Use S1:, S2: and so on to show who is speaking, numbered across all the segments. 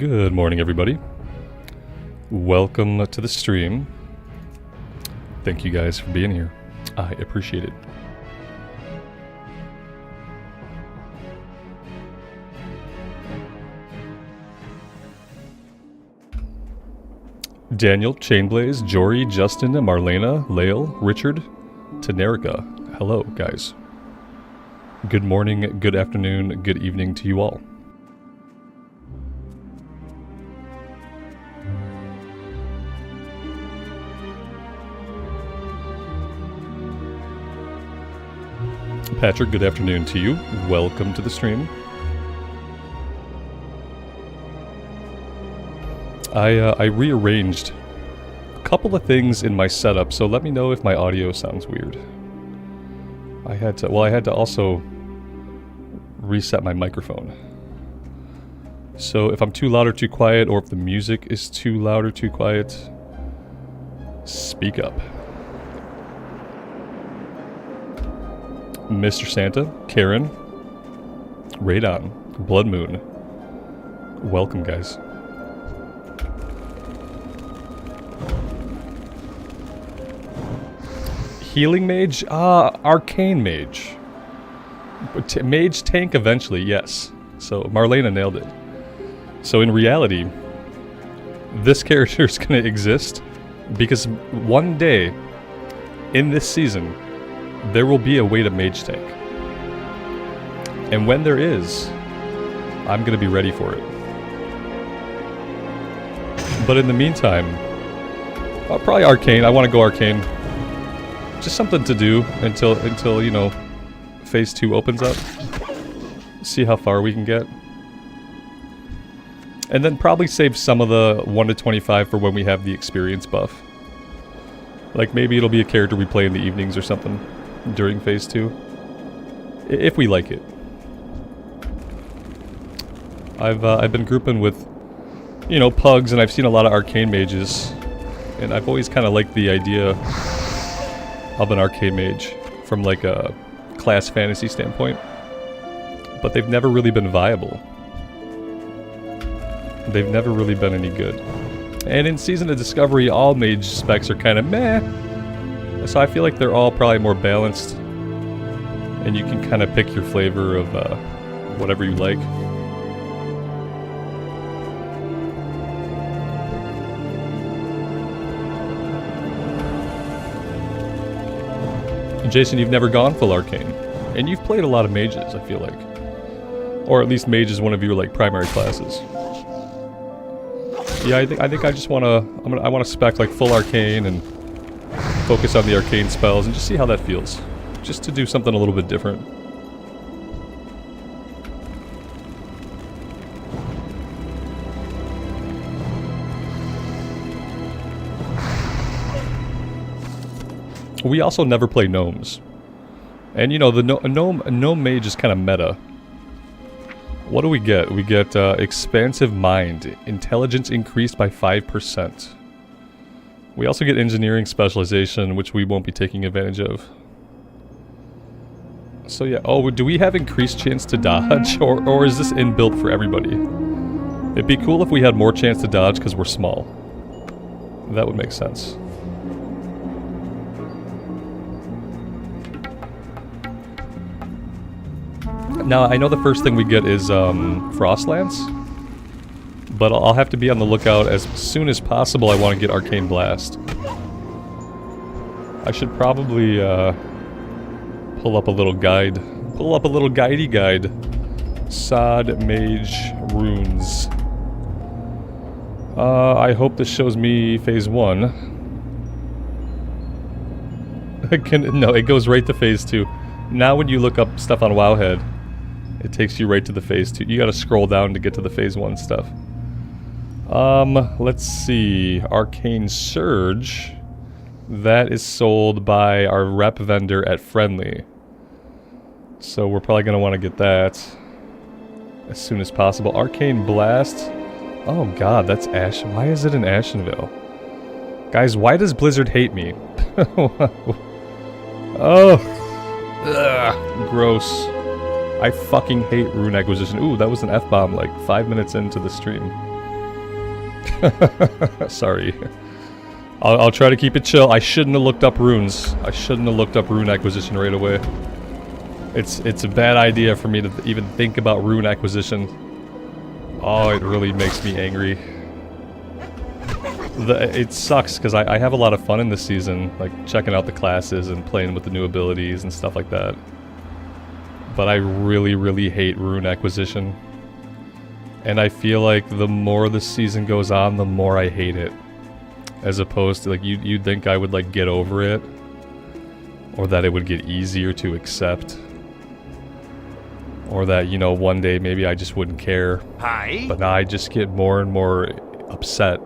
S1: Good morning, everybody. Welcome to the stream. Thank you guys for being here. I appreciate it. Daniel, Chainblaze, Jory, Justin, Marlena, Lael, Richard, Tenerica. Hello, guys. Good morning, good afternoon, good evening to you all. Patrick, good afternoon to you. Welcome to the stream. I rearranged a couple of things in my setup, so let me know if my audio sounds weird. I had to also reset my microphone. So if I'm too loud or too quiet, or if the music is too loud or too quiet, speak up. Mr. Santa, Karen, Radon, Blood Moon. Welcome, guys. Healing Mage? Arcane Mage. Mage tank eventually, yes. So Marlena nailed it. So in reality, this character is going to exist because one day in this season, there will be a way to Mage tank. And when there is, I'm going to be ready for it. But in the meantime, probably Arcane. I want to go Arcane. Just something to do until you know, Phase 2 opens up. See how far we can get. And then probably save some of the 1 to 25 for when we have the experience buff. Like maybe it'll be a character we play in the evenings or something during Phase 2. If we like it. I've been grouping with, you know, pugs, and I've seen a lot of arcane mages. And I've always kind of liked the idea of an arcane mage from like a class fantasy standpoint. But they've never really been viable. They've never really been any good. And in Season of Discovery, all mage specs are kind of meh. So I feel like they're all probably more balanced. And you can kind of pick your flavor of whatever you like. Jason, you've never gone full arcane. And you've played a lot of mages, I feel like. Or at least mage is one of your like primary classes. Yeah, I think I just wanna spec like full arcane and focus on the arcane spells and just see how that feels. Just to do something a little bit different. We also never play gnomes. And you know, the gnome mage is kind of meta. What do we get? We get expansive mind, intelligence increased by 5%. We also get engineering specialization, which we won't be taking advantage of. So yeah, oh, do we have increased chance to dodge, or is this inbuilt for everybody? It'd be cool if we had more chance to dodge because we're small. That would make sense. Now, I know the first thing we get is Frostlance, but I'll have to be on the lookout as soon as possible. I want to get Arcane Blast. I should probably pull up a little guide. Pull up a little guidey guide. Sod Mage Runes. I hope this shows me Phase 1. No, it goes right to Phase 2. Now when you look up stuff on Wowhead, it takes you right to the Phase 2. You gotta scroll down to get to the Phase 1 stuff. Let's see. Arcane Surge. That is sold by our rep vendor at Friendly. So we're probably gonna want to get that as soon as possible. Arcane Blast. Oh god, that's Ash. Why is it in Ashenvale? Guys, why does Blizzard hate me? Oh. Ugh, gross. I fucking hate Rune Acquisition. Ooh, that was an F-bomb like 5 minutes into the stream. Sorry. I'll try to keep it chill. I shouldn't have looked up runes. I shouldn't have looked up rune acquisition right away. It's a bad idea for me to even think about rune acquisition. Oh, it really makes me angry. It sucks because I have a lot of fun in this season, like checking out the classes and playing with the new abilities and stuff like that. But I really, really hate rune acquisition. And I feel like the more the season goes on, the more I hate it. As opposed to, like, you'd think I would, like, get over it. Or that it would get easier to accept. Or that, you know, one day maybe I just wouldn't care.
S2: Hi.
S1: But now I just get more and more upset.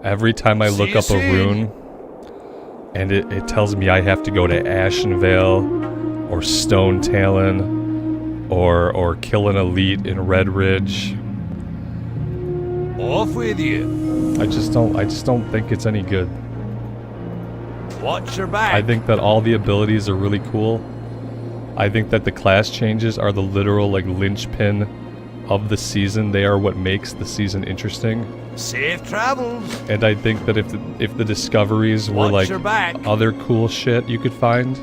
S1: Every time I look up a rune, and it tells me I have to go to Ashenvale, or Stone Talon, or kill an elite in Red Ridge.
S2: Off with you.
S1: I just don't think it's any good.
S2: Watch your back.
S1: I think that all the abilities are really cool. I think that the class changes are the literal, like, linchpin of the season. They are what makes the season interesting.
S2: Safe travels.
S1: And I think that if the discoveries were
S2: Watch
S1: like
S2: your back.
S1: other cool shit you could find,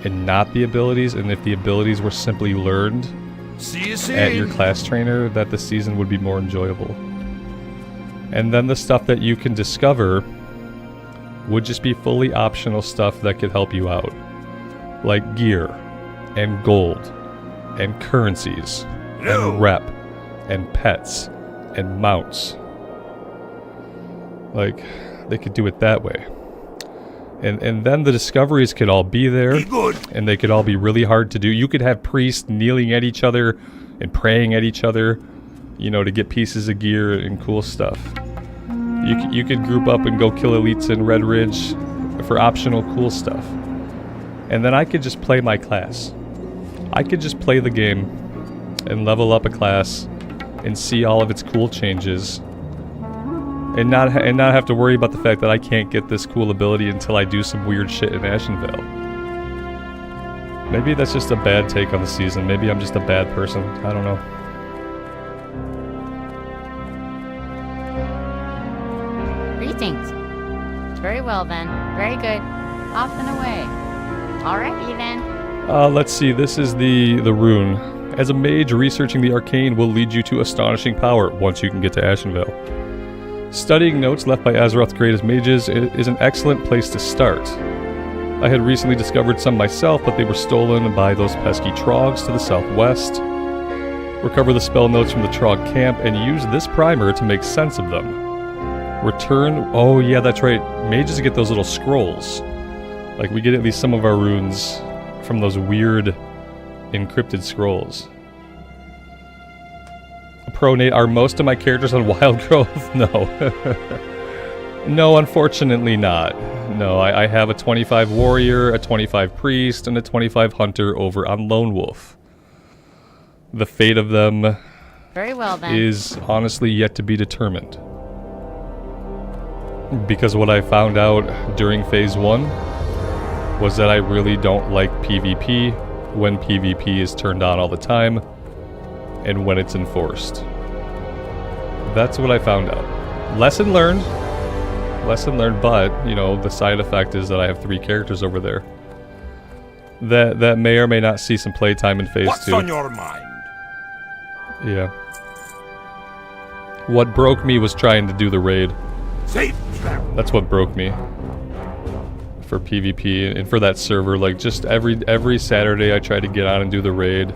S1: and not the abilities, and if the abilities were simply learned
S2: See you soon.
S1: at your class trainer, that the season would be more enjoyable. And then the stuff that you can discover would just be fully optional stuff that could help you out. Like gear, and gold, and currencies,
S2: No.
S1: and rep, and pets, and mounts. Like, they could do it that way. And then the discoveries could all be there,
S2: Be good.
S1: and they could all be really hard to do. You could have priests kneeling at each other and praying at each other, you know, to get pieces of gear and cool stuff. You could group up and go kill elites in Red Ridge for optional cool stuff. And then I could just play my class. I could just play the game and level up a class and see all of its cool changes. And not have to worry about the fact that I can't get this cool ability until I do some weird shit in Ashenvale. Maybe that's just a bad take on the season. Maybe I'm just a bad person. I don't know.
S3: Greetings. Very well then. Very good. Off and away. Alrighty then.
S1: Let's see. This is the rune. As a mage, researching the arcane will lead you to astonishing power once you can get to Ashenvale. Studying notes left by Azeroth's greatest mages is an excellent place to start. I had recently discovered some myself, but they were stolen by those pesky trogs to the southwest. Recover the spell notes from the trog camp and use this primer to make sense of them. Return... Oh yeah, that's right. Mages get those little scrolls. Like, we get at least some of our runes from those weird encrypted scrolls. Pronate, are most of my characters on Wildgrowth? No. No, unfortunately not. No, I have a 25 warrior, a 25 priest, and a 25 hunter over on Lone Wolf. The fate of them
S3: Very well then.
S1: is honestly yet to be determined. Because what I found out during Phase 1 was that I really don't like PvP when PvP is turned on all the time and when it's enforced. That's what I found out. Lesson learned. Lesson learned, but, you know, the side effect is that I have 3 characters over there. That may or may not see some playtime in Phase 2.
S2: What's on your mind?
S1: Yeah. What broke me was trying to do the raid.
S2: Safe travel.
S1: That's what broke me. For PvP and for that server, like, just every Saturday I tried to get on and do the raid.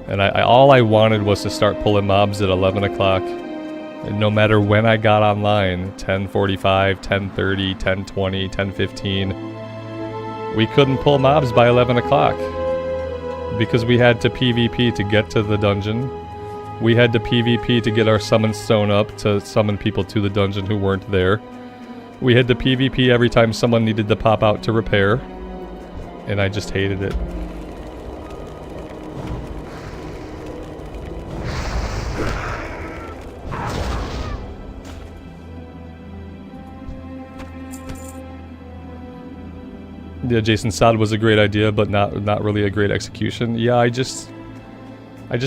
S1: And all I wanted was to start pulling mobs at 11 o'clock. And no matter when I got online, 10:45, 10:30, 10:20, 10:15, we couldn't pull mobs by 11 o'clock. Because we had to PvP to get to the dungeon. We had to PvP to get our summon stone up to summon people to the dungeon who weren't there. We had to PvP every time someone needed to pop out to repair. And I just hated it. Yeah, Jason Sod was a great idea, but not really a great execution. Yeah, I just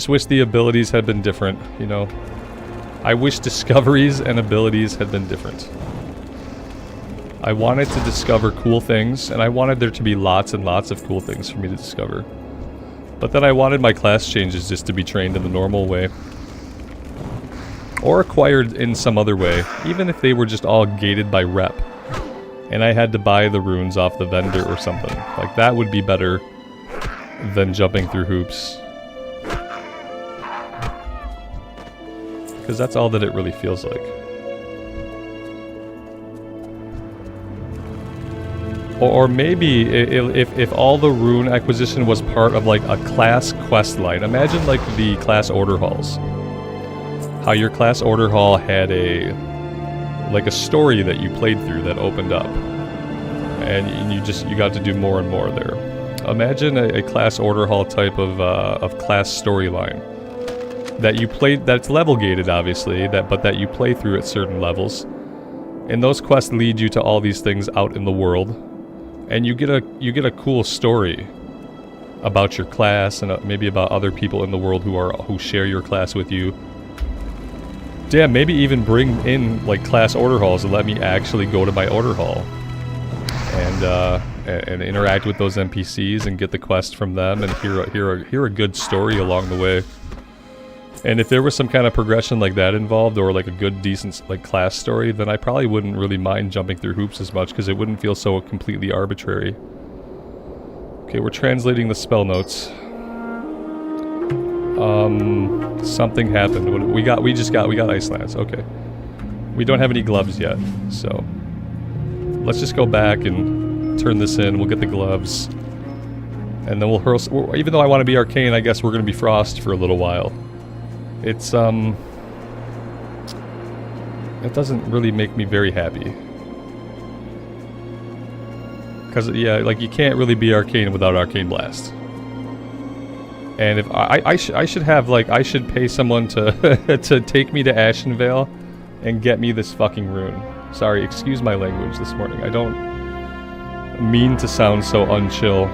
S1: wish the abilities had been different, you know. I wish discoveries and abilities had been different. I wanted to discover cool things, and I wanted there to be lots and lots of cool things for me to discover. But then I wanted my class changes just to be trained in the normal way. Or acquired in some other way, even if they were just all gated by rep. And I had to buy the runes off the vendor or something. Like, that would be better than jumping through hoops. Because that's all that it really feels like. Or maybe if all the rune acquisition was part of like a class quest line. Imagine like the class order halls. How your class order hall had a story that you played through that opened up. And you got to do more and more there. Imagine a class order hall type of class storyline. That you play, that's level gated obviously, but that you play through at certain levels. And those quests lead you to all these things out in the world. And you get a cool story about your class and maybe about other people in the world who share your class with you. Damn, maybe even bring in like class order halls and let me actually go to my order hall and interact with those NPCs and get the quest from them and hear a good story along the way. And if there was some kind of progression like that involved, or like a good, decent like class story, then I probably wouldn't really mind jumping through hoops as much, because it wouldn't feel so completely arbitrary. Okay, we're translating the spell notes. Something happened. We got ice lance. Okay. We don't have any gloves yet, so let's just go back and turn this in. We'll get the gloves, and then we'll hurl. Even though I want to be arcane, I guess we're gonna be frost for a little while. It's, it doesn't really make me very happy. Because, yeah, like, you can't really be arcane without Arcane Blast. And if I should have, like, I should pay someone to, to take me to Ashenvale and get me this fucking rune. Sorry, excuse my language this morning. I don't mean to sound so unchill.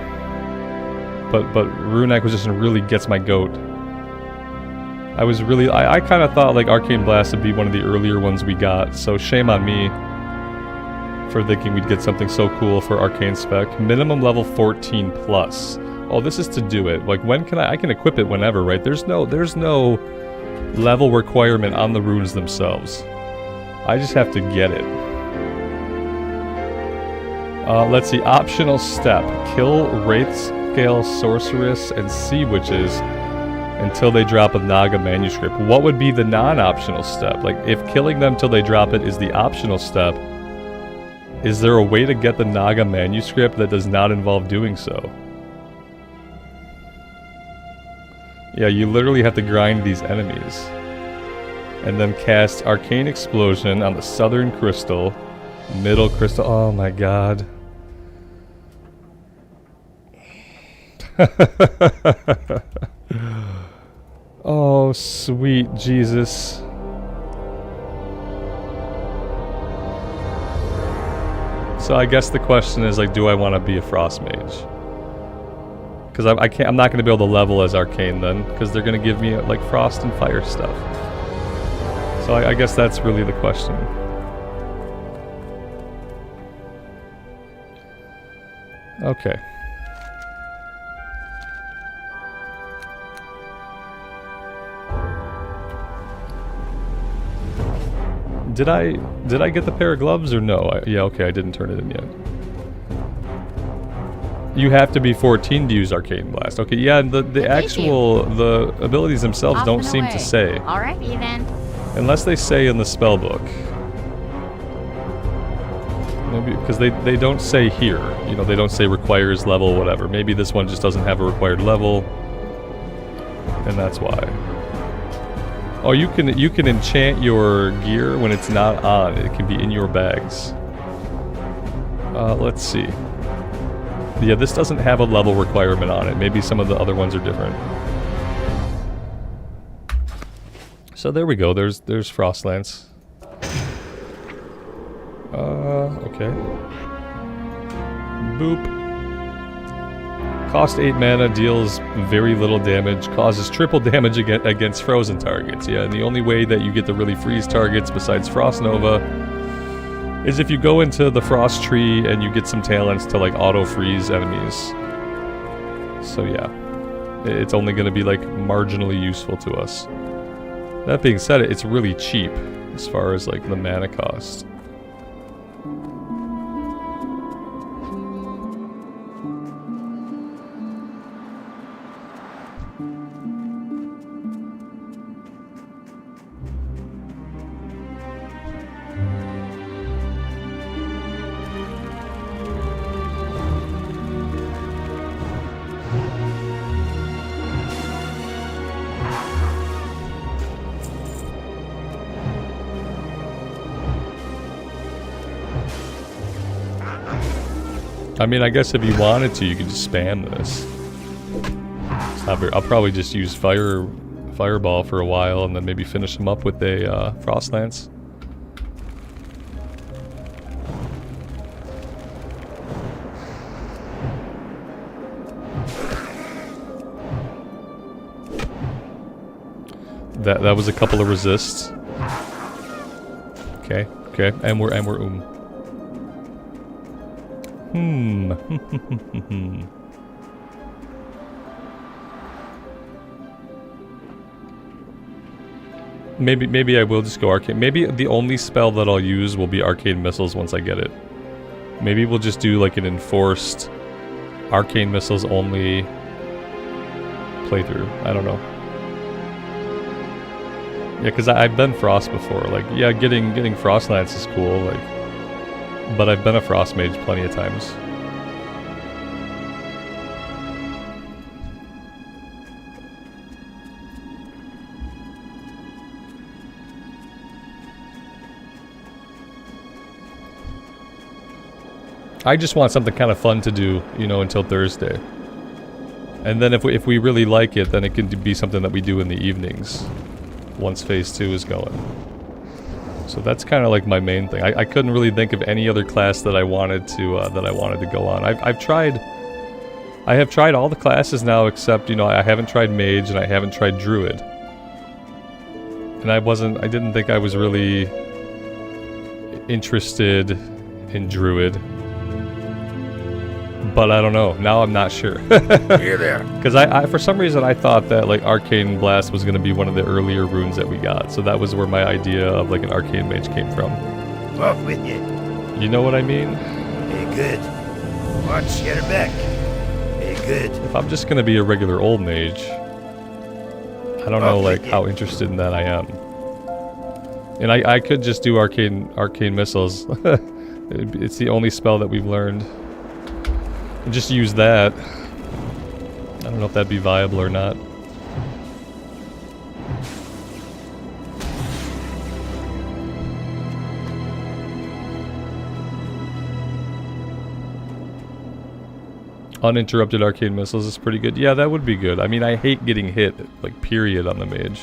S1: But rune acquisition really gets my goat. I kind of thought like Arcane Blast would be one of the earlier ones we got, so shame on me for thinking we'd get something so cool for Arcane Spec. Minimum level 14 plus. Oh, this is to do it. Like, when can I can equip it whenever, right? There's no level requirement on the runes themselves. I just have to get it. Let's see, optional step. Kill Wraith Scale Sorceress and Sea Witches until they drop a Naga manuscript. What would be the non-optional step? Like, if killing them till they drop it is the optional step, is there a way to get the Naga manuscript that does not involve doing so? Yeah, you literally have to grind these enemies. And then cast Arcane Explosion on the southern crystal, middle crystal. Oh my god. Oh, sweet Jesus. So I guess the question is, like, do I want to be a Frost Mage? Because I'm not going to be able to level as Arcane then, because they're going to give me, like, Frost and Fire stuff. So I guess that's really the question. Okay. Did I get the pair of gloves or no? Yeah, okay, I didn't turn it in yet. You have to be 14 to use Arcane Blast. Okay, yeah, the abilities themselves don't seem to say.
S3: Alright, then.
S1: Unless they say in the spell book. Maybe because they don't say here. You know, they don't say requires level, whatever. Maybe this one just doesn't have a required level, and that's why. Oh, you can enchant your gear when it's not on. It can be in your bags. Let's see. Yeah, this doesn't have a level requirement on it. Maybe some of the other ones are different. So there we go. There's Frostlance. Okay. Boop. Cost 8 mana, deals very little damage, causes triple damage against frozen targets. Yeah, and the only way that you get to really freeze targets besides Frost Nova is if you go into the Frost Tree and you get some talents to like auto-freeze enemies. So yeah, it's only going to be like marginally useful to us. That being said, it's really cheap as far as like the mana cost. I mean, I guess if you wanted to, you could just spam this. It's not very, I'll probably just use Fireball for a while and then maybe finish them up with a Frost Lance. That was a couple of resists. Okay, and we're Maybe I will just go Arcane. Maybe the only spell that I'll use will be Arcane Missiles once I get it. Maybe we'll just do like an enforced Arcane Missiles only playthrough. I don't know. Yeah, because I've been Frost before. Like, yeah, getting Frost Lance is cool. Like, but I've been a Frost Mage plenty of times. I just want something kind of fun to do, you know, until Thursday. And then if we really like it, then it can be something that we do in the evenings once Phase 2 is going. So that's kind of like my main thing. I couldn't really think of any other class that I wanted to go on. I have tried all the classes now except, you know, I haven't tried Mage and I haven't tried Druid. And I didn't think I was really interested in Druid. But I don't know. Now I'm not sure.
S2: Here there.
S1: Because I for some reason I thought that like Arcane Blast was going to be one of the earlier runes that we got. So that was where my idea of like an Arcane Mage came from.
S2: Off with you.
S1: You know what I mean?
S2: Hey, good. Watch your back. Hey, good.
S1: If I'm just going to be a regular old mage, I don't know like how interested in that I am. And I could just do arcane missiles. It's the only spell that we've learned. And just use that. I don't know if that'd be viable or not. Uninterrupted arcane missiles is pretty good. Yeah, that would be good. I mean, I hate getting hit, like, period, on the mage.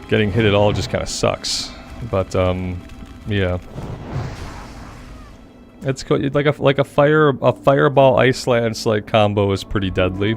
S1: Getting hit at all just kind of sucks. But, yeah. It's like a fireball ice lance like combo is pretty deadly.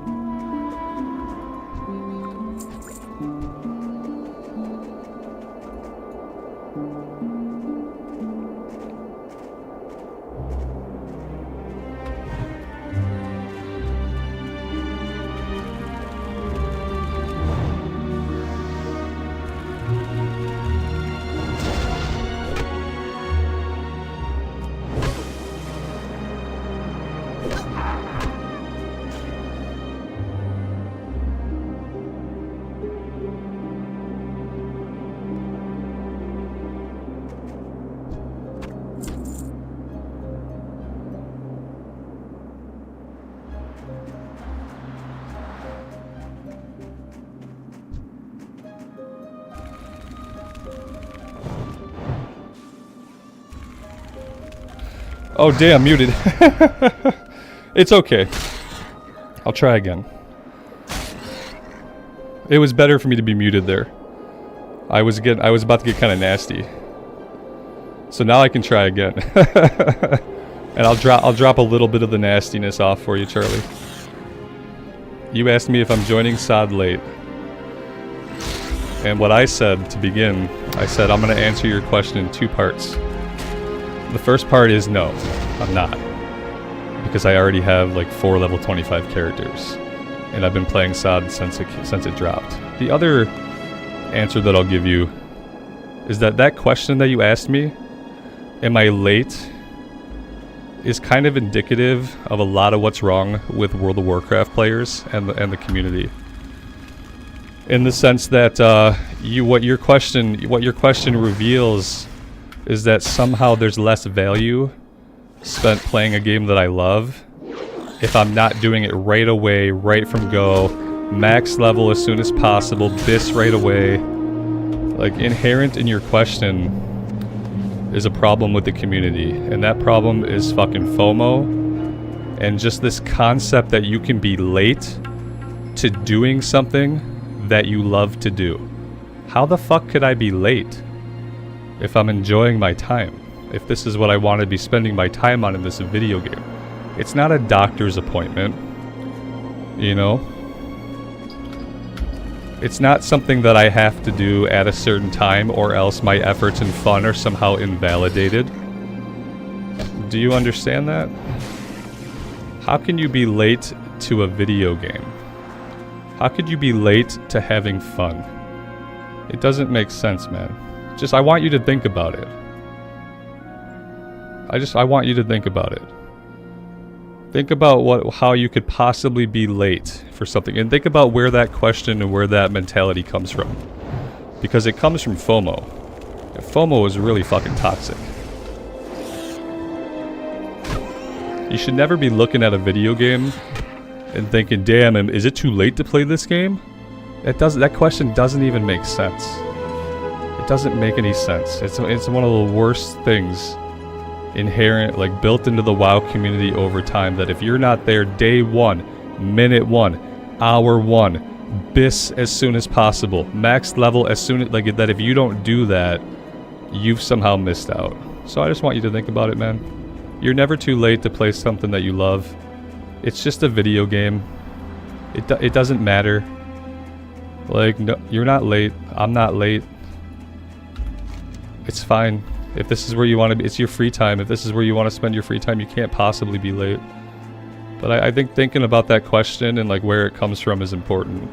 S1: Oh damn, muted. It's okay. I'll try again. It was better for me to be muted there. I was about to get kind of nasty. So now I can try again. And I'll drop a little bit of the nastiness off for you, Charlie. You asked me if I'm joining SOD late. And what I said to begin, I said I'm going to answer your question in 2 parts. The first part is no, I'm not. Because I already have like 4 level 25 characters. And I've been playing SOD since it dropped. The other answer that I'll give you is that question that you asked me, am I late, is kind of indicative of a lot of what's wrong with World of Warcraft players and the community. In the sense that what your question reveals is that somehow there's less value spent playing a game that I love if I'm not doing it right away, right from go, max level as soon as possible, BIS right away. Like, inherent in your question is a problem with the community, and that problem is fucking FOMO, and just this concept that you can be late to doing something that you love to do. How the fuck could I be late if I'm enjoying my time? If this is what I want to be spending my time on in this video game? It's not a doctor's appointment, you know? It's not something that I have to do at a certain time, or else my efforts and fun are somehow invalidated. Do you understand that? How can you be late to a video game? How could you be late to having fun? It doesn't make sense, man. I want you to think about it. I want you to think about it. Think about how you could possibly be late for something, and think about where that question and where that mentality comes from. Because it comes from FOMO. And FOMO is really fucking toxic. You should never be looking at a video game and thinking, damn, is it too late to play this game? That question doesn't even make sense. It doesn't make any sense. It's one of the worst things inherent, like built into the WoW community over time, that if you're not there day 1, minute 1, hour 1, BIS as soon as possible, max level as soon as, like, that if you don't do that, you've somehow missed out. So I just want you to think about it, man. You're never too late to play something that you love. It's just a video game. It doesn't matter. Like, no, you're not late. I'm not late. It's fine. If this is where you want to be, it's your free time. If this is where you want to spend your free time, you can't possibly be late. But I think thinking about that question and like where it comes from is important.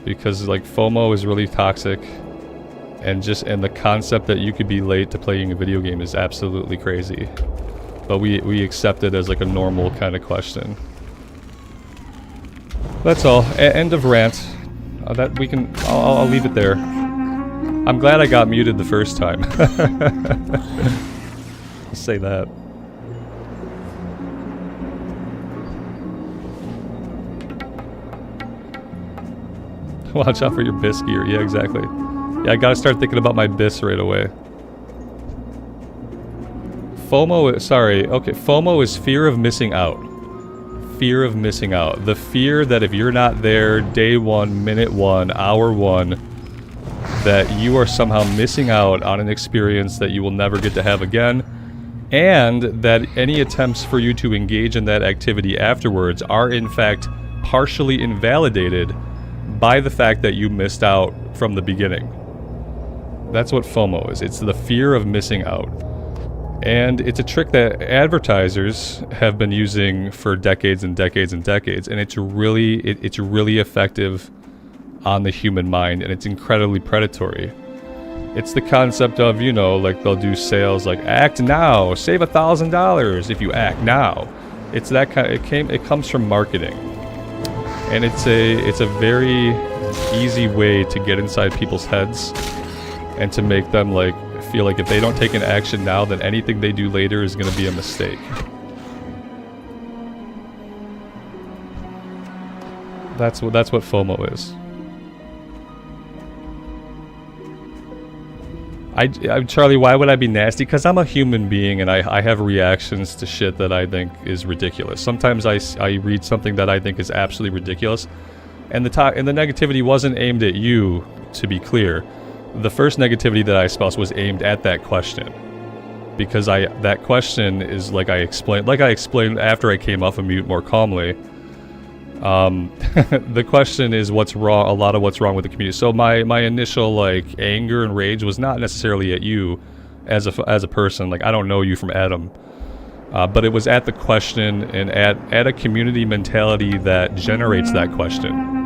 S1: Because like FOMO is really toxic. And the concept that you could be late to playing a video game is absolutely crazy. But we accept it as like a normal kind of question. That's all. End of rant. I'll leave it there. I'm glad I got muted the first time. I'll say that. Watch out for your BIS gear. Yeah, exactly. Yeah, I gotta start thinking about my BIS right away. FOMO, sorry. Okay, FOMO is fear of missing out. Fear of missing out. The fear that if you're not there day 1, minute 1, hour 1, that you are somehow missing out on an experience that you will never get to have again, and that any attempts for you to engage in that activity afterwards are in fact partially invalidated by the fact that you missed out from the beginning. That's what FOMO is. It's the fear of missing out. And it's a trick that advertisers have been using for decades and decades and decades, and it's really effective on the human mind, and it's incredibly predatory. It's the concept of, you know, like they'll do sales like act now, save $1,000 if you act now. It's that kind of, it comes from marketing. And it's a very easy way to get inside people's heads and to make them like feel like if they don't take an action now, then anything they do later is going to be a mistake. That's what FOMO is. Charlie, why would I be nasty? Because I'm a human being and I have reactions to shit that I think is ridiculous. Sometimes I read something that I think is absolutely ridiculous, and the negativity wasn't aimed at you, to be clear. The first negativity that I espoused was aimed at that question. because that question is like I explained after I came off of mute more calmly. The question is what's wrong, a lot of what's wrong with the community. So my initial like anger and rage was not necessarily at you as a person. Like, I don't know you from Adam, but it was at the question and at a community mentality that generates that question.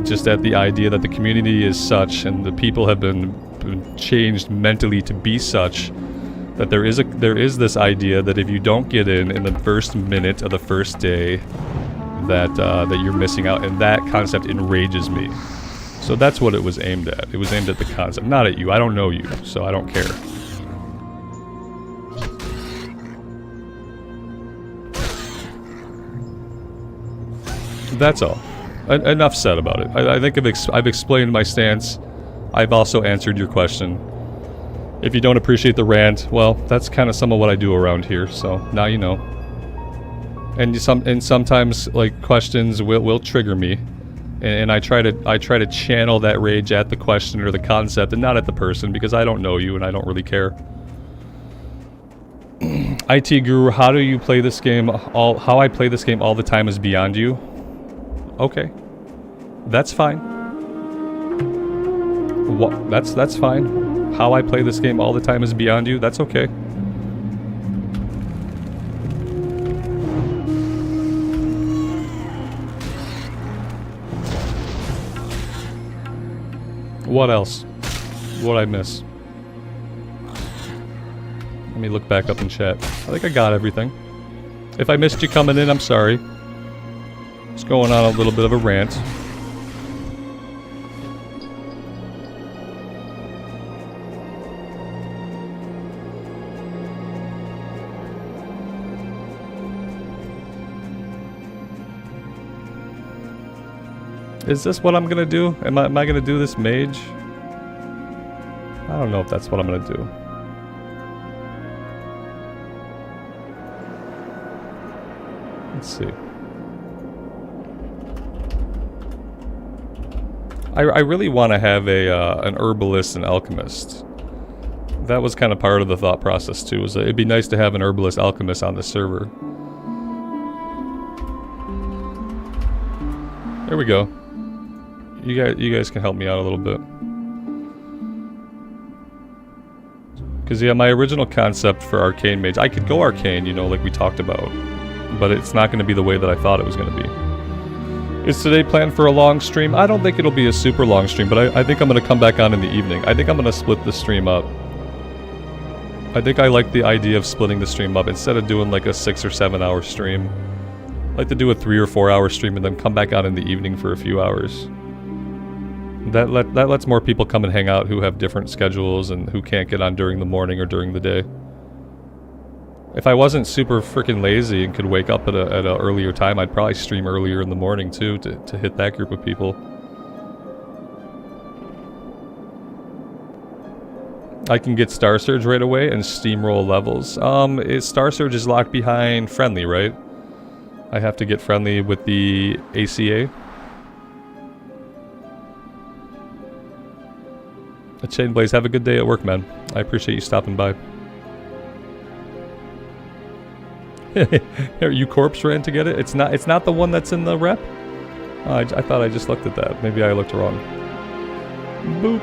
S1: Just at the idea that the community is such and the people have been changed mentally to be such that there is this idea that if you don't get in the first minute of the first day, that you're missing out, and that concept enrages me. So that's what it was aimed at. It was aimed at the concept, not at you. I don't know you, so I don't care. That's all. Enough said about it. I think I've explained my stance. I've also answered your question. If you don't appreciate the rant, well, that's kind of some of what I do around here, so now you know. And sometimes like questions will trigger me, and I try to channel that rage at the question or the concept and not at the person, because I don't know you and I don't really care. IT Guru, how do you play this game? How I play this game all the time is beyond you. Okay, that's fine. What? That's fine. How I play this game all the time is beyond you. That's okay. What else? What'd I miss? Let me look back up in chat. I think I got everything. If I missed you coming in, I'm sorry. Just going on a little bit of a rant. Is this what I'm gonna do? Am I gonna do this mage? I don't know if that's what I'm gonna do. Let's see. I really want to have an herbalist and alchemist. That was kind of part of the thought process too. Was that it'd be nice to have an herbalist alchemist on the server. There we go. You guys can help me out a little bit. Because yeah, my original concept for Arcane Mage, I could go Arcane, you know, like we talked about. But it's not going to be the way that I thought it was going to be. Is today planned for a long stream? I don't think it'll be a super long stream, but I think I'm going to come back on in the evening. I think I'm going to split the stream up. I think I like the idea of splitting the stream up. Instead of doing like a 6 or 7 hour stream, I'd like to do a 3 or 4 hour stream and then come back on in the evening for a few hours. That lets more people come and hang out who have different schedules and who can't get on during the morning or during the day. If I wasn't super freaking lazy and could wake up at an earlier time, I'd probably stream earlier in the morning too to hit that group of people. I can get Star Surge right away and steamroll levels. Star Surge is locked behind friendly, right? I have to get friendly with the ACA. Chainblaze, have a good day at work, man. I appreciate you stopping by. Are you corpse ran to get it? It's not the one that's in the rep? Oh, I thought I just looked at that. Maybe I looked wrong. Boop.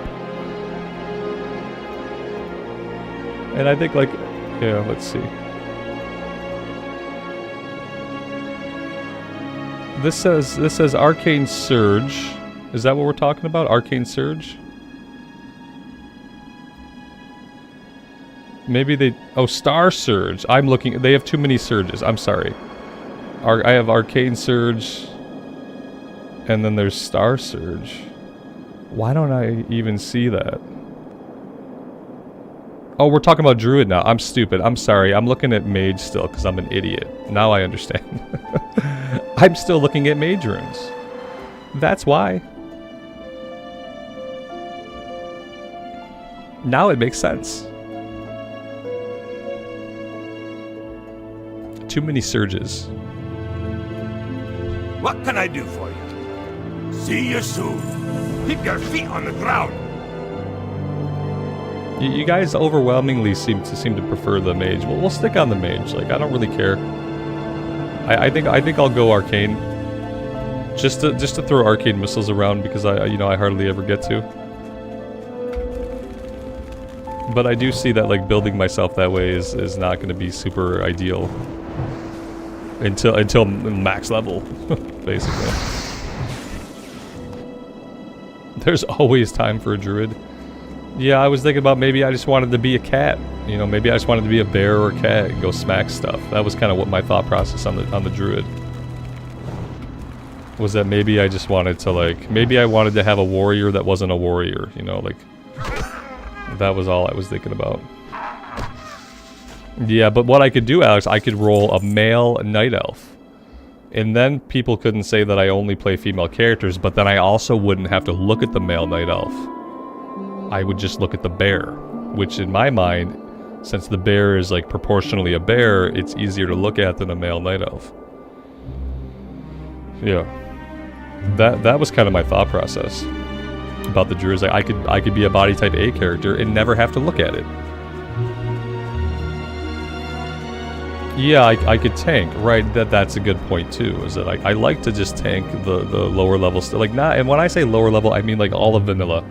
S1: And I think like, yeah, let's see. This says Arcane Surge. Is that what we're talking about? Arcane Surge? Maybe they... Oh, Star Surge. I'm looking... They have too many surges. I'm sorry. I have Arcane Surge. And then there's Star Surge. Why don't I even see that? Oh, we're talking about Druid now. I'm stupid. I'm sorry. I'm looking at Mage still because I'm an idiot. Now I understand. I'm still looking at Mage runes. That's why. Now it makes sense. Too many surges.
S2: What can I do for you? See you soon. Keep your feet on the ground.
S1: You guys overwhelmingly seem to prefer the mage. Well, we'll stick on the mage. Like, I don't really care. I think I'll go arcane. Just to throw arcane missiles around because I hardly ever get to. But I do see that like building myself that way is not going to be super ideal until max level, basically. There's always time for a druid. Yeah, I was thinking about maybe I just wanted to be a cat. You know, maybe I just wanted to be a bear or a cat and go smack stuff. That was kind of what my thought process on the druid. Was that maybe I just wanted to like, maybe I wanted to have a warrior that wasn't a warrior, you know, like, that was all I was thinking about. Yeah, but what I could do, Alex, I could roll a male night elf. And then people couldn't say that I only play female characters, but then I also wouldn't have to look at the male night elf. I would just look at the bear, which in my mind, since the bear is like proportionally a bear, it's easier to look at than a male night elf. Yeah. That was kind of my thought process about the druids. Like I could be a body type A character and never have to look at it. Yeah, I could tank, right? That's a good point too. Is that I like to just tank the lower level stuff. Like not, and when I say lower level, I mean like all of vanilla.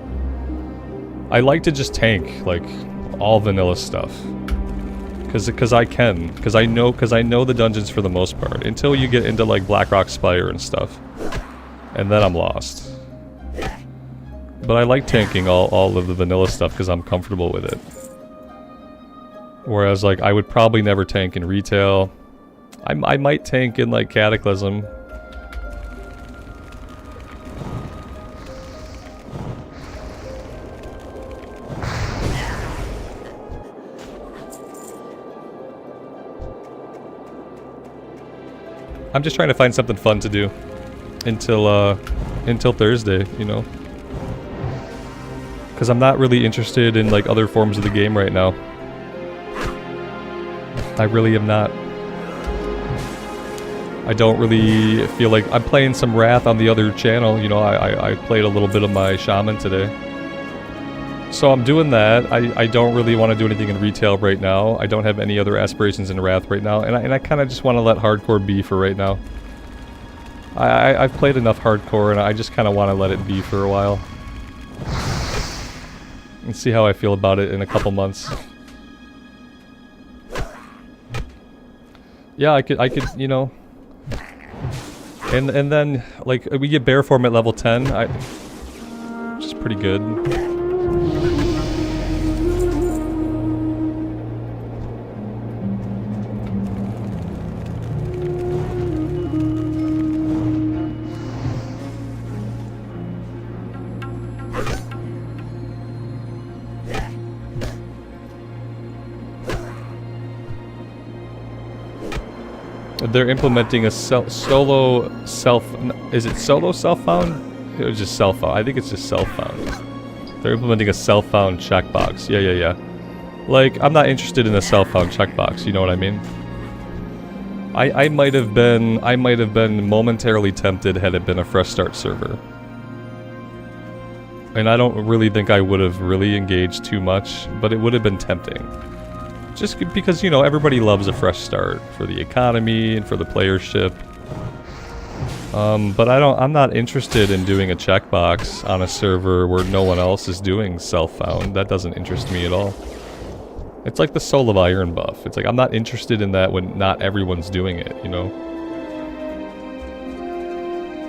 S1: I like to just tank like all vanilla stuff. Cause I can, cause I know the dungeons for the most part. Until you get into like Blackrock Spire and stuff, and then I'm lost. But I like tanking all of the vanilla stuff because I'm comfortable with it. Whereas like I would probably never tank in retail. I might tank in like Cataclysm. I'm just trying to find something fun to do until Thursday, you know. Because I'm not really interested in like other forms of the game right now. I really am not. I don't really feel like I'm playing some Wrath on the other channel. You know, I played a little bit of my Shaman today. So I'm doing that. I don't really want to do anything in retail right now. I don't have any other aspirations in Wrath right now. And I kind of just want to let hardcore be for right now. I've played enough hardcore and I just kind of want to let it be for a while. And see how I feel about it in a couple months. Yeah, I could, you know. And then, like, we get bear form at level 10, which is pretty good. They're implementing a solo self... Is it solo self-found? It was just self-found. I think it's just self-found. They're implementing a self-found checkbox. Yeah. Like, I'm not interested in a self-found checkbox, you know what I mean? I might have been momentarily tempted had it been a fresh start server. And I don't really think I would have really engaged too much, but it would have been tempting. Just because, you know, everybody loves a fresh start for the economy and for the playership. But I'm not interested in doing a checkbox on a server where no one else is doing self-found. That doesn't interest me at all. It's like the Soul of Iron buff. It's like, I'm not interested in that when not everyone's doing it, you know?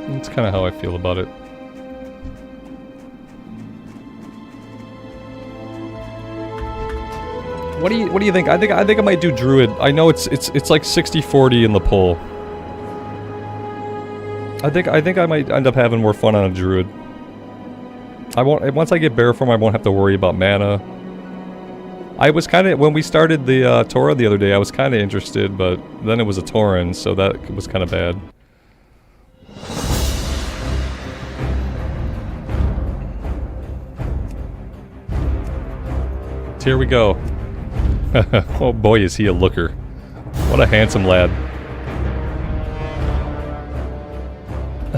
S1: That's kind of how I feel about it. What do you think? I think I might do Druid. I know it's like 60-40 in the poll. I think I might end up having more fun on a Druid. Once I get bear form, I won't have to worry about mana. I was kind of, when we started the Torah the other day, I was kind of interested, but then it was a Tauren, so that was kind of bad. Here we go. Oh boy, is he a looker. What a handsome lad.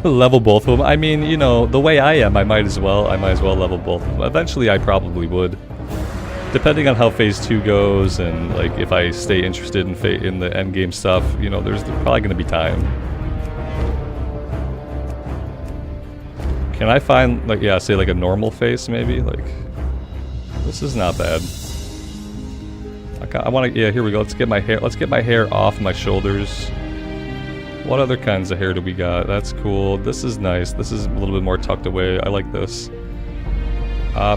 S1: Level both of them. I mean, you know, the way I am, I might as well level both of them. Eventually, I probably would. depending on how phase 2 goes and like if I stay interested in the end game stuff, you know, there's probably going to be time. Can I find like, yeah, say like a normal face maybe? Like, this is not bad. I want to, yeah, here we go. Let's get my hair off my shoulders. What other kinds of hair do we got? That's cool. This is nice. This is a little bit more tucked away. I like this.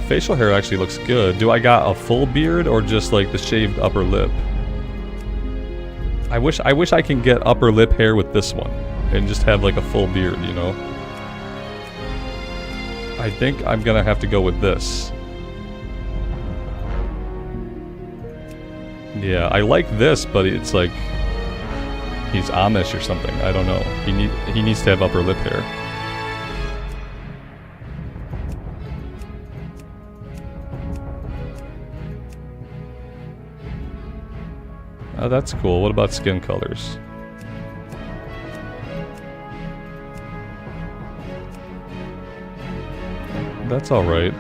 S1: Facial hair actually looks good. Do I got a full beard or just like the shaved upper lip? I wish I can get upper lip hair with this one and just have like a full beard, you know? I think I'm gonna have to go with this. Yeah, I like this, but it's like he's Amish or something. I don't know. He needs to have upper lip hair. Oh, that's cool. What about skin colors? That's alright.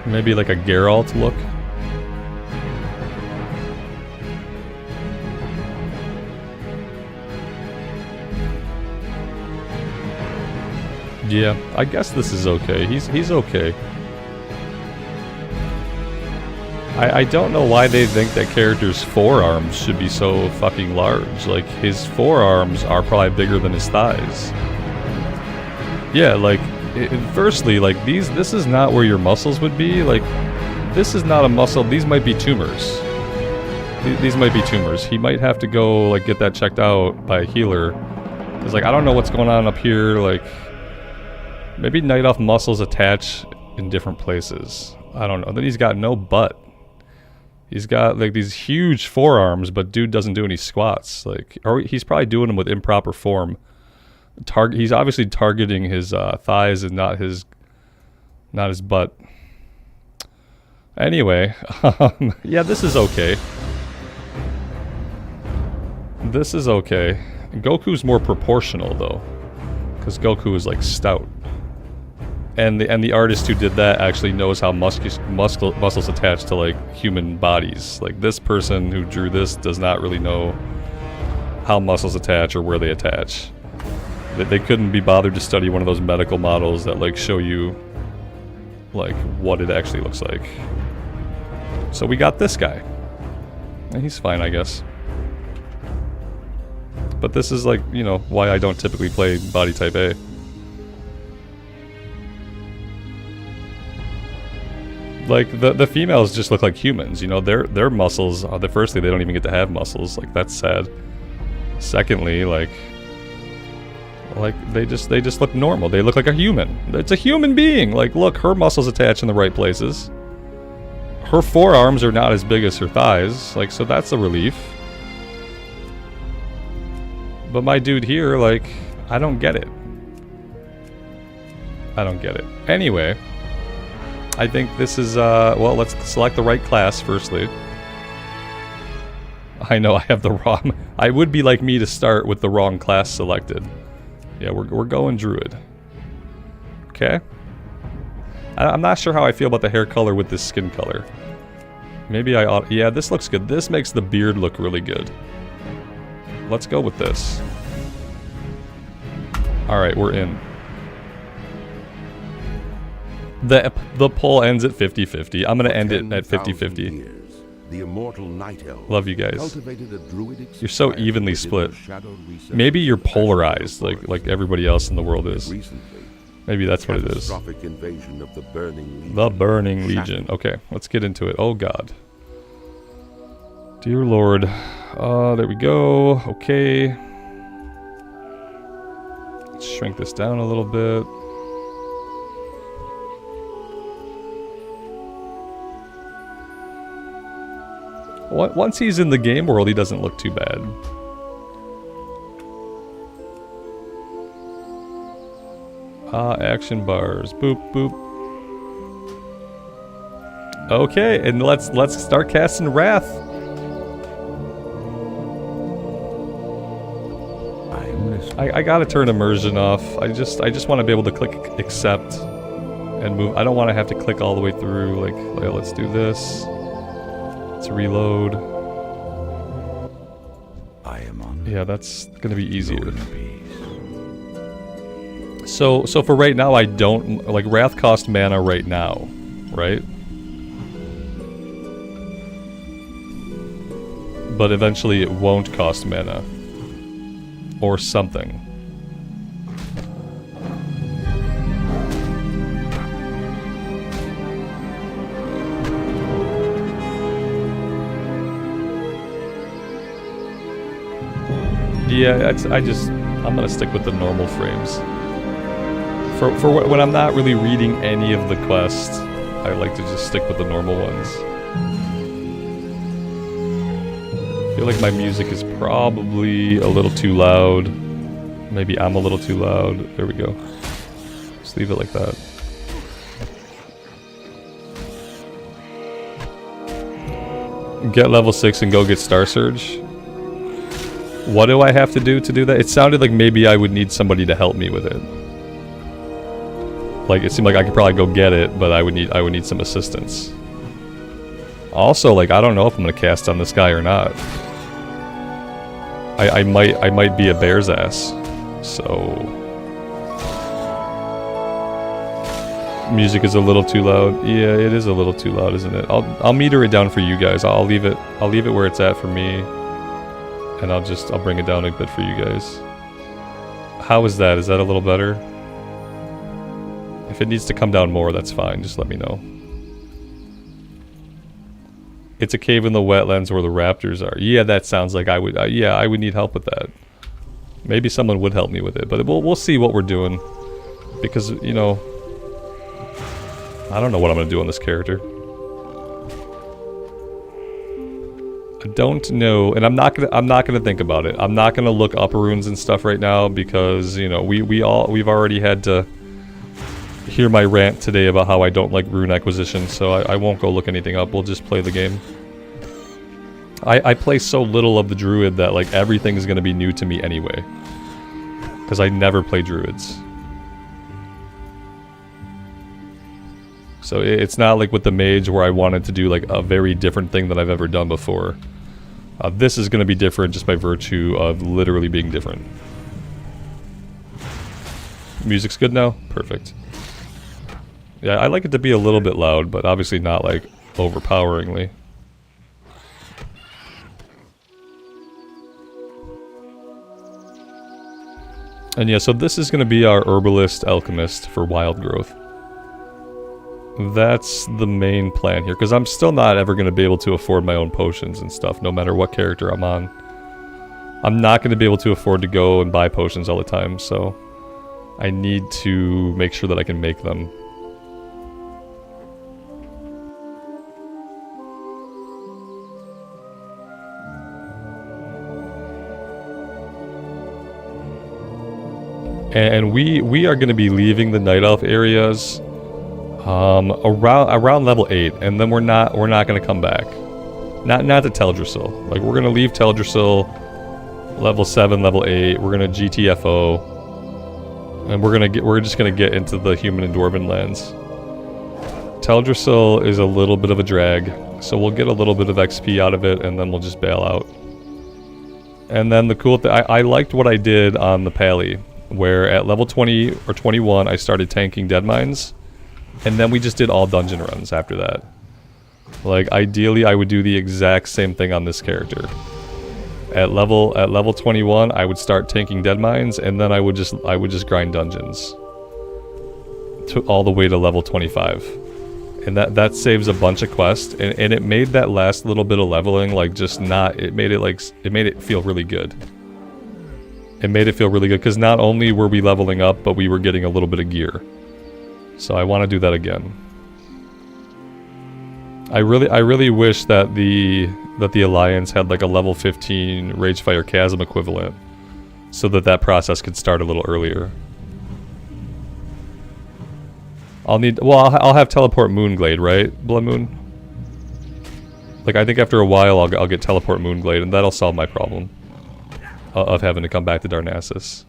S1: Maybe like a Geralt look? Yeah, I guess this is okay. He's okay. I don't know why they think that character's forearms should be so fucking large. Like, his forearms are probably bigger than his thighs. Yeah, like, firstly, like, this is not where your muscles would be. Like, this is not a muscle. These might be tumors. These might be tumors. He might have to go, like, get that checked out by a healer. Because, like, I don't know what's going on up here. Like, maybe Night Elf muscles attach in different places. I don't know. Then he's got no butt. He's got like these huge forearms, but dude doesn't do any squats. Like, or he's probably doing them with improper form. He's obviously targeting his thighs and not his butt. Anyway, yeah, this is okay. This is okay. Goku's more proportional though, because Goku is like stout. And the artist who did that actually knows how muscles attach to like human bodies. Like, this person who drew this does not really know how muscles attach or where they attach. They couldn't be bothered to study one of those medical models that like show you like what it actually looks like. So we got this guy. And he's fine, I guess. But this is like, you know, why I don't typically play body type A. Like, the females just look like humans, you know, their muscles, firstly, they don't even get to have muscles, like, that's sad. Secondly, like they just look normal, they look like a human. It's a human being, like, look, her muscles attach in the right places. Her forearms are not as big as her thighs, like, so that's a relief. But my dude here, like, I don't get it. I don't get it. Anyway, I think this is, well, let's select the right class, firstly. I know I have the wrong... I would be like me to start with the wrong class selected. Yeah, we're going Druid. Okay. I'm not sure how I feel about the hair color with this skin color. Maybe I ought... Yeah, this looks good. This makes the beard look really good. Let's go with this. Alright, we're in. The poll ends at 50-50. I'm gonna end it at 50-50.
S4: The immortal night elf
S1: love you guys. You're so evenly split. Maybe you're polarized, like everybody else in the world is. Maybe that's what it is. The Burning Legion. Okay, let's get into it. Oh god. Dear Lord. There we go. Okay. Let's shrink this down a little bit. Once he's in the game world, he doesn't look too bad. Action bars. Boop, boop. Okay, and let's start casting Wrath. I gotta turn immersion off. I just want to be able to click accept. and move. I don't want to have to click all the way through. Like let's do this. Let's reload.
S4: I am on.
S1: Yeah, that's gonna be easier. So for right now, I don't like Wrath cost mana right now, right? But eventually it won't cost mana. Or something. Yeah, I'm gonna stick with the normal frames. For when I'm not really reading any of the quests, I like to just stick with the normal ones. I feel like my music is probably a little too loud. Maybe I'm a little too loud. There we go. Just leave it like that. Get level 6 and go get Star Surge. What do I have to do that? It sounded like maybe I would need somebody to help me with it. Like it seemed like I could probably go get it, but I would need some assistance. Also, like I don't know if I'm gonna cast on this guy or not. I might be a bear's ass. So music is a little too loud. Yeah, it is a little too loud, isn't it? I'll meter it down for you guys. I'll leave it where it's at for me. And I'll bring it down a bit for you guys. How is that? Is that a little better? If it needs to come down more, that's fine. Just let me know. It's a cave in the wetlands where the raptors are. Yeah, that sounds like I would. Yeah, I would need help with that. Maybe someone would help me with it, but we'll see what we're doing, because you know, I don't know what I'm gonna do on this character. I don't know, and I'm not gonna think about it. I'm not gonna look up runes and stuff right now because you know we've already had to hear my rant today about how I don't like rune acquisition, so I won't go look anything up. We'll just play the game. I play so little of the Druid that like everything is gonna be new to me anyway, because I never play Druids. So it's not like with the Mage where I wanted to do like a very different thing than I've ever done before. This is going to be different just by virtue of literally being different. Music's good now? Perfect. Yeah, I like it to be a little bit loud, but obviously not like overpoweringly. And yeah, so this is going to be our Herbalist Alchemist for Wildgrowth. That's the main plan here, because I'm still not ever going to be able to afford my own potions and stuff, no matter what character I'm on. I'm not going to be able to afford to go and buy potions all the time, so I need to make sure that I can make them. And we are going to be leaving the Night Elf areas around level 8, and then we're not going to come back. Not to Teldrassil. Like we're going to leave Teldrassil level 7, level 8. We're going to GTFO, and we're just going to get into the human and dwarven lands. Teldrassil is a little bit of a drag, so we'll get a little bit of XP out of it, and then we'll just bail out. And then the cool thing, I liked what I did on the Pally, where at level 20 or 21 I started tanking dead mines, and then we just did all dungeon runs after that. Like ideally I would do the exact same thing on this character. At level 21 I would start tanking dead mines, and then I would just grind dungeons to all the way to level 25. And that saves a bunch of quests, and it made that last little bit of leveling like just not, it made it feel really good. It made it feel really good because not only were we leveling up, but we were getting a little bit of gear. So I want to do that again. I really wish that the Alliance had like a level 15 Ragefire Chasm equivalent, so that process could start a little earlier. I'll have Teleport Moonglade, right? Blood Moon? Like I think after a while I'll get Teleport Moonglade, and that'll solve my problem of having to come back to Darnassus.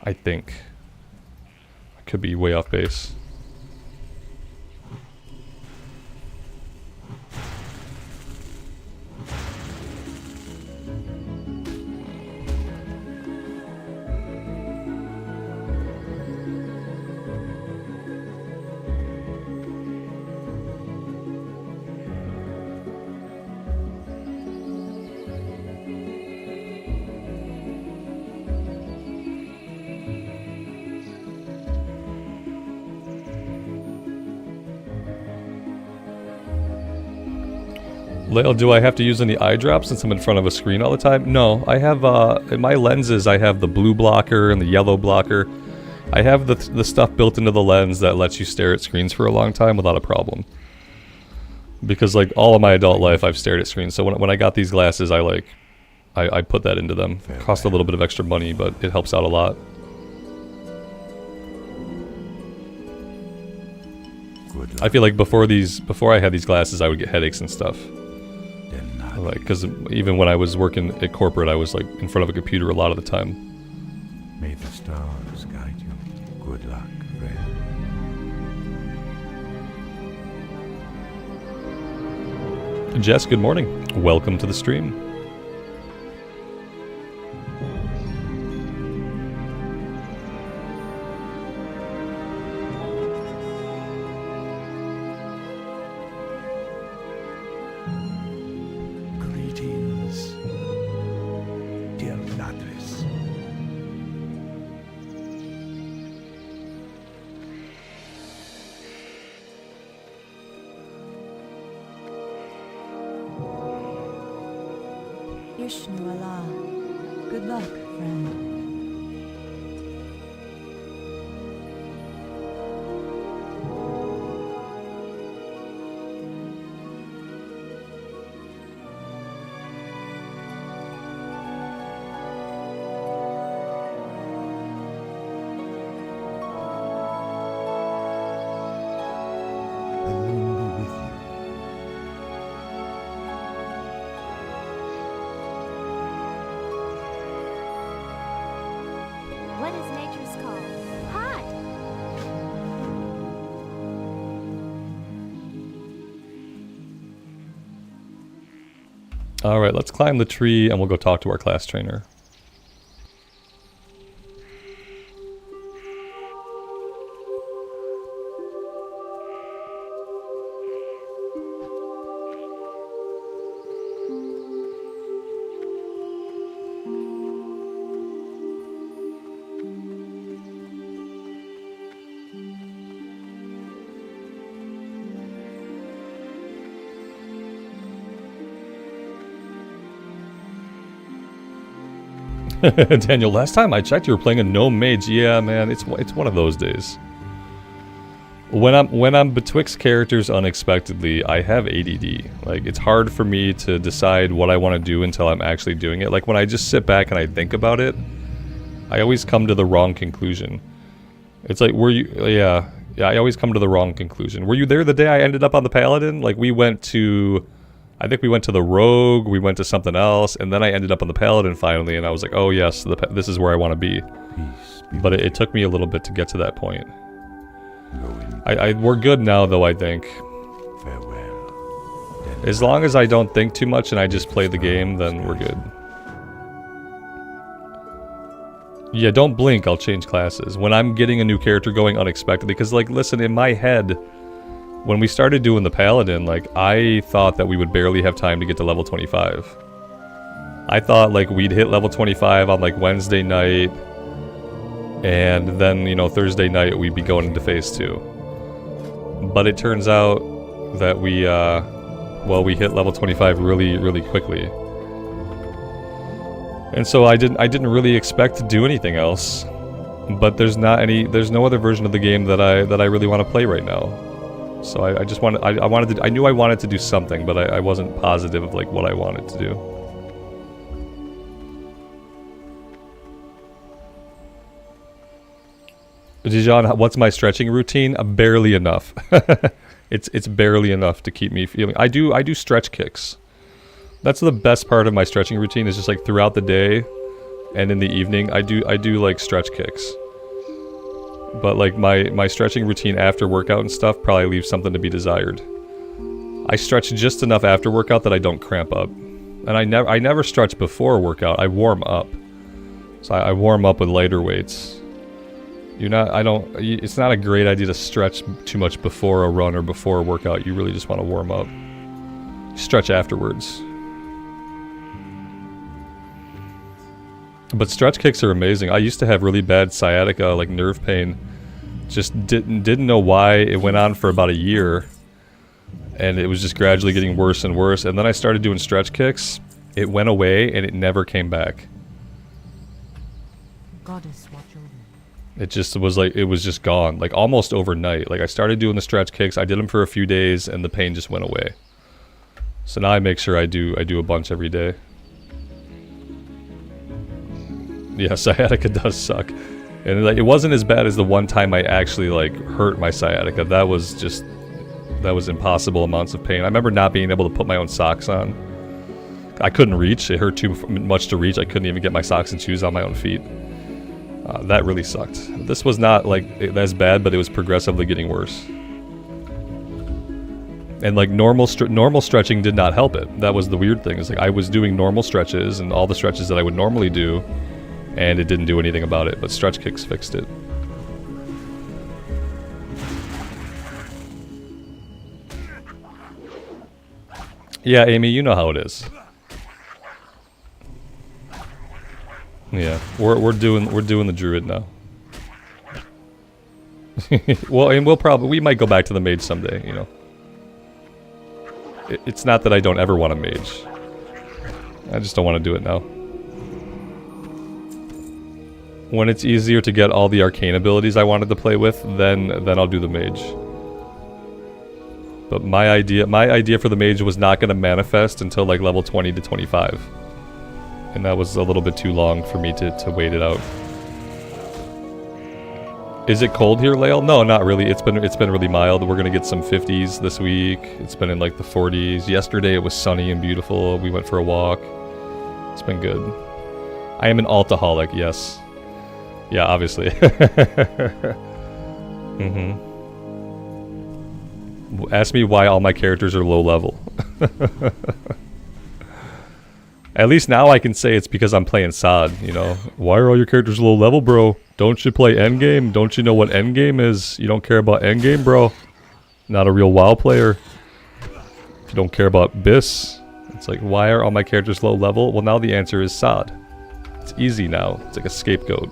S1: I think. Could be way off base. Lael, do I have to use any eye drops since I'm in front of a screen all the time? No, I have, in my lenses, I have the blue blocker and the yellow blocker. I have the stuff built into the lens that lets you stare at screens for a long time without a problem. Because, like, all of my adult life, I've stared at screens. So when I got these glasses, I put that into them. It cost a little bit of extra money, but it helps out a lot. I feel like before I had these glasses, I would get headaches and stuff. Like, because even when I was working at corporate, I was like in front of a computer a lot of the time.
S4: May the stars guide you. Good luck, friend.
S1: Jess, good morning. Welcome to the stream.
S5: Good luck, friend. Alright, let's climb the tree and we'll go talk to our class trainer. Daniel, last time I checked you were playing a gnome mage. Yeah, man, it's one of those days. When I'm betwixt characters unexpectedly, I have ADD. Like, it's hard for me to decide what I want to do until I'm actually doing it. Like, when I just sit back and I think about it, I always come to the wrong conclusion. It's like, yeah, I always come to the wrong conclusion. Were you there the day I ended up on the Paladin? Like, I think we went to the Rogue, we went to something else, and then I ended up on the Paladin finally, and I was like, oh yes, this is where I want to be. But it took me a little bit to get to that point. We're good now, though, I think.
S4: Farewell.
S1: As long as I don't think too much and I just play the game, then we're good. Yeah, don't blink, I'll change classes. When I'm getting a new character going unexpectedly, because, like, listen, in my head, when we started doing the Paladin, like, I thought that we would barely have time to get to level 25. I thought, like, we'd hit level 25 on, like, Wednesday night, and then, you know, Thursday night we'd be going into phase 2. But it turns out that we hit level 25 really, really quickly. And so I didn't really expect to do anything else. But there's no other version of the game that I really want to play right now. So I knew I wanted to do something, but I wasn't positive of, like, what I wanted to do. Dijon, what's my stretching routine? Barely enough. It's barely enough to keep me feeling. I do stretch kicks. That's the best part of my stretching routine, is just, like, throughout the day and in the evening I do like stretch kicks.
S5: But like my stretching routine after workout and stuff probably leaves something to be desired. I stretch just enough after workout that I don't cramp up. And I never stretch before workout. I warm up. So I warm up with lighter weights. It's not a great idea to stretch too much before a run or before a workout. You really just want to warm up. Stretch afterwards. But stretch kicks are amazing. I used to have really bad sciatica, like nerve pain. Just didn't know why. It went on for about a year. And it was just gradually getting worse and worse. And then I started doing stretch kicks. It went away and it never came back.
S6: Goddess, watch over.
S5: It just was like, it was just gone. Like almost overnight. Like I started doing the stretch kicks. I did them for a few days and the pain just went away. So now I make sure I do a bunch every day. Yeah, sciatica does suck. And like, it wasn't as bad as the one time I actually like hurt my sciatica. That was impossible amounts of pain. I remember not being able to put my own socks on. I couldn't reach. It hurt too much to reach. I couldn't even get my socks and shoes on my own feet. That really sucked. This was not like as bad, but it was progressively getting worse. And like normal stretching did not help it. That was the weird thing. Is like I was doing normal stretches and all the stretches that I would normally do, and it didn't do anything about it. But stretch kicks fixed it. Yeah, Amy, you know how it is. Yeah, we're doing the Druid now. Well, and we might go back to the Mage someday, you know. It's not that I don't ever want a Mage. I just don't want to do it now. When it's easier to get all the arcane abilities I wanted to play with, then I'll do the Mage. But my idea for the Mage was not going to manifest until like level 20 to 25. And that was a little bit too long for me to wait it out. Is it cold here, Lael? No, not really. It's been really mild. We're gonna get some 50s this week. It's been in like the 40s. Yesterday it was sunny and beautiful. We went for a walk. It's been good. I am an altaholic, yes. Yeah, obviously. Ask me why all my characters are low level. At least now I can say it's because I'm playing SOD, you know. Why are all your characters low level, bro? Don't you play endgame? Don't you know what endgame is? You don't care about endgame, bro? Not a real WoW player. If you don't care about BIS, it's like, why are all my characters low level? Well, now the answer is SOD. It's easy now. It's like a scapegoat.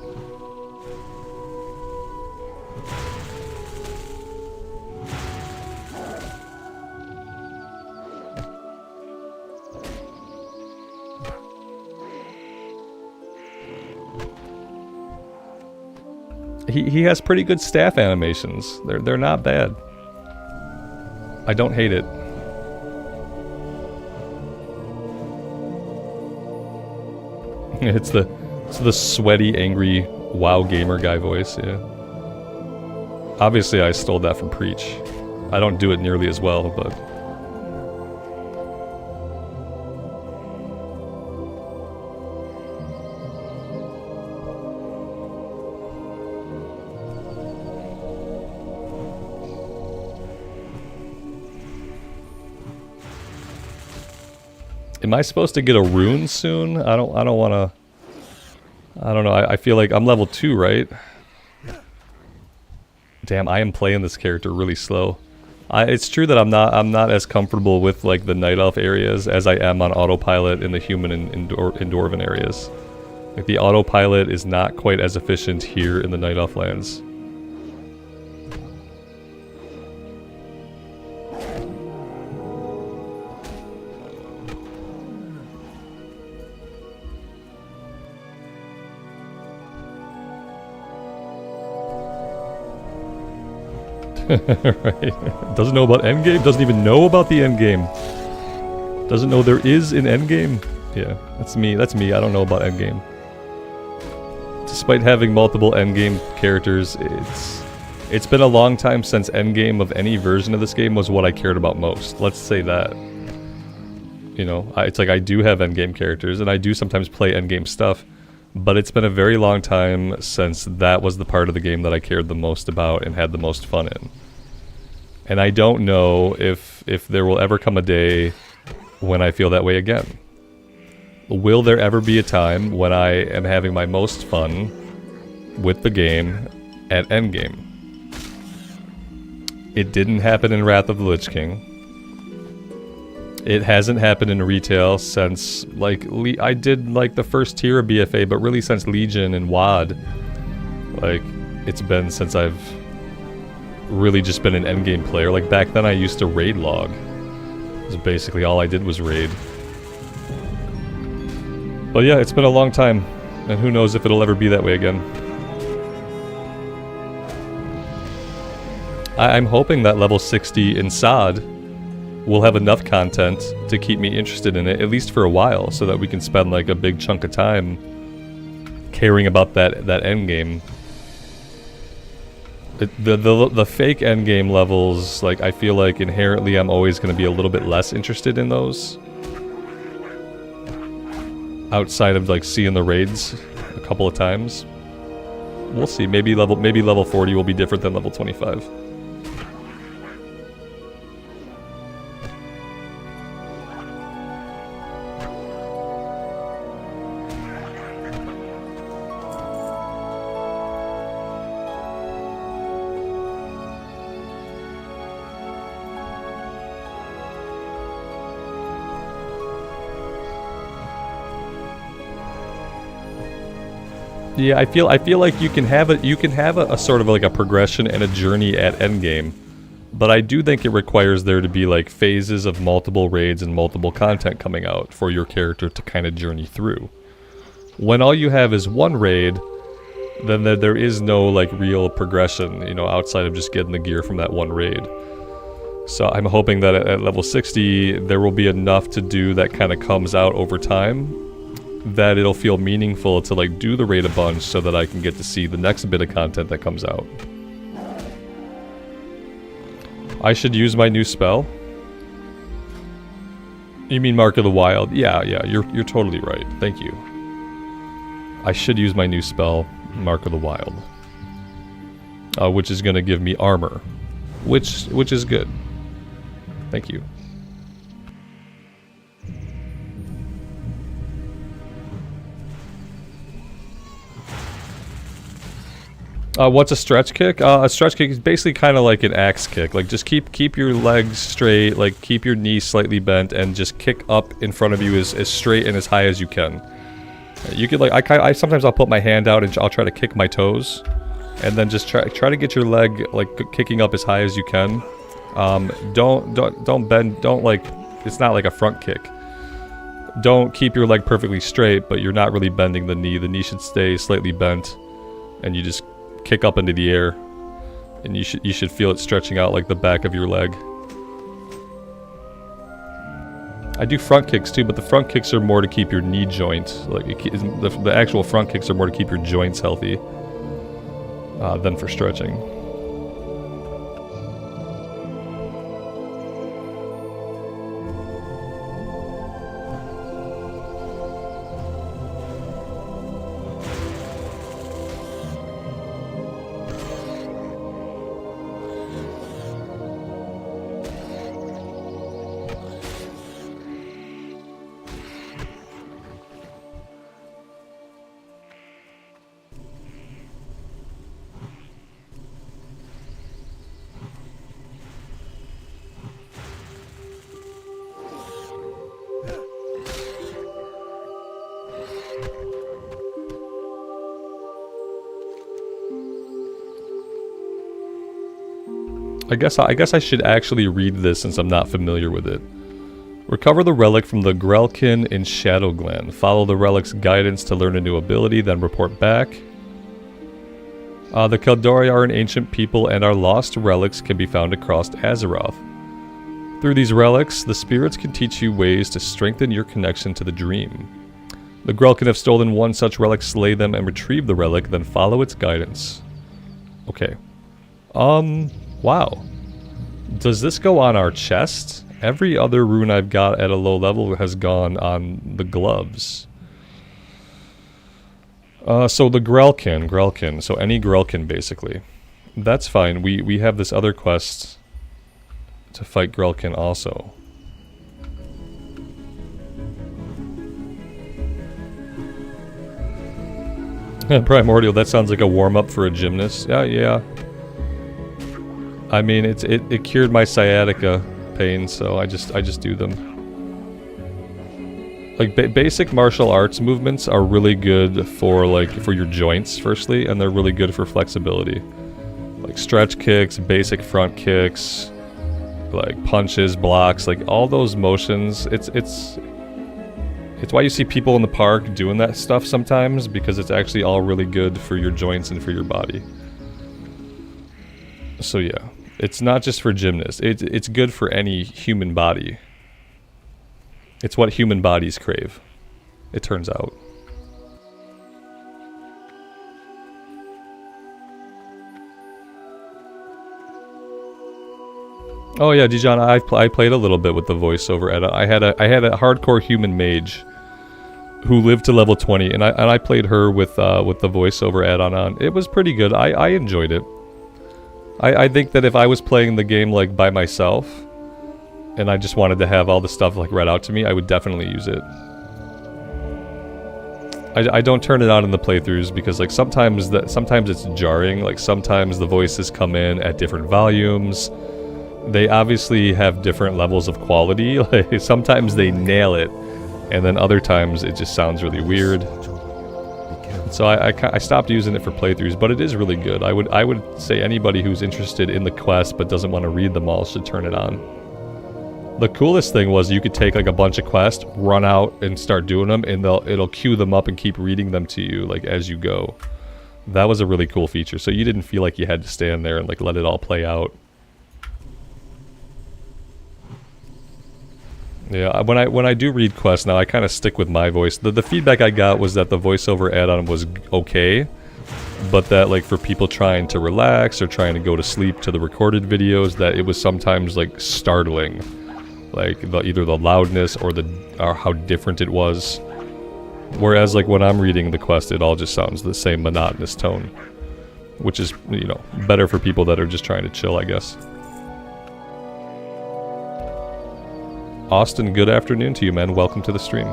S5: He has pretty good staff animations. They're not bad. I don't hate it. It's the sweaty, angry WoW gamer guy voice, yeah. Obviously I stole that from Preach. I don't do it nearly as well, but am I supposed to get a rune soon? I don't want to. I don't know. I feel like I'm level 2, right? Damn, I am playing this character really slow. It's true that I'm not as comfortable with like the Night Elf areas as I am on autopilot in the human and Dwarven areas. Like the autopilot is not quite as efficient here in the Night Elf lands. Right. Doesn't know about endgame, doesn't even know about the endgame. Doesn't know there is an endgame. Yeah, that's me, I don't know about endgame. Despite having multiple endgame characters, it's been a long time since endgame of any version of this game was what I cared about most. Let's say that. You know, it's like I do have endgame characters, and I do sometimes play endgame stuff, But it's been a very long time since that was the part of the game that I cared the most about and had the most fun in. And I don't know if there will ever come a day when I feel that way again. Will there ever be a time when I am having my most fun with the game at endgame? It didn't happen in Wrath of the Lich King. It hasn't happened in retail since, like, I did, like, the first tier of BFA, but really since Legion and WoD. Like, it's been since I've really just been an endgame player. Like, back then I used to raid log. It was basically all I did was raid. But yeah, it's been a long time, and who knows if it'll ever be that way again. I'm hoping that level 60 in SOD will have enough content to keep me interested in it, at least for a while, so that we can spend like a big chunk of time caring about that end game. The fake end game levels, like, I feel like inherently I'm always going to be a little bit less interested in those. Outside of like seeing the raids a couple of times. We'll see. Maybe level 40 will be different than level 25. Yeah, I feel like you can have a sort of like a progression and a journey at endgame, but I do think it requires there to be like phases of multiple raids and multiple content coming out for your character to kind of journey through. When all you have is one raid, then there is no like real progression, you know, outside of just getting the gear from that one raid. So I'm hoping that at level 60 there will be enough to do that kind of comes out over time, that it'll feel meaningful to like do the raid a bunch so that I can get to see the next bit of content that comes out. I should use my new spell? You mean Mark of the Wild? Yeah, you're totally right. Thank you. I should use my new spell, Mark of the Wild. Which is gonna give me armor. Which is good. Thank you. What's a stretch kick? A stretch kick is basically kind of like an axe kick. Like, just keep your legs straight, like keep your knees slightly bent, and just kick up in front of you as straight and as high as you can. You could like, I sometimes I'll put my hand out and I'll try to kick my toes, and then just try to get your leg like kicking up as high as you can. Don't bend. Don't like. It's not like a front kick. Don't keep your leg perfectly straight, but you're not really bending the knee. The knee should stay slightly bent, and you just kick up into the air, and you should feel it stretching out like the back of your leg. I do front kicks too, but the front kicks are more to keep your knee joint, like the actual front kicks are more to keep your joints healthy than for stretching. I guess I should actually read this since I'm not familiar with it. Recover the relic from the Grelkin in Shadowglen. Follow the relic's guidance to learn a new ability, then report back. The Kaldori are an ancient people, and our lost relics can be found across Azeroth. Through these relics, the spirits can teach you ways to strengthen your connection to the dream. The Grelkin have stolen one such relic, slay them, and retrieve the relic, then follow its guidance. Okay. Wow. Does this go on our chest? Every other rune I've got at a low level has gone on the gloves. So the Grelkin. So any Grelkin, basically. That's fine. We have this other quest to fight Grelkin also. Primordial, that sounds like a warm-up for a gymnast. Yeah. I mean, it cured my sciatica pain, so I just do them. Like, basic martial arts movements are really good for, like, for your joints, firstly, and they're really good for flexibility. Like, stretch kicks, basic front kicks, like, punches, blocks, like, all those motions, it's why you see people in the park doing that stuff sometimes, because it's actually all really good for your joints and for your body. So yeah, it's not just for gymnasts, it's good for any human body. It's what human bodies crave, it turns out. Oh yeah, Dijon, I played a little bit with the voiceover add-on. I had a hardcore human mage who lived to level 20, and I played her with the voiceover add-on on. It was pretty good. I enjoyed it. I think that if I was playing the game like by myself, and I just wanted to have all the stuff like read out to me, I would definitely use it. I don't turn it on in the playthroughs because like sometimes it's jarring. Like sometimes the voices come in at different volumes. They obviously have different levels of quality. Like sometimes they nail it, and then other times it just sounds really weird. So I stopped using it for playthroughs, but it is really good. I would say anybody who's interested in the quest but doesn't want to read them all should turn it on. The coolest thing was you could take like a bunch of quests, run out and start doing them, and it'll queue them up and keep reading them to you like as you go. That was a really cool feature, so you didn't feel like you had to stand there and like let it all play out. Yeah, when I do read quests now, I kind of stick with my voice. The feedback I got was that the voiceover add-on was okay, but that like for people trying to relax or trying to go to sleep to the recorded videos, that it was sometimes like startling. Like either the loudness or how different it was. Whereas like when I'm reading the quest, it all just sounds the same monotonous tone, which is, you know, better for people that are just trying to chill, I guess. Austin, good afternoon to you, man. Welcome to the stream.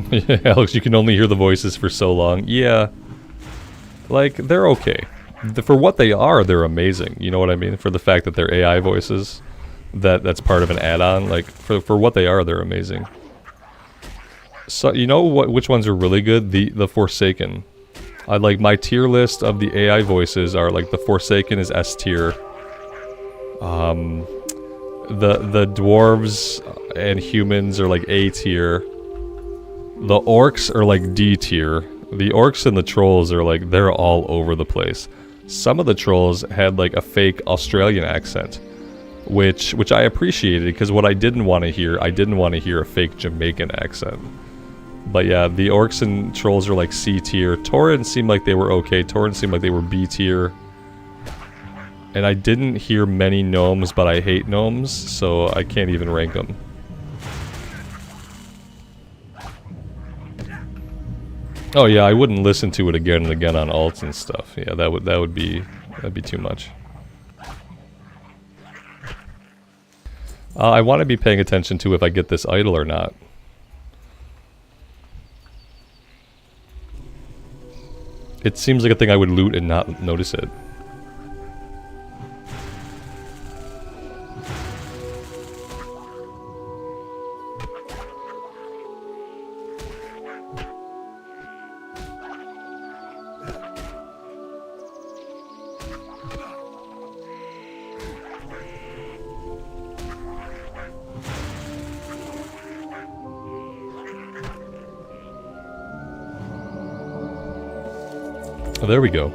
S5: Yeah, Alex, you can only hear the voices for so long. Yeah. Like, they're okay. For what they are, they're amazing. You know what I mean? For the fact that they're AI voices, that's part of an add-on. Like, for what they are, they're amazing. So, you know which ones are really good? The Forsaken. Like, my tier list of the AI voices are, like, the Forsaken is S tier. The dwarves and humans are, like, A tier. The orcs are like D tier. The orcs and the trolls are like, they're all over the place. Some of the trolls had like a fake Australian accent, which I appreciated, because what I didn't want to hear a fake Jamaican accent. But yeah, the orcs and trolls are like C tier. Taurens seemed like they were okay. Taurens seemed like they were B tier. And I didn't hear many gnomes, but I hate gnomes, so I can't even rank them. Oh yeah, I wouldn't listen to it again and again on alts and stuff. Yeah, that'd be too much. I want to be paying attention to if I get this idol or not. It seems like a thing I would loot and not notice it. Oh, there we go.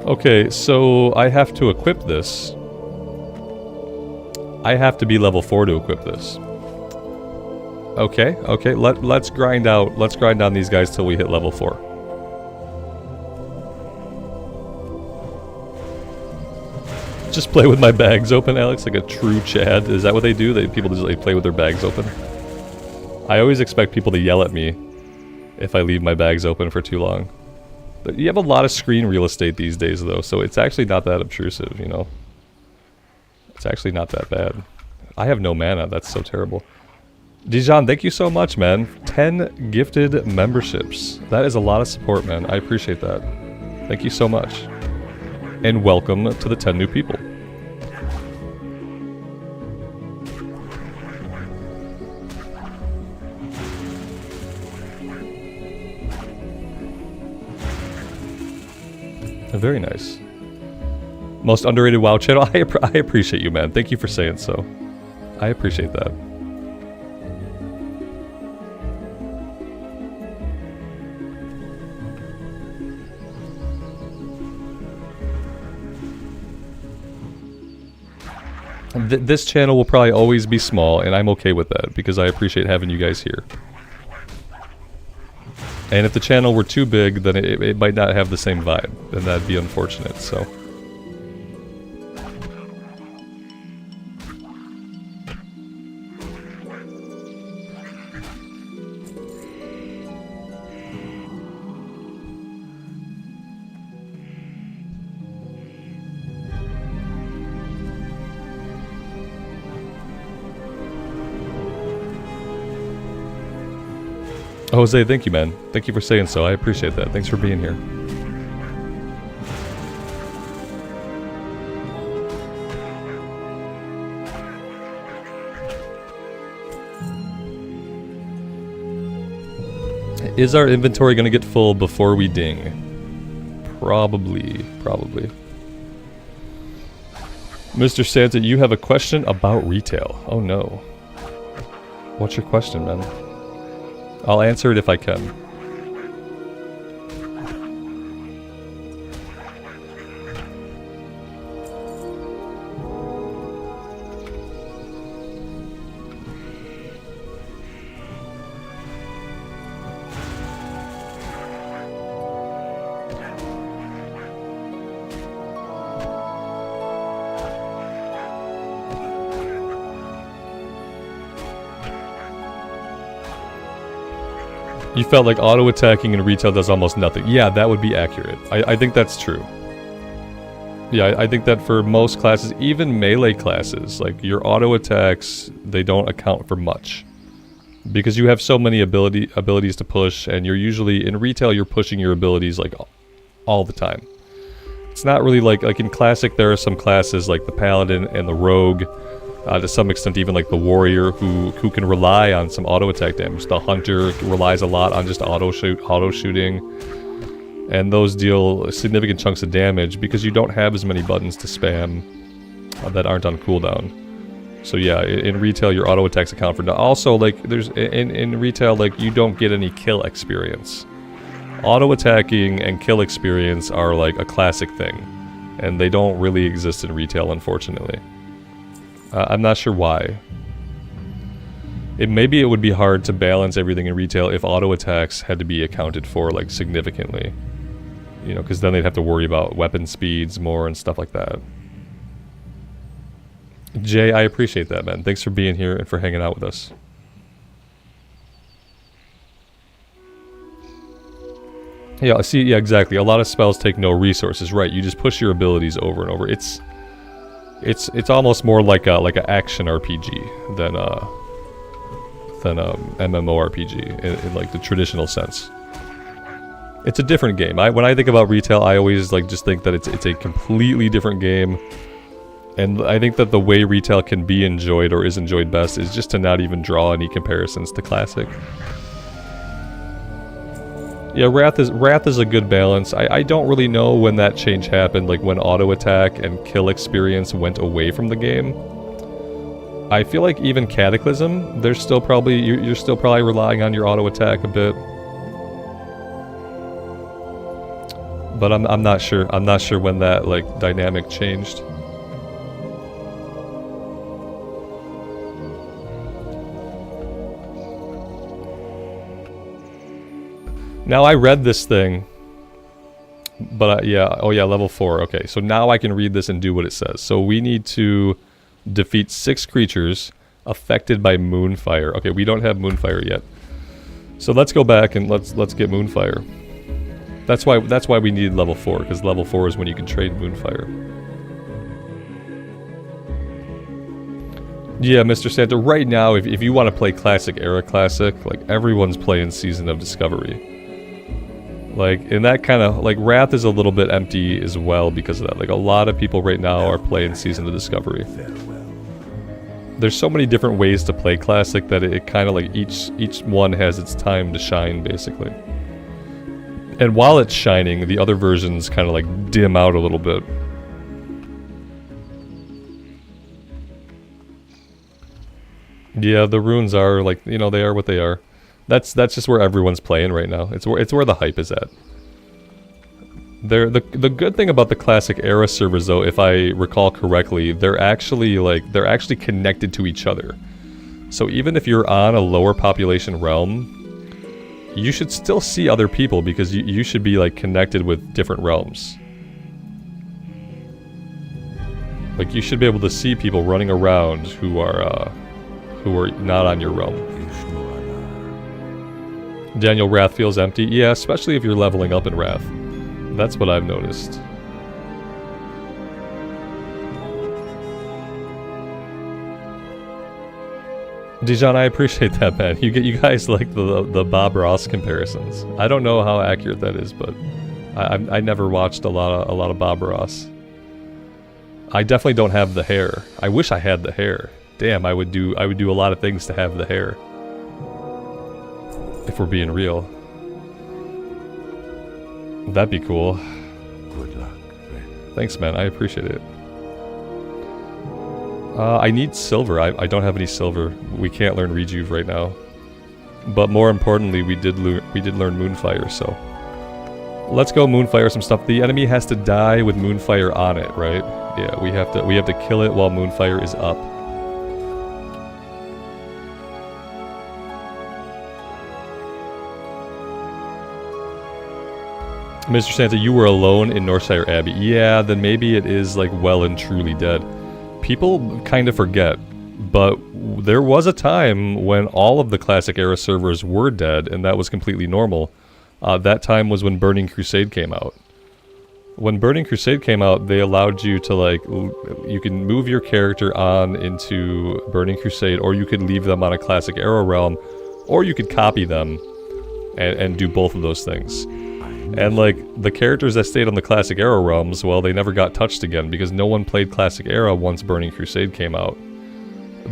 S5: Okay, so I have to equip this. I have to be level 4 to equip this. Okay, okay. Let's grind down these guys till we hit level 4. Just play with my bags open, Alex, like a true Chad. Is that what they do? People just like play with their bags open? I always expect people to yell at me if I leave my bags open for too long. But you have a lot of screen real estate these days, though, so it's actually not that obtrusive, you know? It's actually not that bad. I have no mana, that's so terrible. Dijon, thank you so much, man. 10 gifted memberships. That is a lot of support, man. I appreciate that. Thank you so much. And welcome to the 10 new people. Very nice. Most underrated WoW channel. I appreciate you, man. Thank you for saying so. I appreciate that. This channel will probably always be small, and I'm okay with that, because I appreciate having you guys here. And if the channel were too big, then it might not have the same vibe, and that'd be unfortunate, so... Jose, thank you, man. Thank you for saying so. I appreciate that. Thanks for being here. Is our inventory going to get full before we ding? Probably. Mr. Santa, you have a question about retail. Oh no. What's your question, man? I'll answer it if I can. You felt like auto-attacking in retail does almost nothing. Yeah, that would be accurate. I think that's true. Yeah, I think that for most classes, even melee classes, like your auto-attacks, they don't account for much. Because you have so many abilities to push, and you're usually, in retail, you're pushing your abilities like all the time. It's not really like in Classic, there are some classes like the Paladin and the Rogue, to some extent even like the Warrior, who can rely on some auto-attack damage. The Hunter relies a lot on just auto-shooting, and those deal significant chunks of damage because you don't have as many buttons to spam that aren't on cooldown. So yeah, in retail your auto-attacks account for... Also, like, there's in retail, like, you don't get any kill experience. Auto-attacking and kill experience are like a classic thing, and they don't really exist in retail, unfortunately. I'm not sure why. Maybe it would be hard to balance everything in retail if auto-attacks had to be accounted for, like, significantly. You know, because then they'd have to worry about weapon speeds more and stuff like that. Jay, I appreciate that, man. Thanks for being here and for hanging out with us. Yeah, see, yeah, exactly. A lot of spells take no resources, right? You just push your abilities over and over. It's almost more like a action RPG than MMORPG in like the traditional sense. It's a different game. When I think about retail, I always just think that it's a completely different game, and I think that the way retail can be enjoyed or is enjoyed best is just to not even draw any comparisons to Classic. Yeah, Wrath is a good balance. I don't really know when that change happened, like when auto attack and kill experience went away from the game. I feel like even Cataclysm, there's still probably you're still probably relying on your auto attack a bit. But I'm not sure. I'm not sure when that dynamic changed. Now I read this thing, but yeah, oh yeah, level 4. Okay, so now I can read this and do what it says. So we need to defeat 6 creatures affected by Moonfire. Okay, we don't have Moonfire yet. So let's go back and let's get Moonfire. That's why we need level 4, because level 4 is when you can trade Moonfire. Yeah, Mr. Santa, right now, if you want to play Classic Era Classic, like, everyone's playing Season of Discovery. Like, in that kind of, like, Wrath is a little bit empty as well because of that. Like, a lot of people right now are playing Season of Discovery. There's so many different ways to play Classic that it kind of, like, each one has its time to shine, basically. And while it's shining, the other versions kind of, like, dim out a little bit. Yeah, the runes are, like, you know, they are what they are. That's just where everyone's playing right now. It's where the hype is at. The good thing about the Classic Era servers, though, if I recall correctly, they're actually connected to each other. So even if you're on a lower population realm, you should still see other people because you should be, like, connected with different realms. Like, you should be able to see people running around who are not on your realm. Daniel, Wrath feels empty. Yeah, especially if you're leveling up in Wrath. That's what I've noticed. Dijon, I appreciate that, man. You guys like the Bob Ross comparisons. I don't know how accurate that is, but I never watched a lot of Bob Ross. I definitely don't have the hair. I wish I had the hair. Damn, I would do a lot of things to have the hair. If we're being real. That'd be cool.
S4: Good luck, friend.
S5: Thanks, man. I appreciate it. I need silver. I don't have any silver. We can't learn Rejuve right now. But more importantly, we did learn Moonfire, so... Let's go Moonfire some stuff. The enemy has to die with Moonfire on it, right? Yeah, we have to kill it while Moonfire is up. Mr. Santa, you were alone in Northshire Abbey. Yeah, then maybe it is, like, well and truly dead. People kind of forget, but there was a time when all of the Classic Era servers were dead, and that was completely normal. That time was when Burning Crusade came out. When Burning Crusade came out, they allowed you to, like, you can move your character on into Burning Crusade, or you could leave them on a Classic Era realm, or you could copy them and do both of those things. And, like, the characters that stayed on the Classic Era realms, well, they never got touched again because no one played Classic Era once Burning Crusade came out.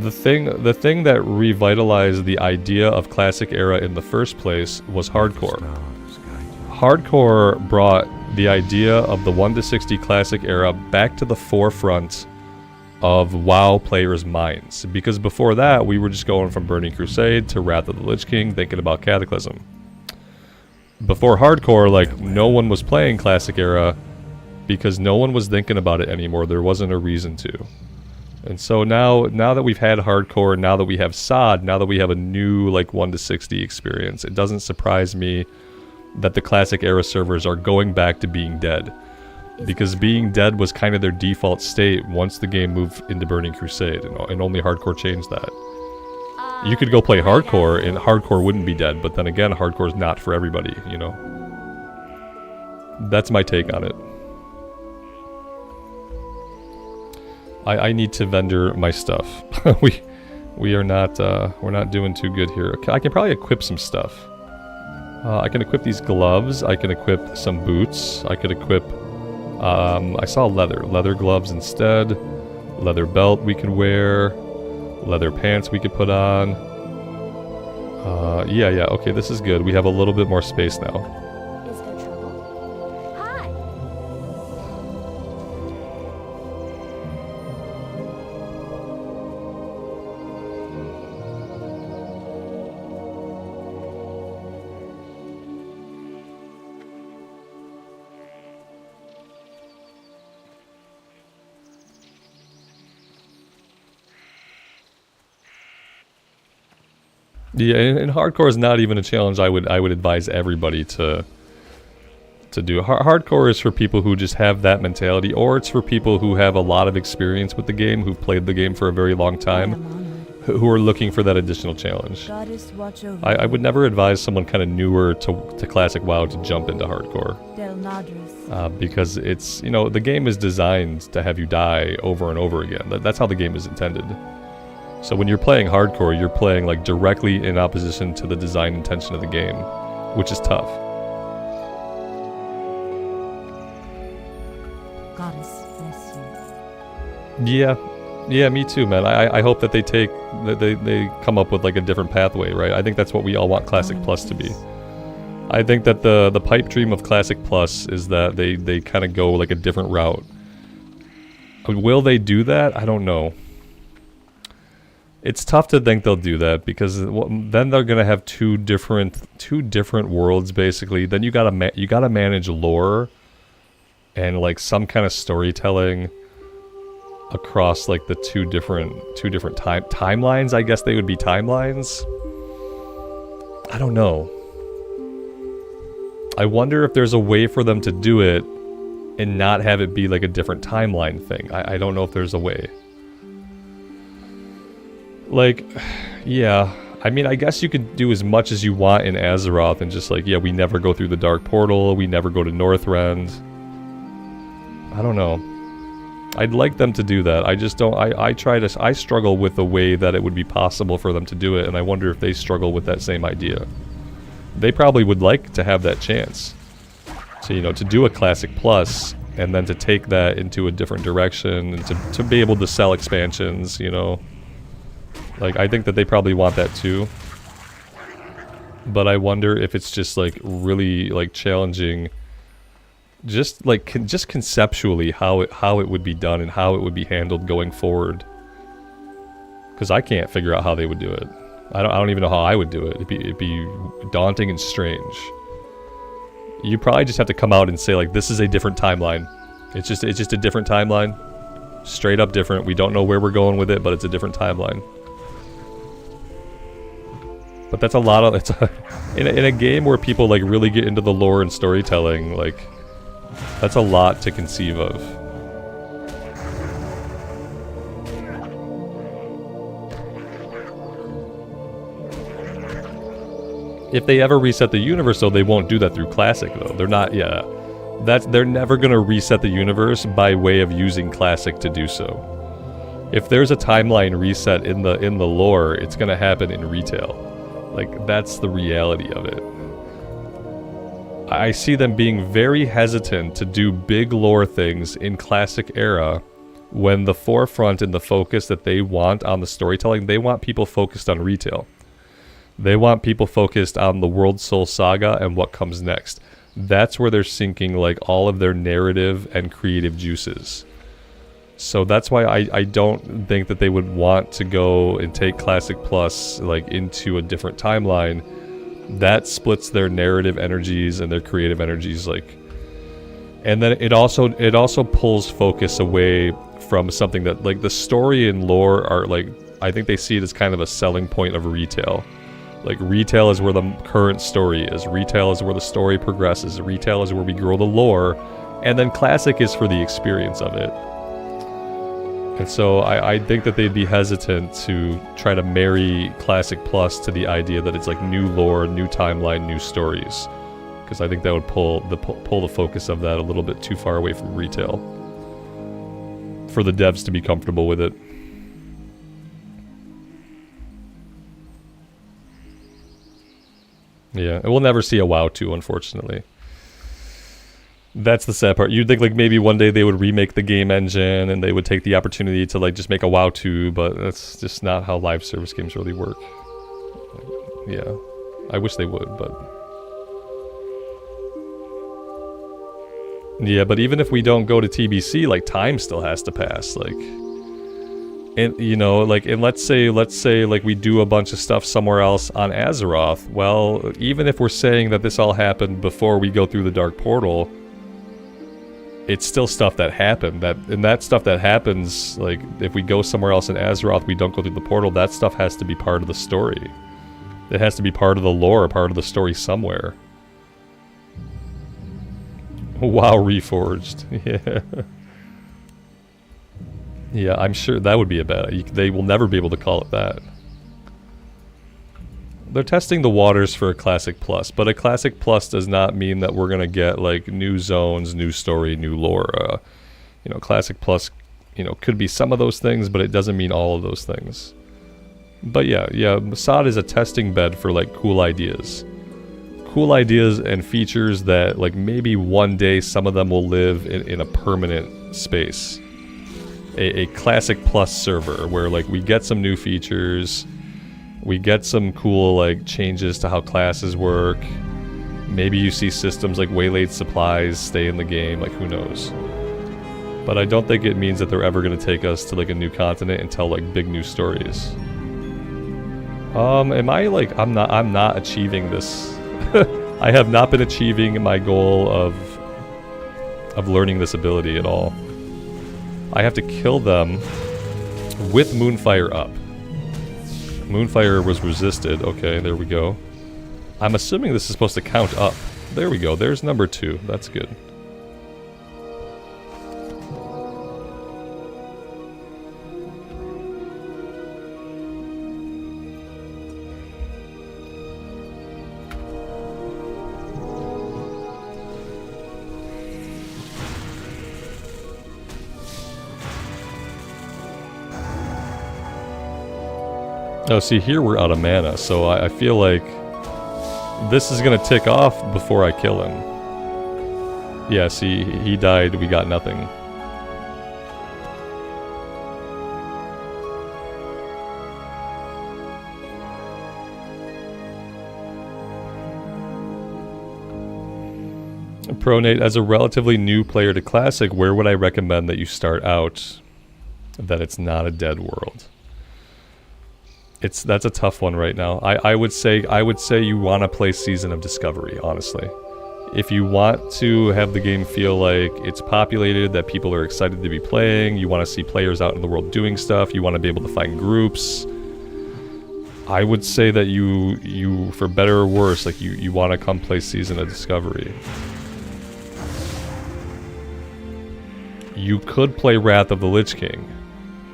S5: The thing that revitalized the idea of Classic Era in the first place was Hardcore. Hardcore brought the idea of the 1-60 Classic Era back to the forefront of WoW players' minds. Because before that, we were just going from Burning Crusade to Wrath of the Lich King, thinking about Cataclysm. Before Hardcore, like, no one was playing Classic Era because no one was thinking about it anymore. There wasn't a reason to. And so now that we've had Hardcore, now that we have SOD, now that we have a new, like, 1-60 experience, it doesn't surprise me that the Classic Era servers are going back to being dead. Because being dead was kind of their default state once the game moved into Burning Crusade, and only Hardcore changed that. You could go play Hardcore, and Hardcore wouldn't be dead, but then again, Hardcore's not for everybody, you know? That's my take on it. I need to vendor my stuff. we're not doing too good here. I can probably equip some stuff. I can equip these gloves, I can equip some boots, I could equip... I saw leather gloves instead, leather belt we can wear, leather pants we could put on. Yeah, okay, this is good. We have a little bit more space now.
S6: Is there trouble? Hi.
S5: Yeah, and hardcore is not even a challenge I would advise everybody to do. Hardcore is for people who just have that mentality, or it's for people who have a lot of experience with the game, who've played the game for a very long time, who are looking for that additional challenge. I would never advise someone kind of newer to Classic WoW to jump into hardcore. Because it's, you know, the game is designed to have you die over and over again. That's how the game is intended. So when you're playing hardcore, you're playing like directly in opposition to the design intention of the game, which is tough.
S6: Goddess bless you.
S5: Yeah, me too, man. I hope that they come up with like a different pathway, right? I think that's what we all want Classic Plus to be. I think that the pipe dream of Classic Plus is that they kind of go like a different route. Will they do that? I don't know. It's tough to think they'll do that because then they're gonna have two different worlds basically. Then you gotta manage lore and like some kind of storytelling across like the two different timelines. I guess they would be timelines. I don't know. I wonder if there's a way for them to do it and not have it be like a different timeline thing. I don't know if there's a way. Like, yeah. I mean, I guess you could do as much as you want in Azeroth and just like, yeah, we never go through the Dark Portal, we never go to Northrend. I don't know. I'd like them to do that. I just don't, I struggle with the way that it would be possible for them to do it, and I wonder if they struggle with that same idea. They probably would like to have that chance. So, you know, to do a Classic Plus, and then to take that into a different direction, and to be able to sell expansions, you know. Like, I think that they probably want that too. But I wonder if it's just, like, really, like, challenging, just, like, just conceptually how it would be done and how it would be handled going forward. Because I can't figure out how they would do it. I don't even know how I would do it. It'd be daunting and strange. You probably just have to come out and say, like, this is a different timeline. It's just a different timeline. Straight up different. We don't know where we're going with it, but it's a different timeline. But that's a lot of... in a game where people, like, really get into the lore and storytelling, like, that's a lot to conceive of. If they ever reset the universe, though, they won't do that through Classic, though. They're not, yeah. They're never going to reset the universe by way of using Classic to do so. If there's a timeline reset in the lore, it's going to happen in retail. Like, that's the reality of it. I see them being very hesitant to do big lore things in Classic era when the forefront and the focus that they want on the storytelling, they want people focused on retail. They want people focused on the World Soul Saga and what comes next. That's where they're sinking like all of their narrative and creative juices. So that's why I don't think that they would want to go and take Classic Plus like into a different timeline. That splits their narrative energies and their creative energies, like, and then it also pulls focus away from something that, like, the story and lore are, like, I think they see it as kind of a selling point of retail. Like, retail is where the current story is. Retail is where the story progresses. Retail is where we grow the lore. And then Classic is for the experience of it. And so I think that they'd be hesitant to try to marry Classic Plus to the idea that it's like new lore, new timeline, new stories. Because I think that would pull the focus of that a little bit too far away from retail. For the devs to be comfortable with it. Yeah, and we'll never see a WoW 2, unfortunately. That's the sad part. You'd think like maybe one day they would remake the game engine and they would take the opportunity to like just make a WoW 2, but that's just not how live service games really work. Yeah, I wish they would, but... Yeah, but even if we don't go to TBC, like, time still has to pass, like... And, you know, like, and let's say, like, we do a bunch of stuff somewhere else on Azeroth, well, even if we're saying that this all happened before we go through the Dark Portal, it's still stuff that happened, and that stuff that happens, like, if we go somewhere else in Azeroth, we don't go through the portal, that stuff has to be part of the story.
S1: It has to be part of the lore, part of the story somewhere. WoW Reforged. Yeah. Yeah, I'm sure that would be a bad... They will never be able to call it that. They're testing the waters for a Classic Plus, but a Classic Plus does not mean that we're going to get, like, new zones, new story, new lore. You know, Classic Plus, you know, could be some of those things, but it doesn't mean all of those things. But yeah, Masad is a testing bed for, like, cool ideas. Cool ideas and features that, like, maybe one day some of them will live in a permanent space. A Classic Plus server where, like, we get some new features... We get some cool, like, changes to how classes work. Maybe you see systems like waylaid supplies stay in the game, like, who knows. But I don't think it means that they're ever going to take us to, like, a new continent and tell, like, big new stories. Am I, like, I'm not achieving this. I have not been achieving my goal of learning this ability at all. I have to kill them with Moonfire up. Moonfire was resisted. Okay, there we go. I'm assuming this is supposed to count up. There we go. There's number 2. That's good. Oh, see, here we're out of mana, so I feel like this is gonna tick off before I kill him. Yeah, see, he died, we got nothing. Pronate, as a relatively new player to Classic, where would I recommend that you start out that it's not a dead world? That's a tough one right now. I would say you want to play Season of Discovery, honestly. If you want to have the game feel like it's populated, that people are excited to be playing, you want to see players out in the world doing stuff, you want to be able to find groups, I would say that you for better or worse, like you want to come play Season of Discovery. You could play Wrath of the Lich King.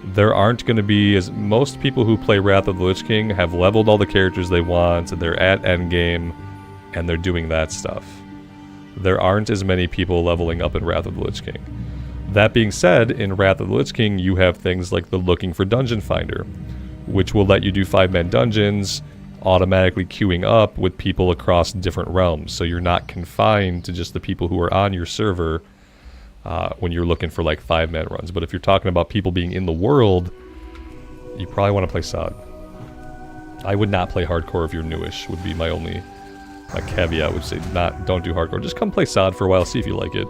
S1: There aren't going to be as... Most people who play Wrath of the Lich King have leveled all the characters they want, they're at endgame, and they're doing that stuff. There aren't as many people leveling up in Wrath of the Lich King. That being said, in Wrath of the Lich King, you have things like the Looking for Dungeon Finder, which will let you do 5-man dungeons, automatically queuing up with people across different realms, so you're not confined to just the people who are on your server when you're looking for like 5-man runs. But if you're talking about people being in the world, you probably want to play SOD. I would not play hardcore if you're newish, would be my caveat. Would say don't do hardcore. Just come play SOD for a while, see if you like it.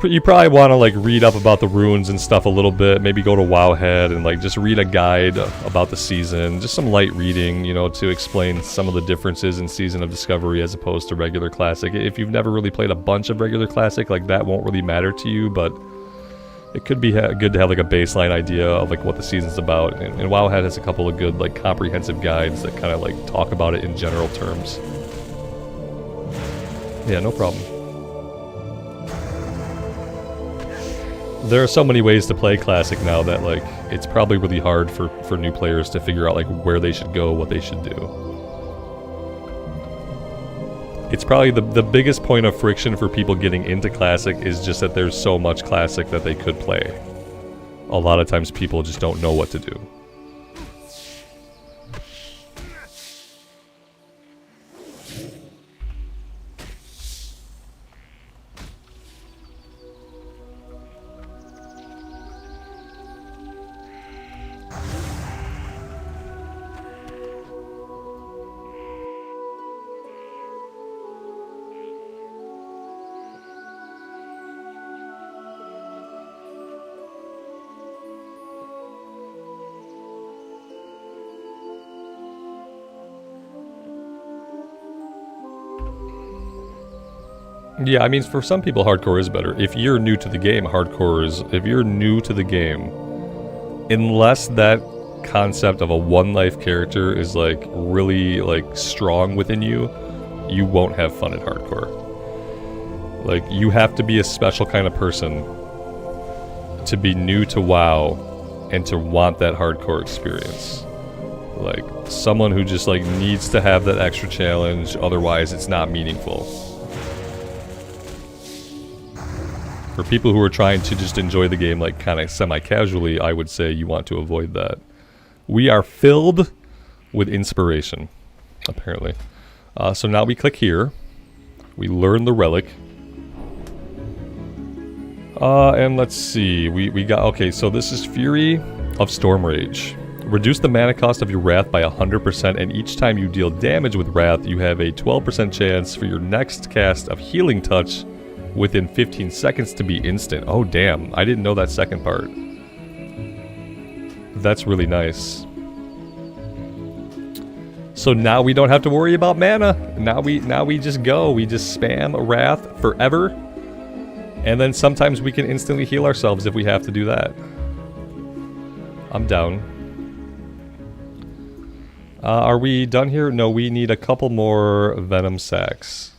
S1: You probably want to like read up about the runes and stuff a little bit, maybe go to Wowhead and like just read a guide about the season, just some light reading, you know, to explain some of the differences in Season of Discovery as opposed to regular Classic. If you've never really played a bunch of regular Classic, like that won't really matter to you, but it could be good to have like a baseline idea of like what the season's about. And Wowhead has a couple of good like comprehensive guides that kind of like talk about it in general terms. Yeah, no problem. There are so many ways to play Classic now that like it's probably really hard for new players to figure out like where they should go, what they should do. It's probably the biggest point of friction for people getting into Classic is just that there's so much Classic that they could play. A lot of times people just don't know what to do. Yeah, I mean, for some people, hardcore is better. If you're new to the game, hardcore is... If you're new to the game, unless that
S5: concept of a one life character is like really like strong within you, you won't have fun at hardcore. Like, you have to be a special kind of person to be new to WoW and to want that hardcore experience. Like, someone who just like needs to have that extra challenge, otherwise it's not meaningful. For people who are trying to just enjoy the game like kind of semi-casually, I would say you want to avoid that. We are filled with inspiration, apparently. So now we click here. We learn the relic. And let's see. We got... Okay, so this is Fury of Stormrage. Reduce the mana cost of your Wrath by 100%, and each time you deal damage with Wrath, you have a 12% chance for your next cast of Healing Touch within 15 seconds to be instant. Oh, damn. I didn't know that second part. That's really nice. So now we don't have to worry about mana. Now we just go. We just spam Wrath forever. And then sometimes we can instantly heal ourselves if we have to do that. I'm down. Are we done here? No, we need a couple more Venom Sacks.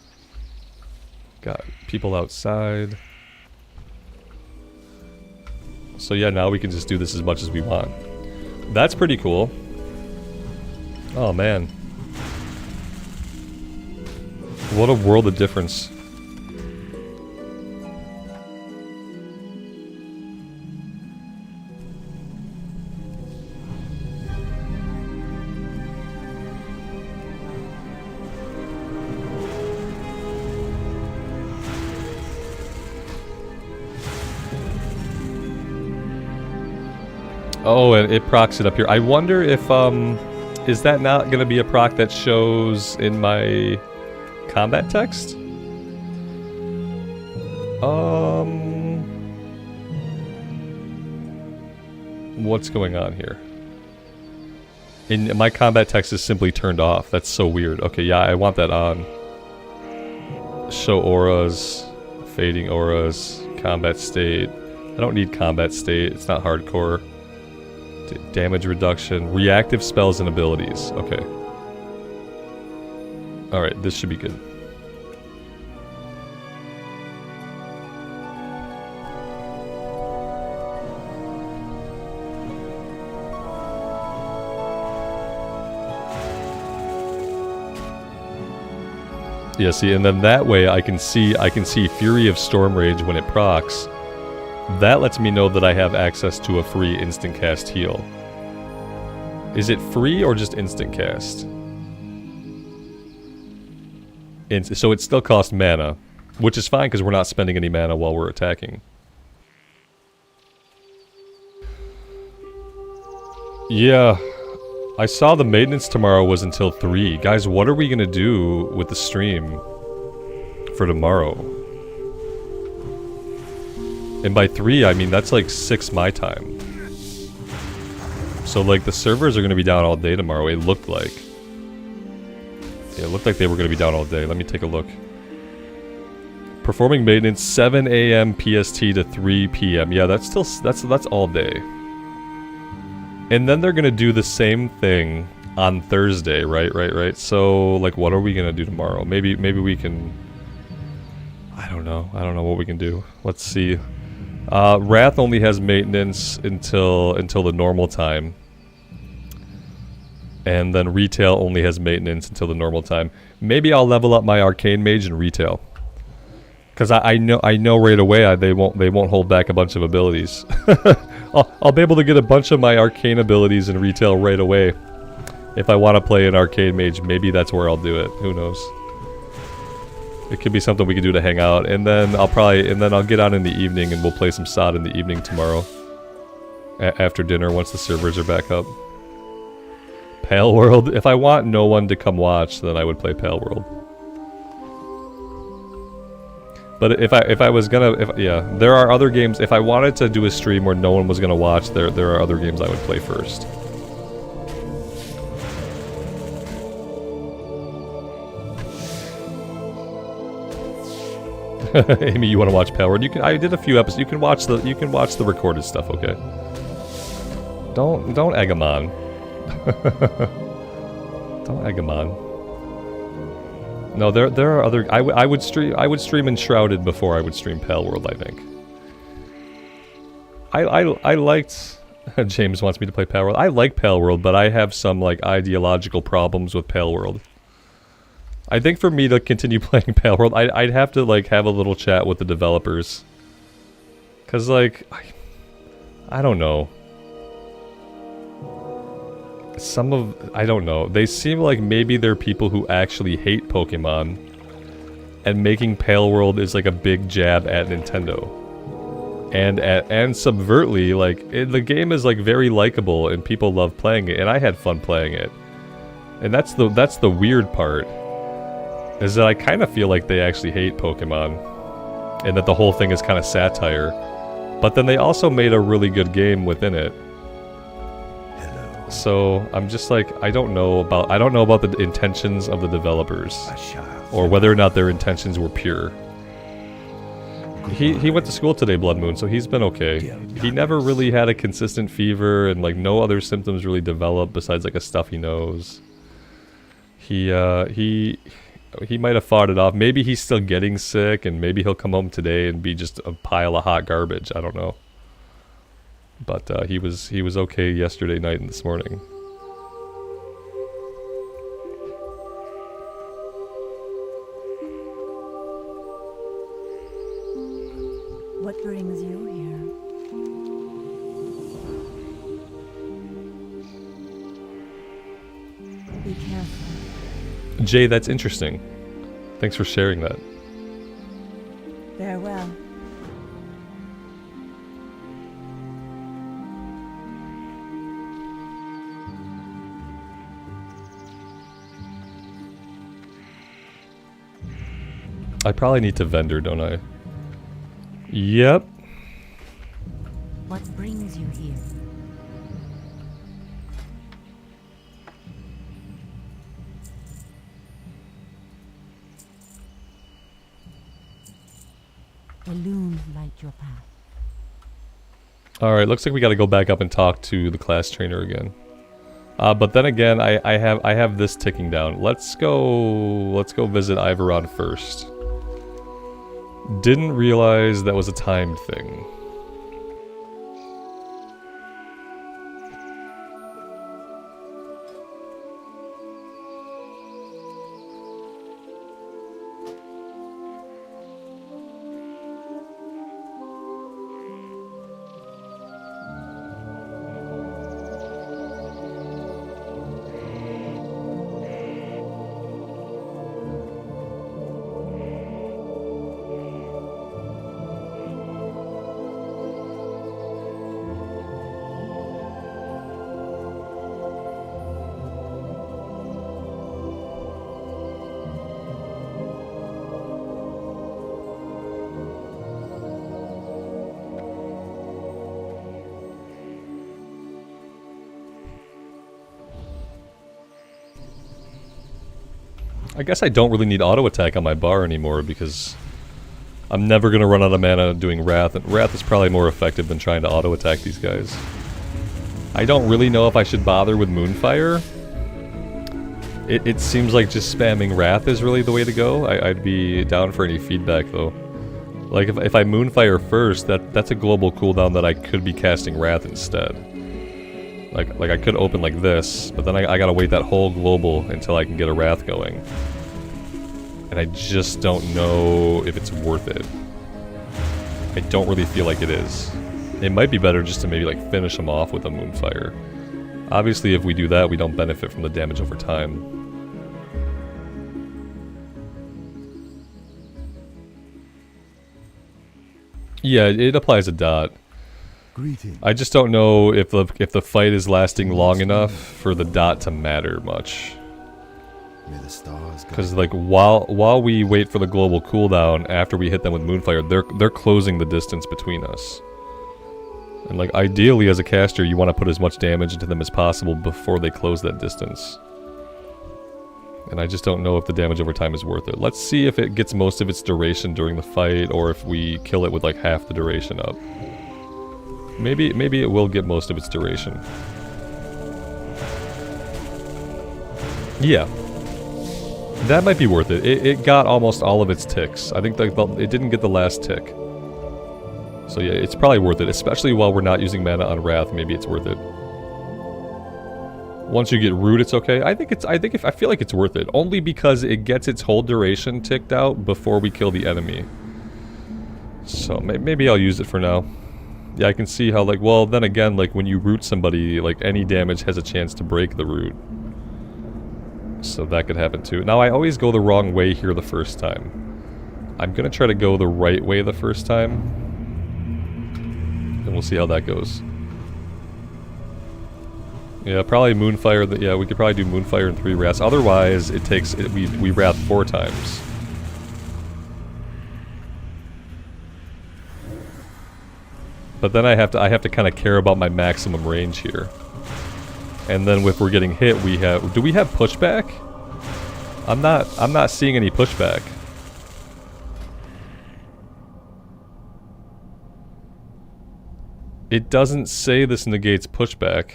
S5: Got people outside. So yeah, now we can just do this as much as we want. That's pretty cool. Oh man. What a world of difference. Oh, and it procs it up here. I wonder if, is that not going to be a proc that shows in my combat text? What's going on here? In my combat text is simply turned off. That's so weird. Okay, yeah, I want that on. Show auras, fading auras, combat state. I don't need combat state. It's not hardcore. Damage reduction, reactive spells and abilities. Okay. Alright, this should be good. Yeah, see, and then that way I can see Fury of Stormrage when it procs. That lets me know that I have access to a free instant cast heal. Is it free or just instant cast? So it still costs mana, which is fine because we're not spending any mana while we're attacking. Yeah, I saw the maintenance tomorrow was until 3. Guys, what are we gonna do with the stream for tomorrow? And by 3, I mean that's like 6 my time. So like the servers are going to be down all day tomorrow, it looked like. Yeah, it looked like they were going to be down all day. Let me take a look. Performing maintenance 7 AM PST to 3 PM. Yeah, that's still that's all day. And then they're going to do the same thing on Thursday, right? So like what are we going to do tomorrow? Maybe we can I don't know what we can do. Let's see. Wrath only has maintenance until the normal time. And then retail only has maintenance until the normal time. Maybe I'll level up my arcane mage in retail. Cause I know right away they won't hold back a bunch of abilities. I'll be able to get a bunch of my arcane abilities in retail right away. If I want to play an arcane mage, maybe that's where I'll do it. Who knows? It could be something we could do to hang out, and then I'll get on in the evening and we'll play some SOD in the evening tomorrow. After dinner, once the servers are back up. Pale World. If I want no one to come watch, then I would play Pale World. But if I was gonna, yeah, there are other games. If I wanted to do a stream where no one was gonna watch, there are other games I would play first. Amy, you want to watch Pale World? You can. I did a few episodes. You can watch the recorded stuff. Okay. Don't egg him on. Don't egg him on. No, there are other. I would stream Enshrouded before I would stream Pale World, I think. I liked. James wants me to play Pale World. I like Pale World, but I have some like ideological problems with Pale World. I think for me to continue playing Pale World, I'd have to like have a little chat with the developers. Cause like, I don't know. I don't know. They seem like maybe they're people who actually hate Pokemon, and making Pale World is like a big jab at Nintendo. And subvertly, like, the game is like very likable and people love playing it, and I had fun playing it. And that's the weird part, is that I kind of feel like they actually hate Pokemon, and that the whole thing is kind of satire. But then they also made a really good game within it. So I'm just like, I don't know about the intentions of the developers, or whether or not their intentions were pure. He went to school today, Blood Moon, so he's been okay. He never really had a consistent fever, and like no other symptoms really developed besides like a stuffy nose. He might have fought it off. Maybe he's still getting sick, and maybe he'll come home today and be just a pile of hot garbage. I don't know. But he was okay yesterday night and this morning.
S6: What brings you here? Be careful.
S5: Jay, that's interesting. Thanks for sharing that.
S6: Farewell.
S5: I probably need to vendor, don't I? Yep.
S6: What brings you here? Illume light your path.
S5: Alright, looks like we gotta go back up and talk to the class trainer again. But then again, I have this ticking down. Let's go visit Ivoron first. Didn't realize that was a timed thing. I guess I don't really need auto attack on my bar anymore because I'm never going to run out of mana doing Wrath, and Wrath is probably more effective than trying to auto attack these guys. I don't really know if I should bother with Moonfire. It seems like just spamming Wrath is really the way to go. I'd be down for any feedback though. Like if I Moonfire first, that's a global cooldown that I could be casting Wrath instead. Like I could open like this, but then I gotta wait that whole global until I can get a Wrath going. And I just don't know if it's worth it. I don't really feel like it is. It might be better just to maybe like finish him off with a Moonfire. Obviously if we do that, we don't benefit from the damage over time. Yeah, it applies a dot. I just don't know if the fight is lasting long enough for the dot to matter much. Because like while we wait for the global cooldown after we hit them with Moonfire, they're closing the distance between us. And like ideally as a caster, you want to put as much damage into them as possible before they close that distance. And I just don't know if the damage over time is worth it. Let's see if it gets most of its duration during the fight, or if we kill it with like half the duration up. Maybe it will get most of its duration. Yeah. That might be worth it. It got almost all of its ticks. I think it didn't get the last tick. So yeah, it's probably worth it, especially while we're not using mana on Wrath. Maybe it's worth it. Once you get Root, it's okay. I feel like it's worth it, only because it gets its whole duration ticked out before we kill the enemy. So maybe I'll use it for now. Yeah, I can see how, like, well, then again, like, when you root somebody, like, any damage has a chance to break the root. So that could happen too. Now, I always go the wrong way here the first time. I'm gonna try to go the right way the first time. And we'll see how that goes. Yeah, probably Moonfire. Yeah, we could probably do Moonfire and 3 Wraths. Otherwise, it takes... we Wrath 4 times. But then I have to kind of care about my maximum range here. And then if we're getting hit, we have... Do we have pushback? I'm not seeing any pushback. It doesn't say this negates pushback.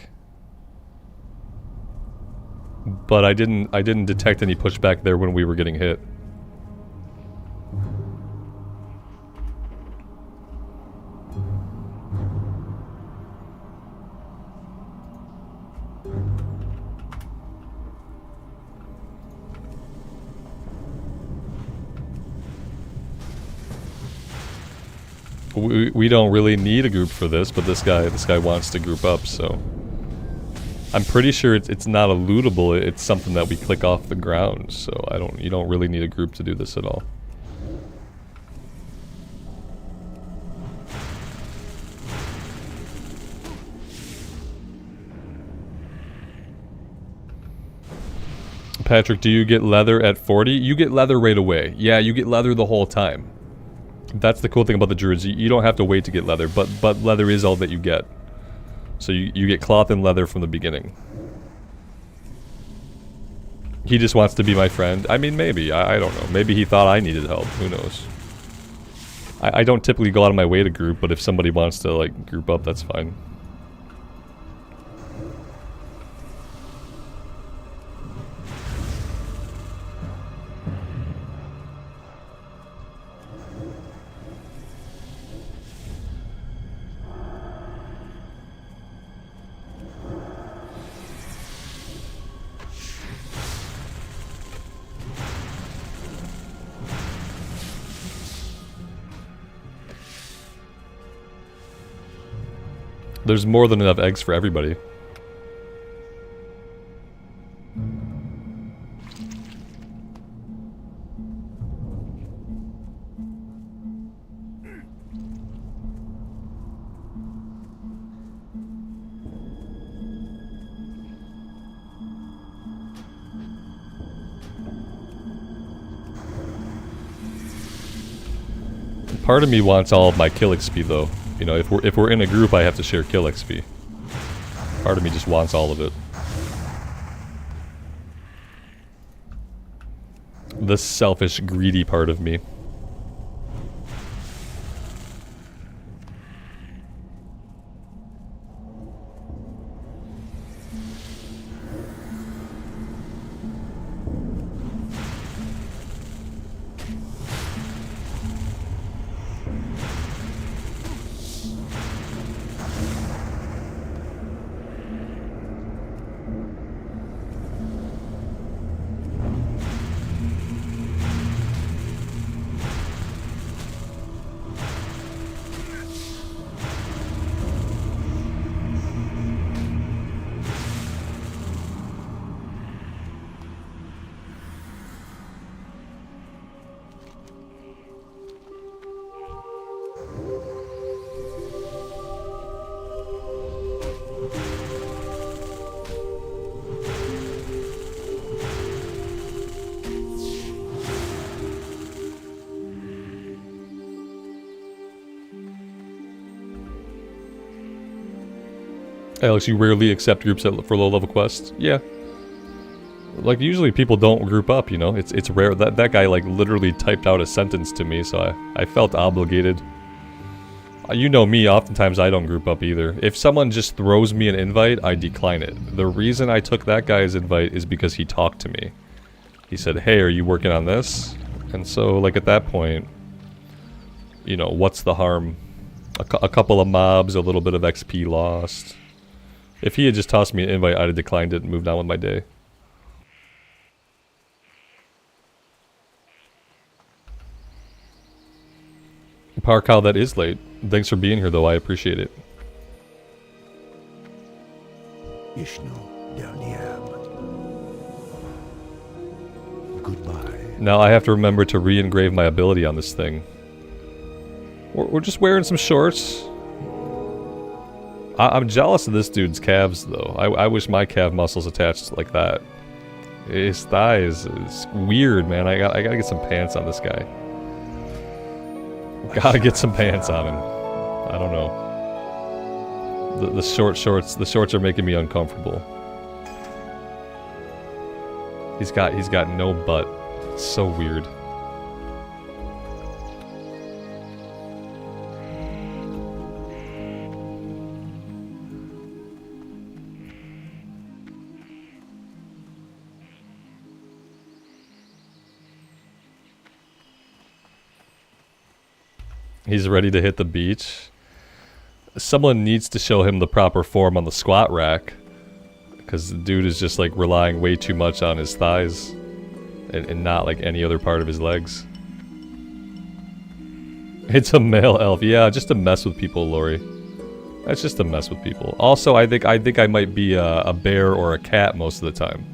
S5: But I didn't detect any pushback there when we were getting hit. We don't really need a group for this, but this guy wants to group up, so I'm pretty sure it's not a lootable. It's something that we click off the ground. So you don't really need a group to do this at all. Patrick, do you get leather at 40? You get leather right away. Yeah, you get leather the whole time. That's the cool thing about the druids. You don't have to wait to get leather, but leather is all that you get. So you get cloth and leather from the beginning. He just wants to be my friend. I mean, maybe. I don't know. Maybe he thought I needed help. Who knows? I don't typically go out of my way to group, but if somebody wants to, like, group up, that's fine. There's more than enough eggs for everybody. Part of me wants all of my kill XP though. You know, if we're in a group, I have to share kill XP. Part of me just wants all of it. The selfish, greedy part of me. Alex, you rarely accept groups for low-level quests? Yeah. Like, usually people don't group up, you know? It's rare. That guy, like, literally typed out a sentence to me, so I felt obligated.
S1: You know me, oftentimes I don't group up either. If someone just throws me an invite, I decline it. The reason I took that guy's invite is because he talked to me. He said, hey, are you working on this? And so, like, at that point, you know, what's the harm? A couple of mobs, a little bit of XP lost. If he had just tossed me an invite, I'd have declined it and moved on with my day. Power Cow, that is late. Thanks for being here, though. I appreciate it.
S2: Ishnu Delniam. Goodbye.
S1: Now I have to remember to re-engrave my ability on this thing. We're just wearing some shorts. I'm jealous of this dude's calves, though. I wish my calf muscles attached like that. His thigh is weird, man. I gotta get some pants on this guy. Gotta get some pants on him. I don't know. The shorts are making me uncomfortable. He's got no butt. It's so weird. He's ready to hit the beach. Someone needs to show him the proper form on the squat rack. Because the dude is just like relying way too much on his thighs. And not like any other part of his legs. It's a male elf. Yeah, just to mess with people, Lori. That's just to mess with people. Also, I think I might be a bear or a cat most of the time.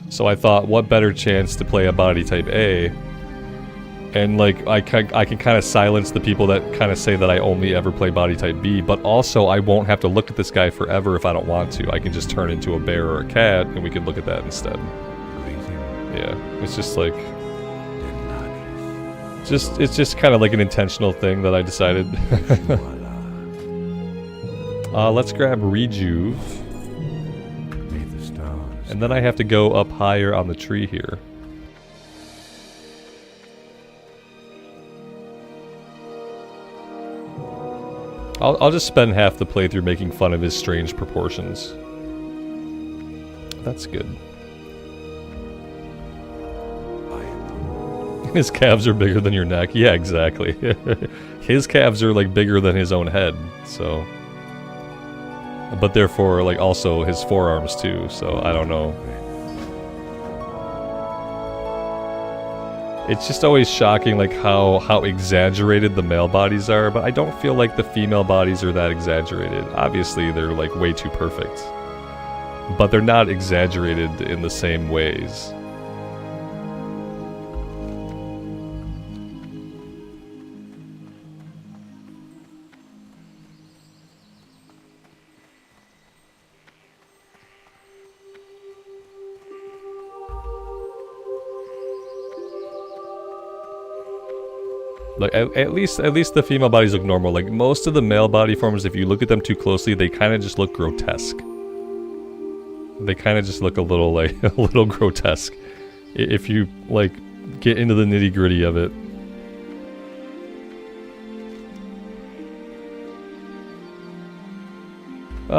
S1: So I thought, what better chance to play a body type A? And like I can kind of silence the people that kind of say that I only ever play body type B, but also I won't have to look at this guy forever if I don't want to. I can just turn into a bear or a cat, and we can look at that instead. Yeah, it's just like, it's just kind of like an intentional thing that I decided. Let's grab Rejuve, and then I have to go up higher on the tree here. I'll just spend half the playthrough making fun of his strange proportions. That's good. His calves are bigger than your neck. Yeah, exactly. His calves are like bigger than his own head, so. But therefore, like also his forearms too, so I don't know. It's just always shocking like how exaggerated the male bodies are, but I don't feel like the female bodies are that exaggerated. Obviously, they're like way too perfect. But they're not exaggerated in the same ways. Like at least the female bodies look normal. Like most of the male body forms, if you look at them too closely, they kind of just look grotesque. They kind of just look a little like a little grotesque. If you like get into the nitty-gritty of it.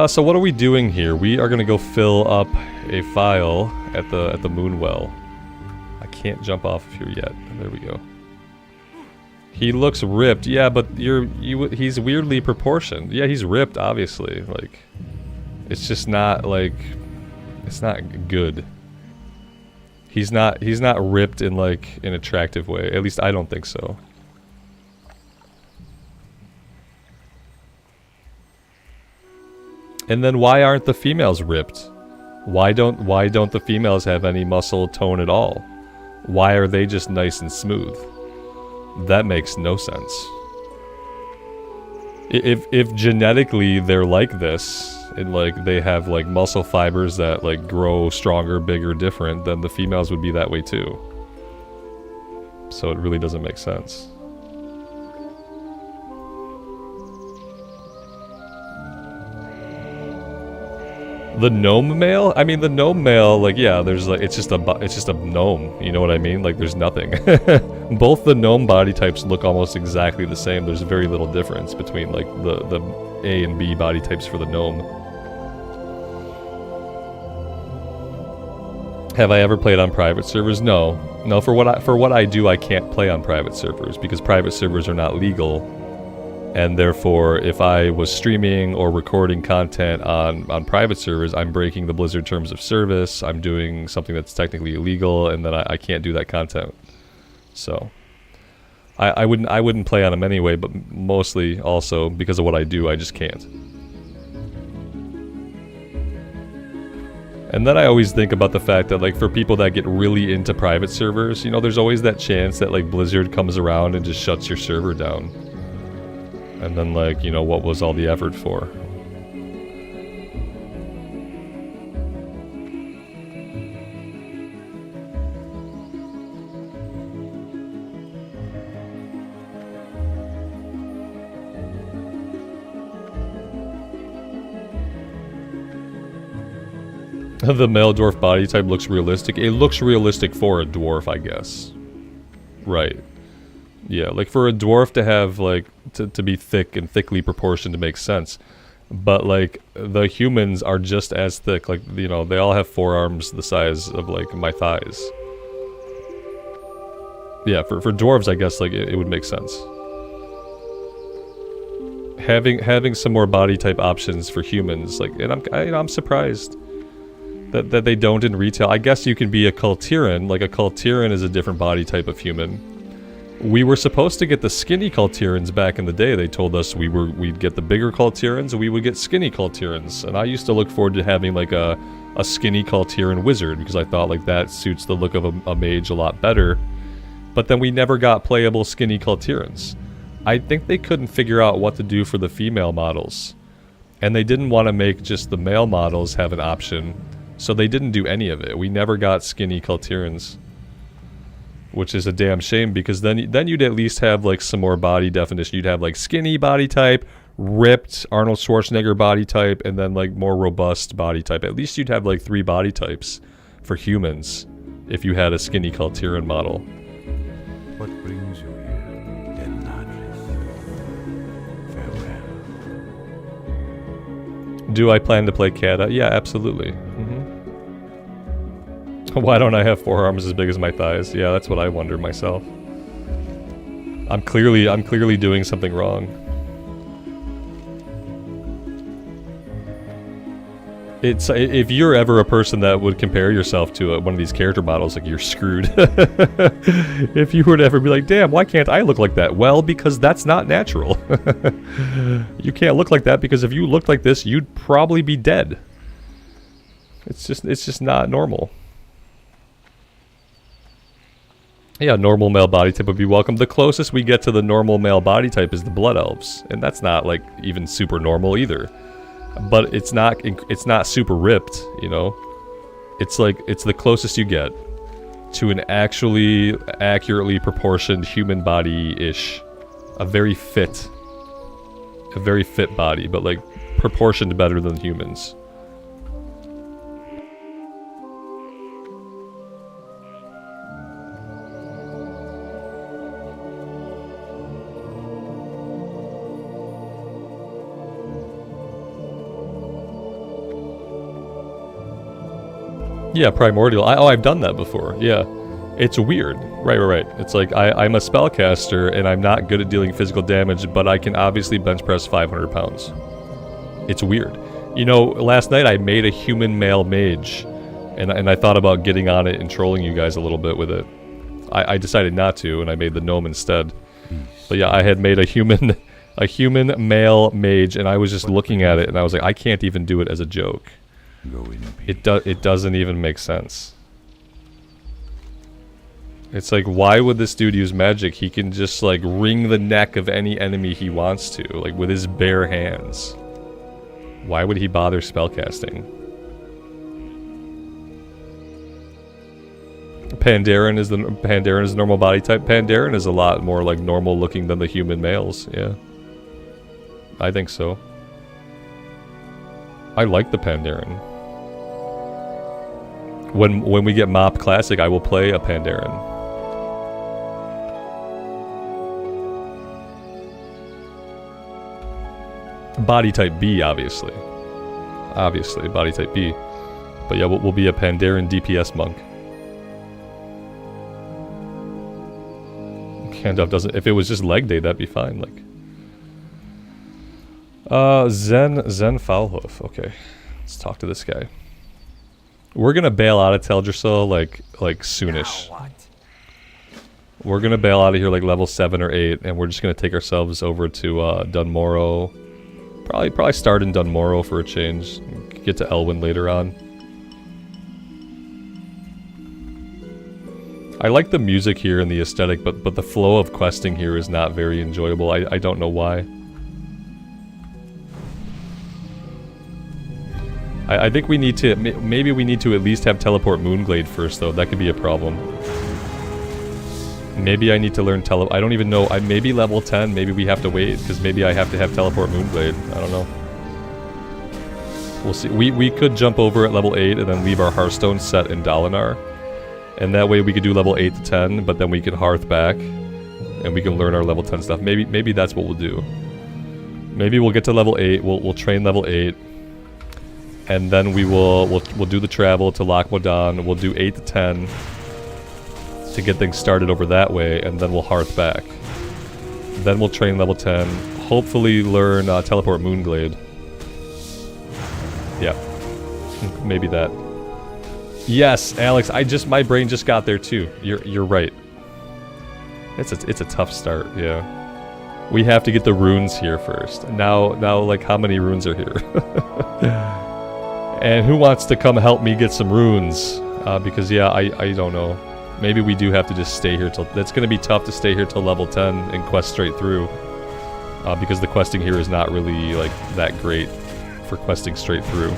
S1: So what are we doing here? We are gonna go fill up a file at the moon well. I can't jump off of here yet. There we go. He looks ripped, yeah, but he's weirdly proportioned. Yeah, he's ripped, obviously. Like, it's just not like, it's not good. He's not ripped in like an attractive way. At least I don't think so. And then why aren't the females ripped? Why don't the females have any muscle tone at all? Why are they just nice and smooth? That makes no sense. If genetically they're like this, and like they have like muscle fibers that like grow stronger, bigger, different, then the females would be that way too. So it really doesn't make sense.
S5: The gnome male? I mean, the gnome male, like, yeah, there's like, it's just a gnome, you know what I mean? Like, there's nothing. Both the gnome body types look almost exactly the same. There's very little difference between, like, the A and B body types for the gnome. Have I ever played on private servers? No. No, for what I do, I can't play on private servers, because private servers are not legal. And therefore, if I was streaming or recording content on private servers, I'm breaking the Blizzard terms of service. I'm doing something that's technically illegal, and then I can't do that content. So, I wouldn't play on them anyway, but mostly also because of what I do, I just can't. And then I always think about the fact that, like, for people that get really into private servers, you know, there's always that chance that, like, Blizzard comes around and just shuts your server down. And then, like, you know, what was all the effort for? The male dwarf body type looks realistic. It looks realistic for a dwarf, I guess. Right. Yeah, like for a dwarf to have, like, to be thick and thickly proportioned to make sense. But, like, the humans are just as thick. Like, you know, they all have forearms the size of, like, my thighs. Yeah, for dwarves, I guess, like, it would make sense. Having some more body type options for humans, like, and I'm surprised that they don't in retail. I guess you can be a Kultiran. Like, a Kultiran is a different body type of human. We were supposed to get the skinny Kultirans back in the day. They told us we'd get the bigger Kultirans, we would get skinny Kultirans. And I used to look forward to having, like, a skinny Kultiran wizard, because I thought, like, that suits the look of a mage a lot better. But then we never got playable skinny Kultirans. I think they couldn't figure out what to do for the female models. And they didn't want to make just the male models have an option, so they didn't do any of it. We never got skinny Kultirans. Which is a damn shame, because then you'd at least have, like, some more body definition. You'd have, like, skinny body type, ripped Arnold Schwarzenegger body type, and then, like, more robust body type. At least you'd have, like, 3 body types for humans if you had a skinny Kultiran model.
S4: What brings you here, Denladris? Farewell.
S5: Do I plan to play Kata? Yeah, absolutely. Why don't I have forearms as big as my thighs? Yeah, that's what I wonder myself. I'm clearly doing something wrong. It's if you're ever a person that would compare yourself to one of these character models, like, you're screwed. If you were to ever be like, damn, why can't I look like that? Well, because that's not natural. You can't look like that, because if you looked like this, you'd probably be dead. It's just not normal. Yeah, normal male body type would be welcome. The closest we get to the normal male body type is the Blood Elves, and that's not, like, even super normal either. But it's not super ripped, you know. It's like, it's the closest you get to an actually accurately proportioned human body-ish. A very fit body, but, like, proportioned better than humans. Yeah, Primordial. I've done that before. Yeah. It's weird. Right. It's like, I'm a spellcaster, and I'm not good at dealing physical damage, but I can obviously bench press 500 pounds. It's weird. You know, last night I made a human male mage, and I thought about getting on it and trolling you guys a little bit with it. I decided not to, and I made the gnome instead. But yeah, I had made a human male mage, and I was just looking at it, and I was like, I can't even do it as a joke. It doesn't even make sense. It's like, why would this dude use magic? He can just, like, wring the neck of any enemy he wants to, like, with his bare hands. Why would he bother spellcasting? Pandaren is the normal body type. Pandaren is a lot more, like, normal looking than the human males. Yeah, I think so. I like the Pandaren. When we get Mop Classic, I will play a Pandaren. Body type B, obviously. Obviously, body type B. But yeah, we'll be a Pandaren DPS monk. Gandalf doesn't. If it was just leg day, that'd be fine. Like, Zen Foulhoof. Okay, let's talk to this guy. We're gonna bail out of Teldrassil like soonish. We're gonna bail out of here like level 7 or 8, and we're just gonna take ourselves over to Dunmorrow. Probably start in Dunmorrow for a change. Get to Elwyn later on. I like the music here and the aesthetic, but the flow of questing here is not very enjoyable. I don't know why. I think we need to, maybe we need to at least have Teleport Moonglade first, though. That could be a problem. Maybe I need to learn I don't even know. Maybe level 10, maybe we have to wait, because maybe I have to have Teleport Moonglade. I don't know. We'll see. We could jump over at level 8 and then leave our Hearthstone set in Dalinar. And that way we could do level 8 to 10, but then we could Hearth back. And we can learn our level 10 stuff. Maybe that's what we'll do. Maybe we'll get to level 8, we'll train level 8. And then we'll do the travel to Loch Modan. We'll do 8 to 10 to get things started over that way, and then we'll Hearth back. Then we'll train level 10. Hopefully learn Teleport Moonglade. Yeah, maybe that. Yes, Alex. My brain just got there too. You're right. It's a tough start. Yeah, we have to get the runes here first. Now like how many runes are here? And who wants to come help me get some runes? Because yeah, I don't know. Maybe we do have to just stay here till... That's going to be tough to stay here till level 10 and quest straight through. Because the questing here is not really, like, that great for questing straight through.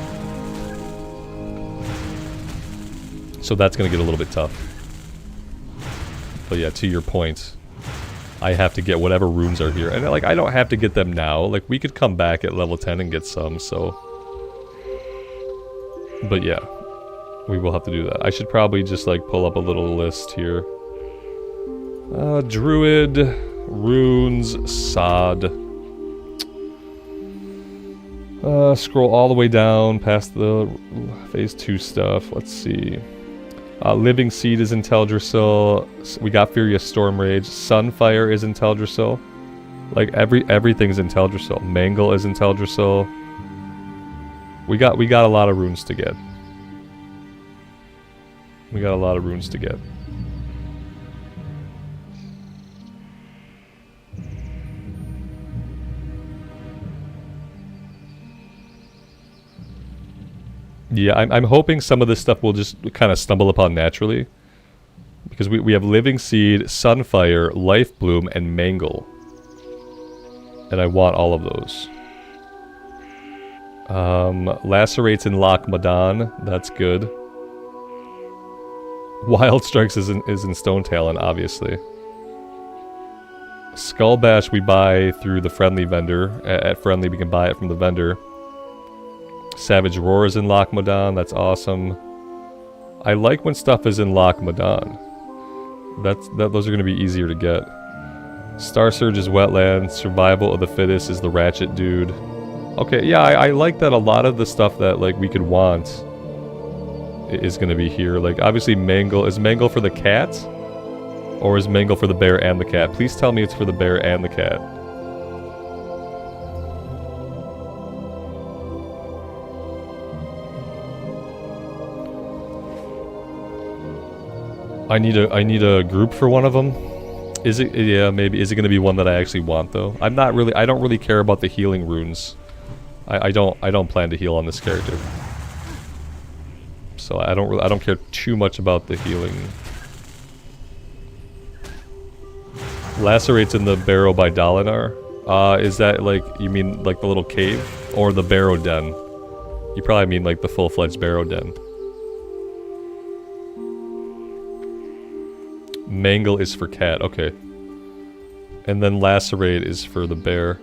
S5: So that's going to get a little bit tough. But yeah, to your point, I have to get whatever runes are here. And, like, I don't have to get them now. Like, we could come back at level 10 and get some, so... But yeah. We will have to do that. I should probably just like pull up a little list here. Druid, runes, sod. Scroll all the way down past the phase 2 stuff. Let's see. Living Seed is in Teldrassil. We got Furious Stormrage. Sunfire is in Teldrassil. Like everything's in Teldrassil. Mangle is in Teldrassil. We got a lot of runes to get. We got a lot of runes to get. Yeah, I'm hoping some of this stuff will just kind of stumble upon naturally. Because we have Living Seed, Sunfire, Life Bloom, and Mangle. And I want all of those. Lacerates in Loch Modan. That's good. Wild Strikes is in Stone Talon, obviously. Skull Bash we buy through the friendly vendor. At friendly, we can buy it from the vendor. Savage Roar is in Loch Modan. That's awesome. I like when stuff is in Loch Modan. Those are going to be easier to get. Star Surge is Wetlands. Survival of the Fittest is the Ratchet dude. Okay, yeah, I like that a lot of the stuff that like we could want is going to be here. Like, obviously Mangle. Is Mangle for the cat? Or is Mangle for the bear and the cat? Please tell me it's for the bear and the cat. I need a group for one of them. Is it? Yeah, maybe. Is it going to be one that I actually want though? I don't really care about the healing runes. I don't plan to heal on this character. So I don't care too much about the healing. Lacerates in the Barrow by Dalinar. Is that like, you mean like the little cave? Or the Barrow Den? You probably mean like the full-fledged Barrow Den. Mangle is for cat, okay. And then Lacerate is for the bear.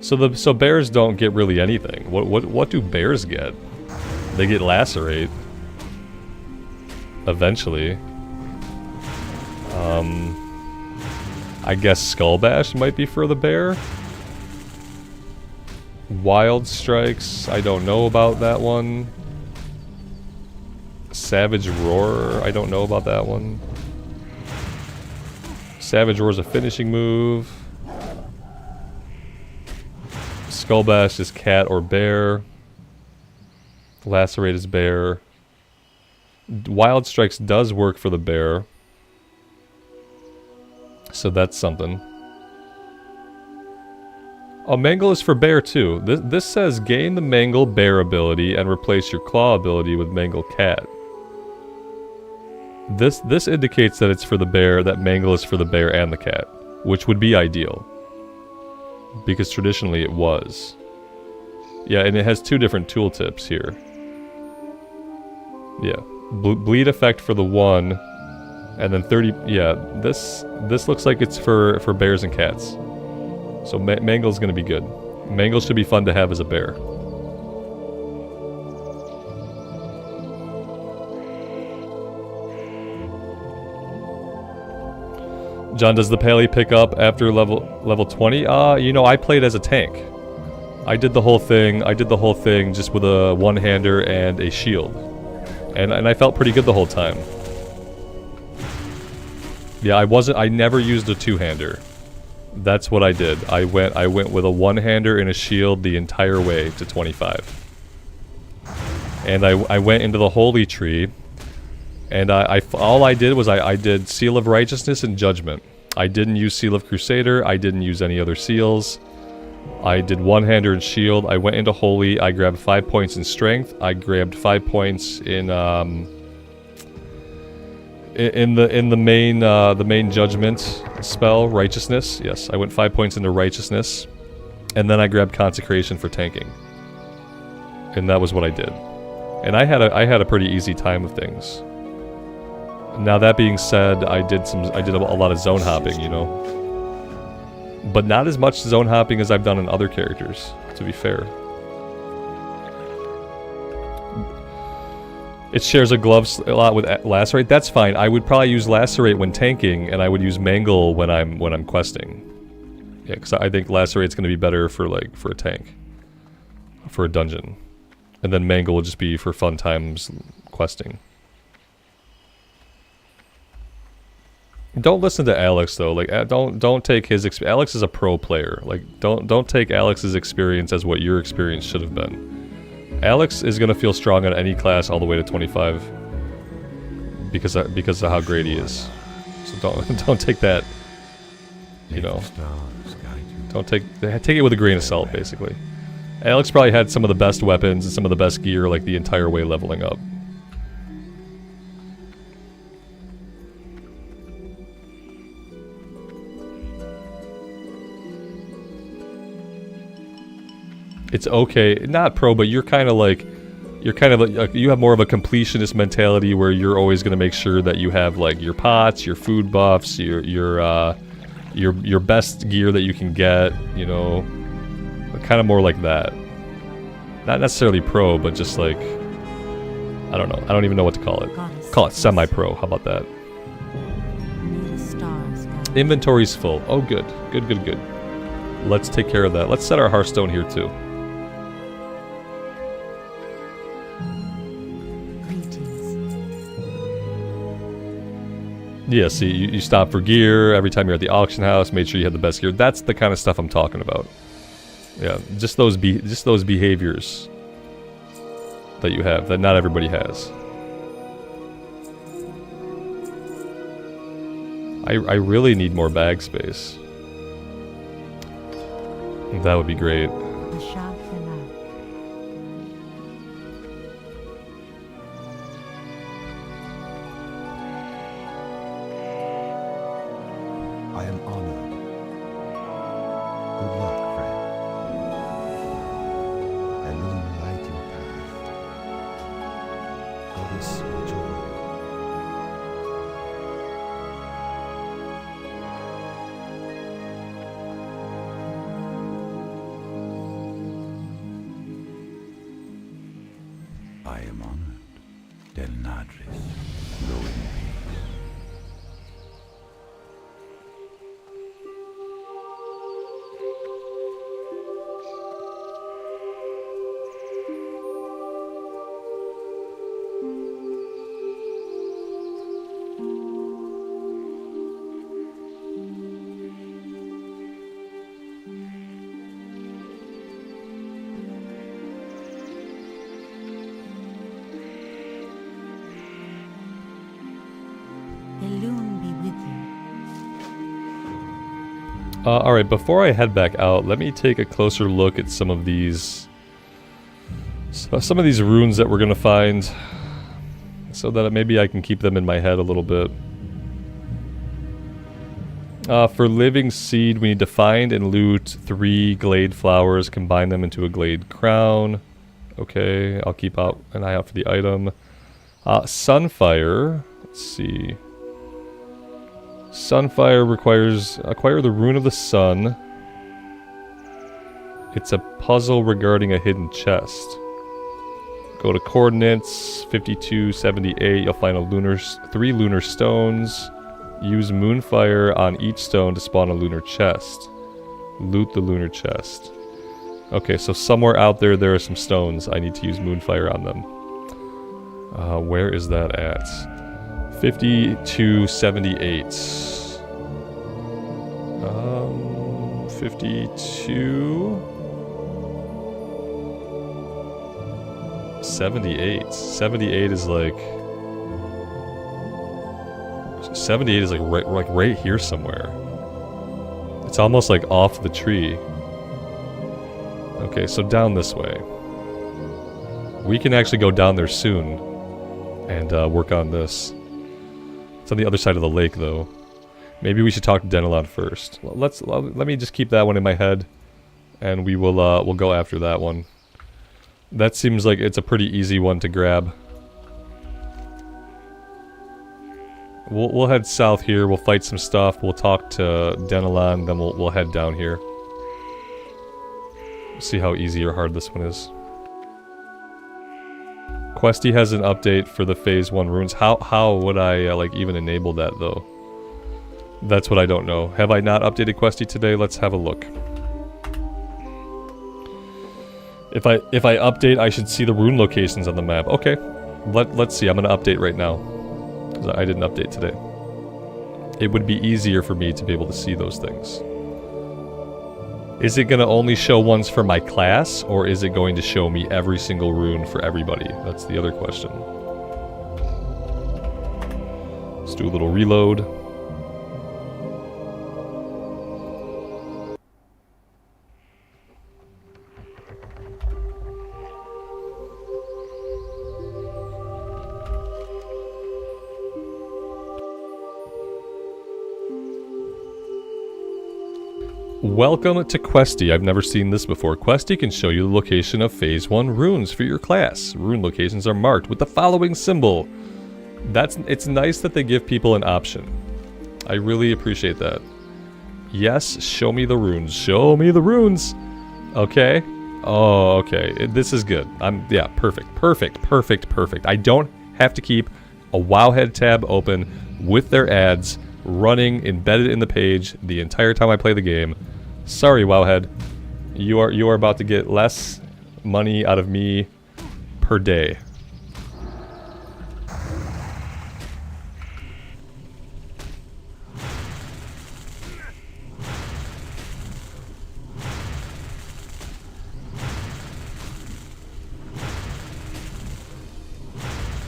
S5: So bears don't get really anything. What do bears get? They get Lacerate.
S1: eventually. I guess Skull Bash might be for the bear. Wild Strikes, I don't know about that one. Savage Roar, I don't know about that one. Savage Roar is a finishing move. Skull Bash is cat or bear. Lacerate is bear. Wild Strikes does work for the bear. So that's something. Oh, Mangle is for bear too. This says gain the Mangle bear ability and replace your claw ability with Mangle cat. This indicates that it's for the bear, that Mangle is for the bear and the cat, which would be ideal. Because traditionally it was. Yeah, and it has two different tooltips here. Yeah, bleed effect for the one, and then 30. Yeah, this looks like it's for bears and cats. So Mangle's gonna be good. Mangle should be fun to have as a bear. John, does the Pally pick up after level 20? You know, I played as a tank. I did the whole thing. Just with a one-hander and a shield. And I felt pretty good the whole time. Yeah, I never used a two-hander. That's what I did. I went with a one-hander and a shield the entire way to 25. And I went into the Holy Tree, and all I did was I did Seal of Righteousness and Judgment. I didn't use Seal of Crusader, I didn't use any other seals. I did one-hander and shield. I went into Holy, I grabbed 5 points in Strength, I grabbed 5 points in the main Judgment spell, Righteousness. Yes, I went 5 points into Righteousness, and then I grabbed Consecration for tanking, and that was what I did. And I had a pretty easy time of things. Now that being said, I did a lot of zone hopping, you know, but not as much zone hopping as I've done in other characters, to be fair. It shares a glove a lot with Lacerate. That's fine. I would probably use Lacerate when tanking, and I would use Mangle when I'm questing. Yeah, because I think Lacerate's going to be better for a tank, for a dungeon, and then Mangle will just be for fun times questing. Don't listen to Alex though. Like, don't take his Alex is a pro player. Like, don't take Alex's experience as what your experience should have been. Alex is gonna feel strong on any class all the way to 25 because of how great he is. So don't take that. You know, don't take it with a grain of salt. Basically, Alex probably had some of the best weapons and some of the best gear, like the entire way leveling up. It's okay, not pro, but you're kind of like, you have more of a completionist mentality where you're always going to make sure that you have like your pots, your food buffs, your best gear that you can get, you know, kind of more like that. Not necessarily pro, but just like, I don't know, I don't even know what to call it. Call it semi-pro, how about that? Inventory's full. Oh good, good. Let's take care of that. Let's set our Hearthstone here too. Yeah, see, you stop for gear every time you're at the auction house. Made sure you had the best gear. That's the kind of stuff I'm talking about. Yeah, just those behaviors that you have that not everybody has. I really need more bag space. That would be great.
S4: I am honored. Good luck, friend. And illuminate your path. Goddess, joy. I am honored. Del Nadris.
S5: Alright, before I head back out, let me take a closer look at some of these runes that we're gonna find, so that maybe I can keep them in my head a little bit. For Living Seed, we need to find and loot 3 glade flowers, combine them into a glade crown. Okay, I'll keep out an eye out for the item. Sunfire, let's see. Sunfire requires acquire the Rune of the Sun. It's a puzzle regarding a hidden chest. Go to coordinates 5278. You'll find 3 lunar stones. Use Moonfire on each stone to spawn a lunar chest. Loot the lunar chest. Okay, so somewhere out there are some stones. I need to use Moonfire on them. Where is that at? 5278. 52... 78. 78 is like... 78 is like right here somewhere. It's almost like off the tree. Okay, so down this way. We can actually go down there soon and work on this. It's on the other side of the lake, though. Maybe we should talk to Denelon first. Let me just keep that one in my head, and we'll go after that one. That seems like it's a pretty easy one to grab. We'll head south here. We'll fight some stuff. We'll talk to Denelon, then we'll head down here. See how easy or hard this one is. Questy has an update for the Phase 1 runes. How would I like even enable that though? That's what I don't know. Have I not updated Questy today? Let's have a look. If I update, I should see the rune locations on the map. Okay. Let's see. I'm gonna update right now. Because I didn't update today. It would be easier for me to be able to see those things. Is it going to only show ones for my class, or is it going to show me every single rune for everybody? That's the other question. Let's do a little reload. Welcome to Questy. I've never seen this before. Questy can show you the location of Phase 1 runes for your class. Rune locations are marked with the following symbol. It's nice that they give people an option. I really appreciate that. Yes, show me the runes. Show me the runes! Okay. Oh, okay. This is good. Yeah, perfect. Perfect. I don't have to keep a Wowhead tab open with their ads running embedded in the page the entire time I play the game. Sorry, Wowhead. You are about to get less money out of me per day.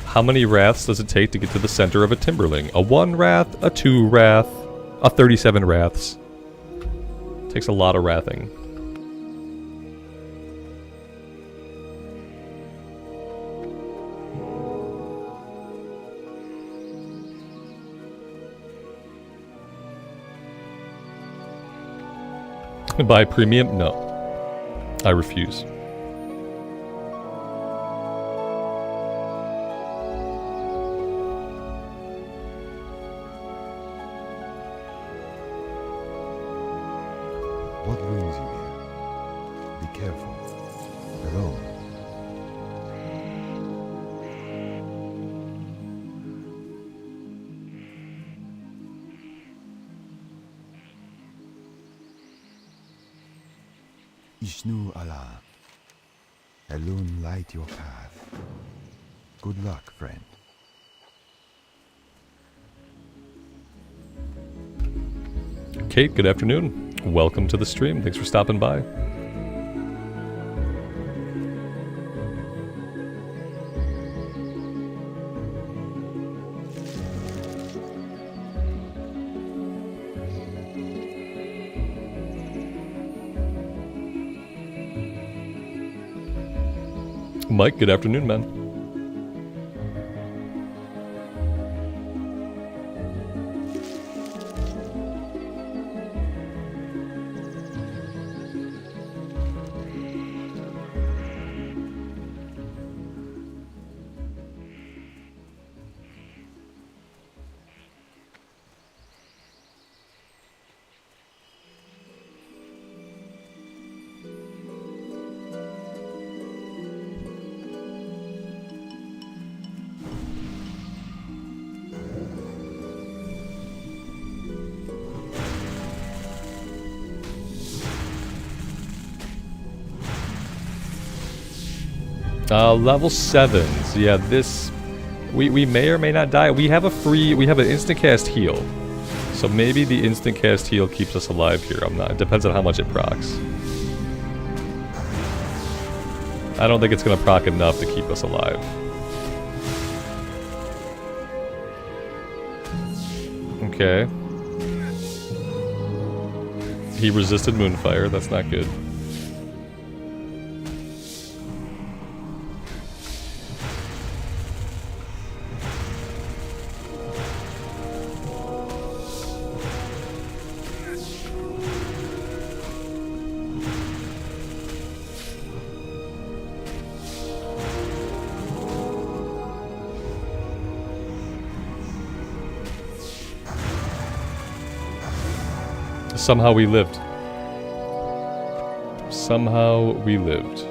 S5: How many wraths does it take to get to the center of a Timberling? A 1 wrath, a 2 wrath, a 37 wraths. Takes a lot of wrathing. Buy premium? No. I refuse.
S4: What brings you here? Be careful. Alone. Ishnu Allah. Alone light your path. Good luck, friend.
S5: Kate, good afternoon. Welcome to the stream. Thanks for stopping by. Mike, good afternoon, man. Level 7s. Yeah, this... We may or may not die. We have an instant cast heal. So maybe the instant cast heal keeps us alive here. It depends on how much it procs. I don't think it's gonna proc enough to keep us alive. Okay. He resisted Moonfire, that's not good. Somehow we lived. Somehow we lived.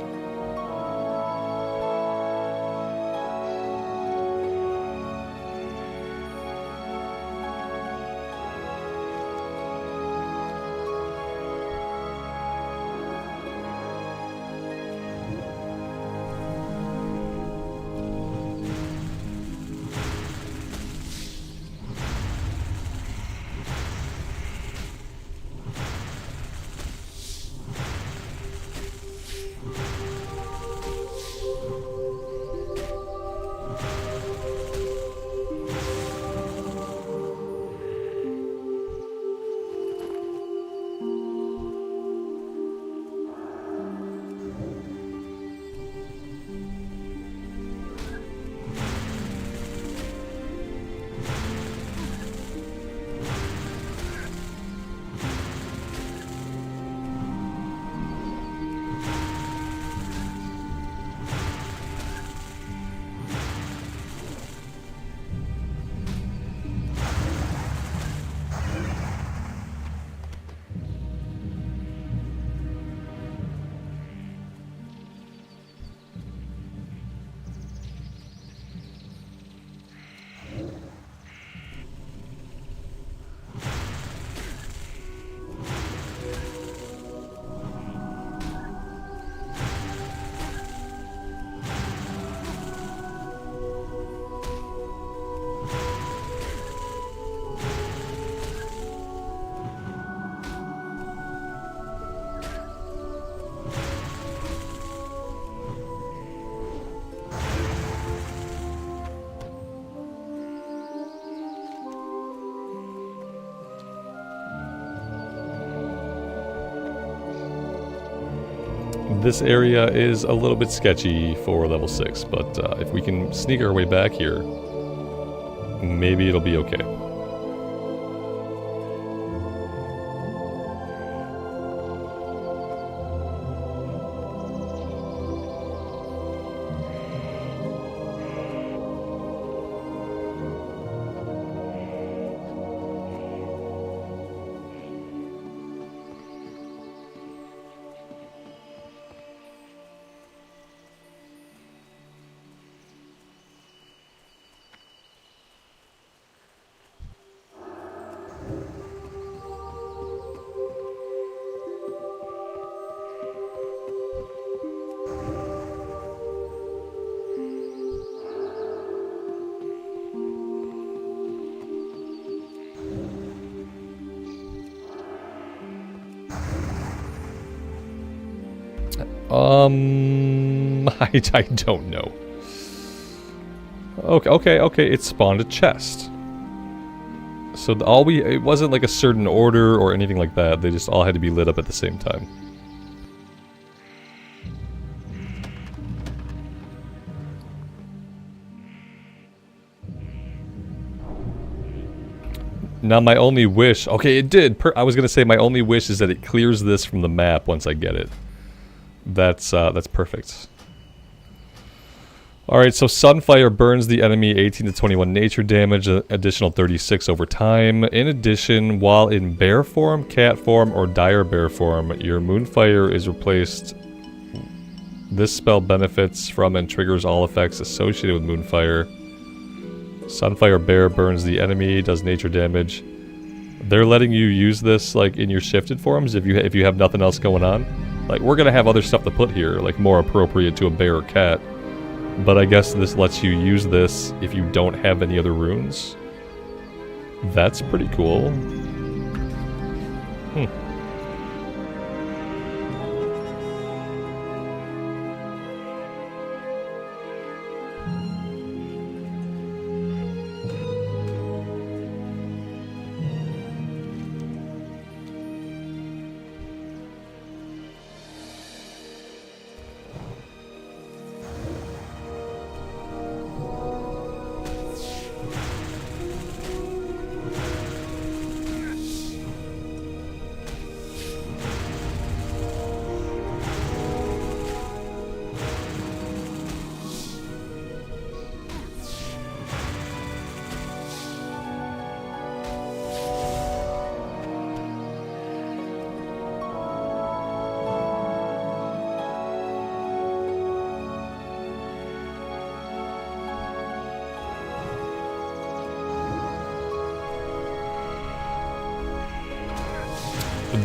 S5: This area is a little bit sketchy for level 6, but if we can sneak our way back here, maybe it'll be okay. I don't know. Okay, it spawned a chest. So it wasn't like a certain order or anything like that, they just all had to be lit up at the same time. Now my only wish... Okay, it did. I was going to say my only wish is that it clears this from the map once I get it. That's perfect. Alright, so Sunfire burns the enemy 18 to 21 nature damage, additional 36 over time. In addition, while in bear form, cat form, or dire bear form, your Moonfire is replaced. This spell benefits from and triggers all effects associated with Moonfire. Sunfire Bear burns the enemy, does nature damage. They're letting you use this like in your shifted forms if you have nothing else going on. Like, we're gonna have other stuff to put here, like more appropriate to a bear or cat. But I guess this lets you use this if you don't have any other runes. That's pretty cool.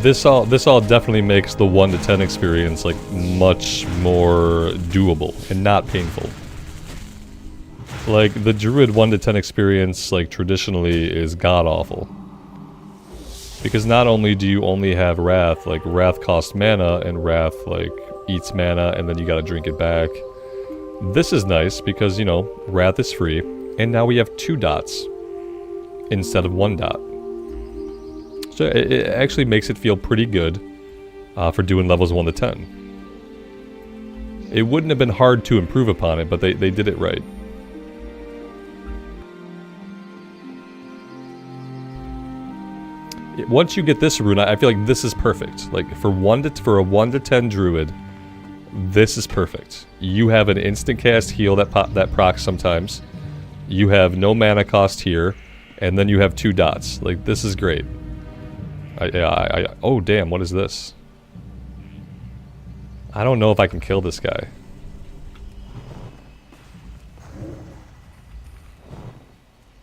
S5: This all definitely makes the 1 to 10 experience like much more doable and not painful. Like the Druid 1 to 10 experience like traditionally is god awful. Because not only do you only have Wrath, like Wrath costs mana and Wrath like eats mana and then you gotta drink it back. This is nice because, you know, Wrath is free and now we have 2 dots instead of 1 dot. So it actually makes it feel pretty good for doing levels 1 to 10. It wouldn't have been hard to improve upon it, but they did it right. Once you get this rune, I feel like this is perfect. Like for a 1 to 10 Druid, this is perfect. You have an instant cast heal that procs sometimes. You have no mana cost here, and then you have 2 dots. Like this is great. Oh damn, what is this? I don't know if I can kill this guy.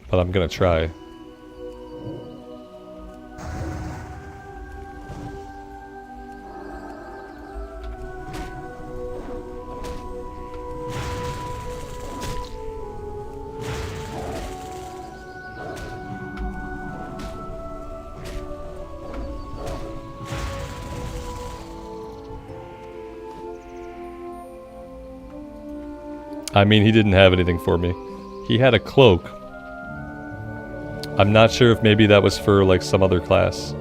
S5: But I'm gonna try. I mean, he didn't have anything for me. He had a cloak. I'm not sure if maybe that was for, like, some other class.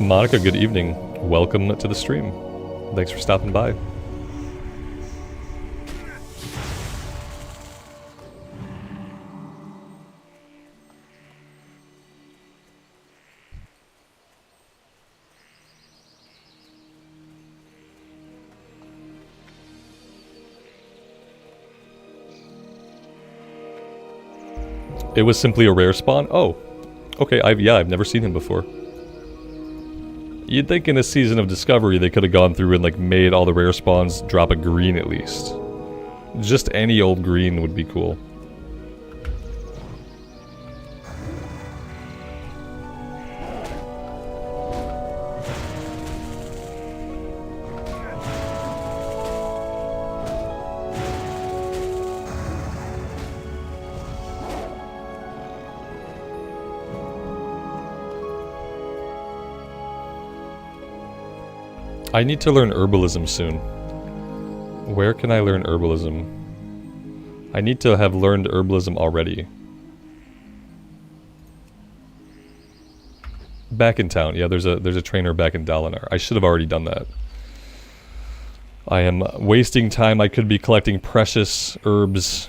S5: Monica, good evening. Welcome to the stream. Thanks for stopping by. It was simply a rare spawn? Oh. Okay, I've never seen him before. You'd think in a season of Discovery they could have gone through and like made all the rare spawns drop a green at least. Just any old green would be cool. I need to learn herbalism soon.
S1: Where can I learn herbalism? I need to have learned herbalism already. Back in town. Yeah, there's a trainer back in Dalinar. I should have already done that. I am wasting time. I could be collecting precious herbs.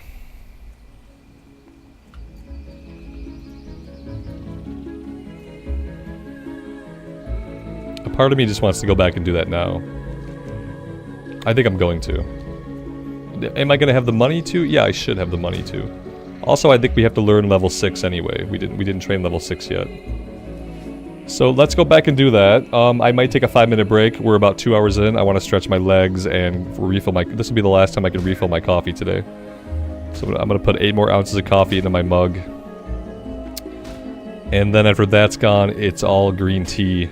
S1: A part of me just wants to go back and do that now. I think I'm going to. Am I going to have the money to? Yeah, I should have the money to. Also, I think we have to learn level 6 anyway. We didn't train level 6 yet. So let's go back and do that. I might take a 5-minute break. We're about 2 hours in. I want to stretch my legs and refill my... This will be the last time I can refill my coffee today. So I'm going to put 8 more ounces of coffee into my mug. And then after that's gone, it's all green tea.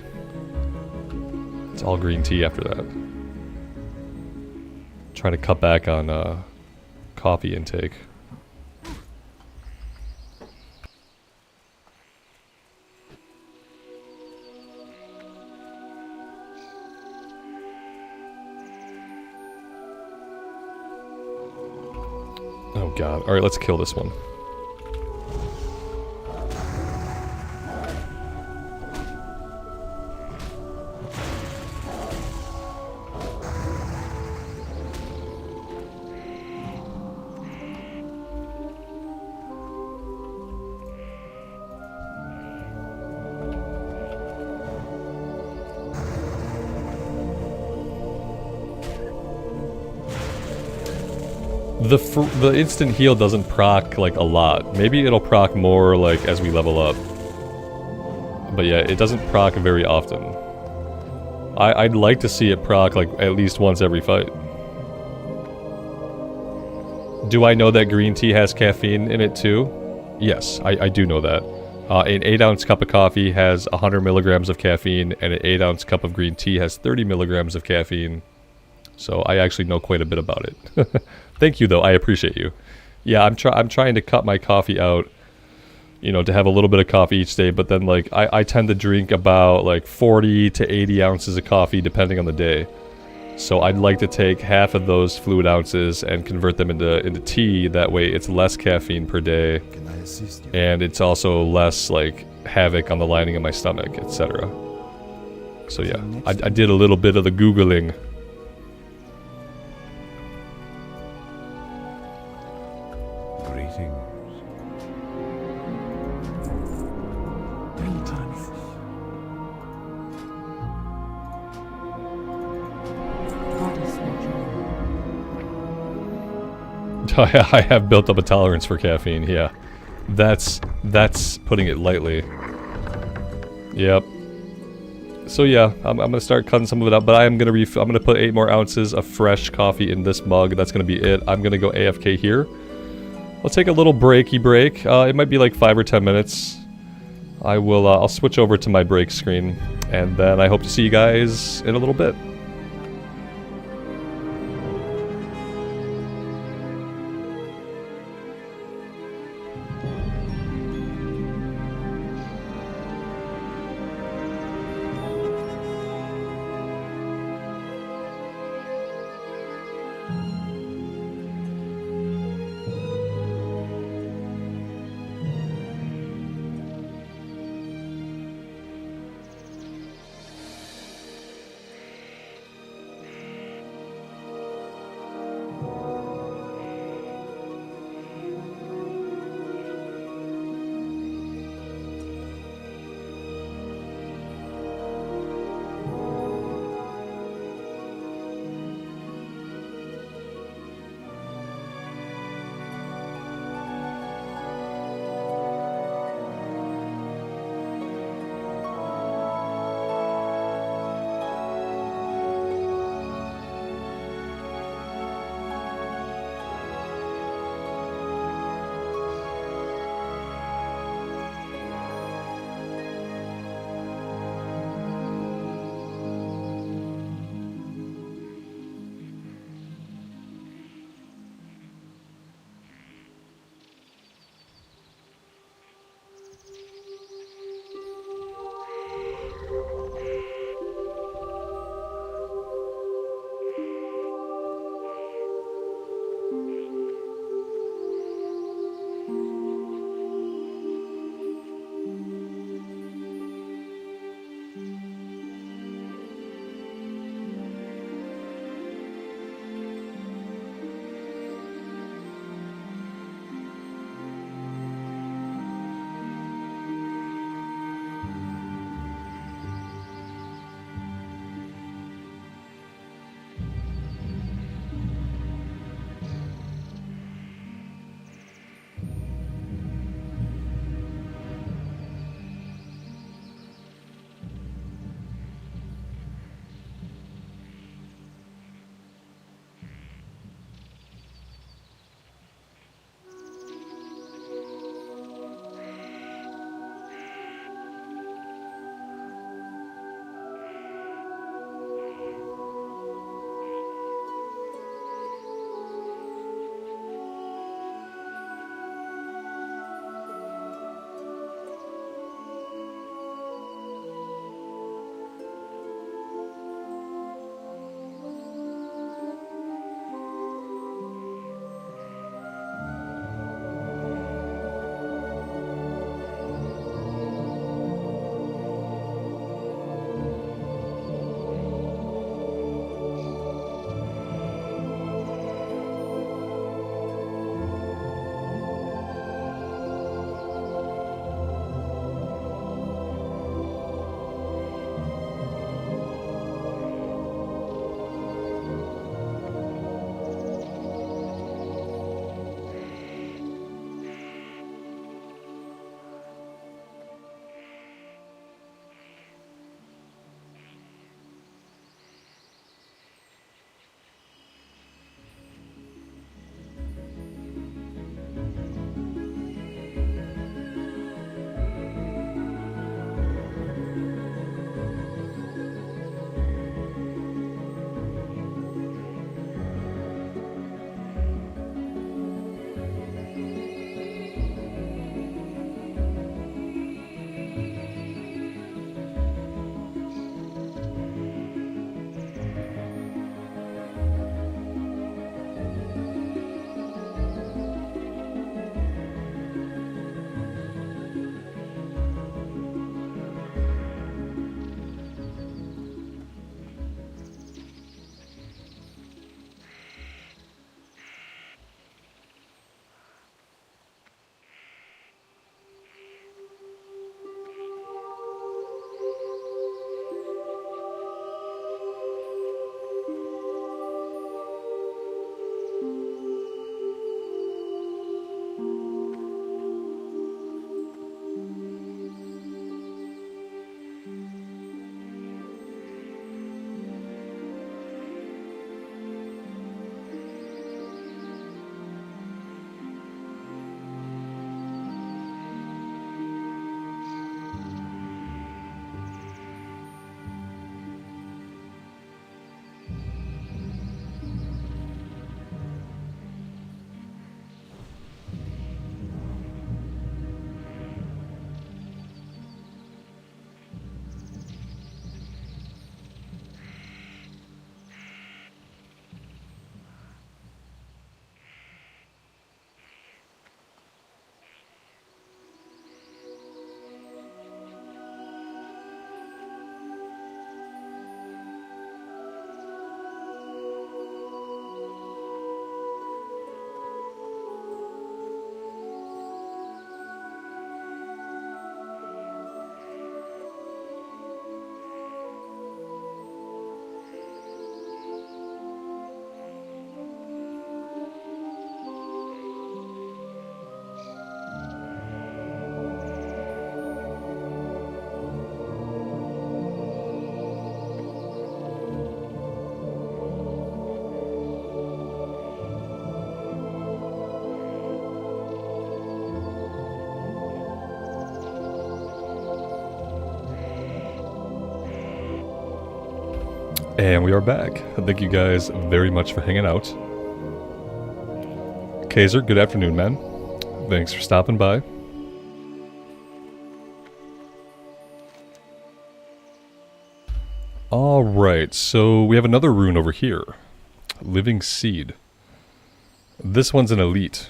S1: It's all green tea after that. Trying to cut back on coffee intake. Oh god. Alright, let's kill this one. The instant heal doesn't proc like a lot. Maybe it'll proc more like as we level up. But yeah, it doesn't proc very often. I'd like to see it proc like at least once every fight. Do I know that green tea has caffeine in it too? Yes, I do know that. An 8-ounce cup of coffee has 100 milligrams of caffeine, and an 8-ounce cup of green tea has 30 milligrams of caffeine. So I actually know quite a bit about it. Thank you, though. I appreciate you. Yeah, I'm trying to cut my coffee out, you know, to have a little bit of coffee each day. But then, like, I tend to drink about, like, 40 to 80 ounces of coffee, depending on the day. So I'd like to take half of those fluid ounces and convert them into tea. That way it's less caffeine per day.
S4: Can I assist you?
S1: And it's also less, like, havoc on the lining of my stomach, etc. So yeah, I did a little bit of the Googling. I have built up a tolerance for caffeine, yeah. That's putting it lightly. Yep. So yeah, I'm gonna start cutting some of it out, but I'm gonna put 8 more ounces of fresh coffee in this mug. That's gonna be it. I'm gonna go AFK here. I'll take a little break. It might be like 5 or 10 minutes. I'll switch over to my break screen, and then I hope to see you guys in a little bit. And we are back. Thank you guys very much for hanging out. Kaiser, good afternoon, man. Thanks for stopping by. Alright, so we have another rune over here. Living Seed. This one's an elite.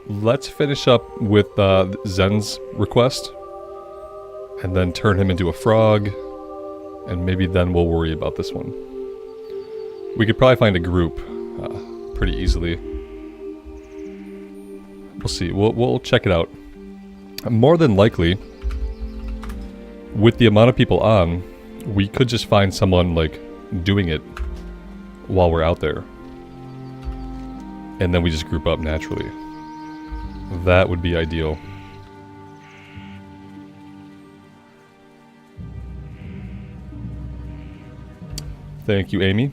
S1: Let's finish up with Zen's request. And then turn him into a frog. And maybe then we'll worry about this one. We could probably find a group pretty easily. We'll see. We'll check it out. More than likely, with the amount of people on, we could just find someone like doing it while we're out there. And then we just group up naturally. That would be ideal. Thank you, Amy.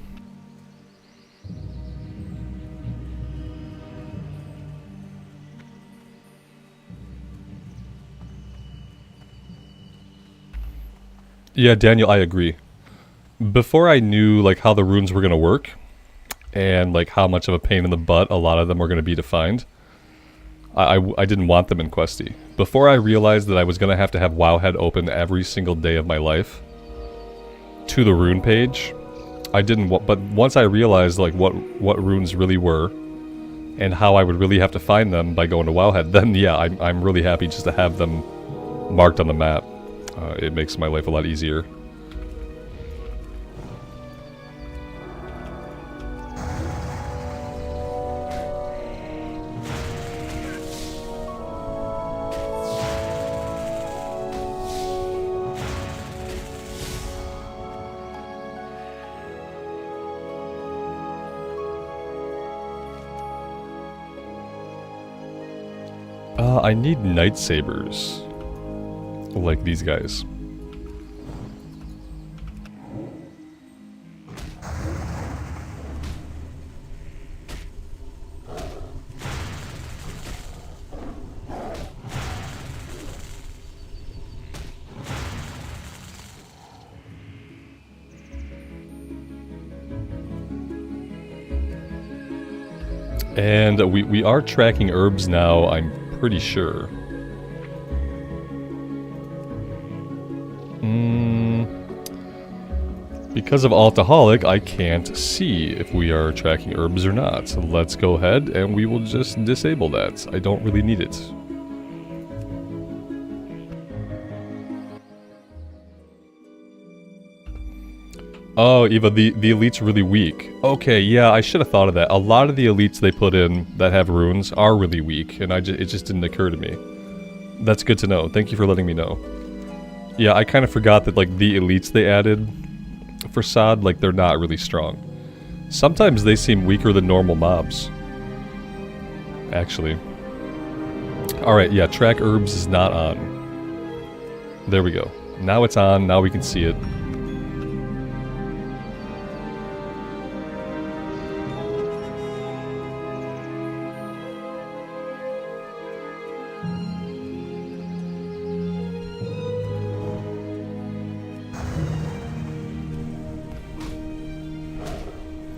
S1: Yeah, Daniel, I agree. Before I knew like how the runes were going to work and like how much of a pain in the butt a lot of them were going to be to find, I didn't want them in Questy. Before I realized that I was going to have Wowhead open every single day of my life to the rune page, I didn't but once I realized like what runes really were and how I would really have to find them by going to Wowhead, then yeah, I'm really happy just to have them marked on the map. It makes my life a lot easier. I need night sabers, like these guys. And we are tracking herbs now, I'm pretty sure. Because of Altaholic, I can't see if we are tracking herbs or not. So let's go ahead and we will just disable that. I don't really need it. Oh, Eva, the elite's really weak. Okay, yeah, I should have thought of that. A lot of the elites they put in that have runes are really weak, and it just didn't occur to me. That's good to know. Thank you for letting me know. Yeah, I kind of forgot that, like, the elites they added for Sod, like, they're not really strong. Sometimes they seem weaker than normal mobs. Actually. Alright, yeah, track herbs is not on. There we go. Now it's on, now we can see it.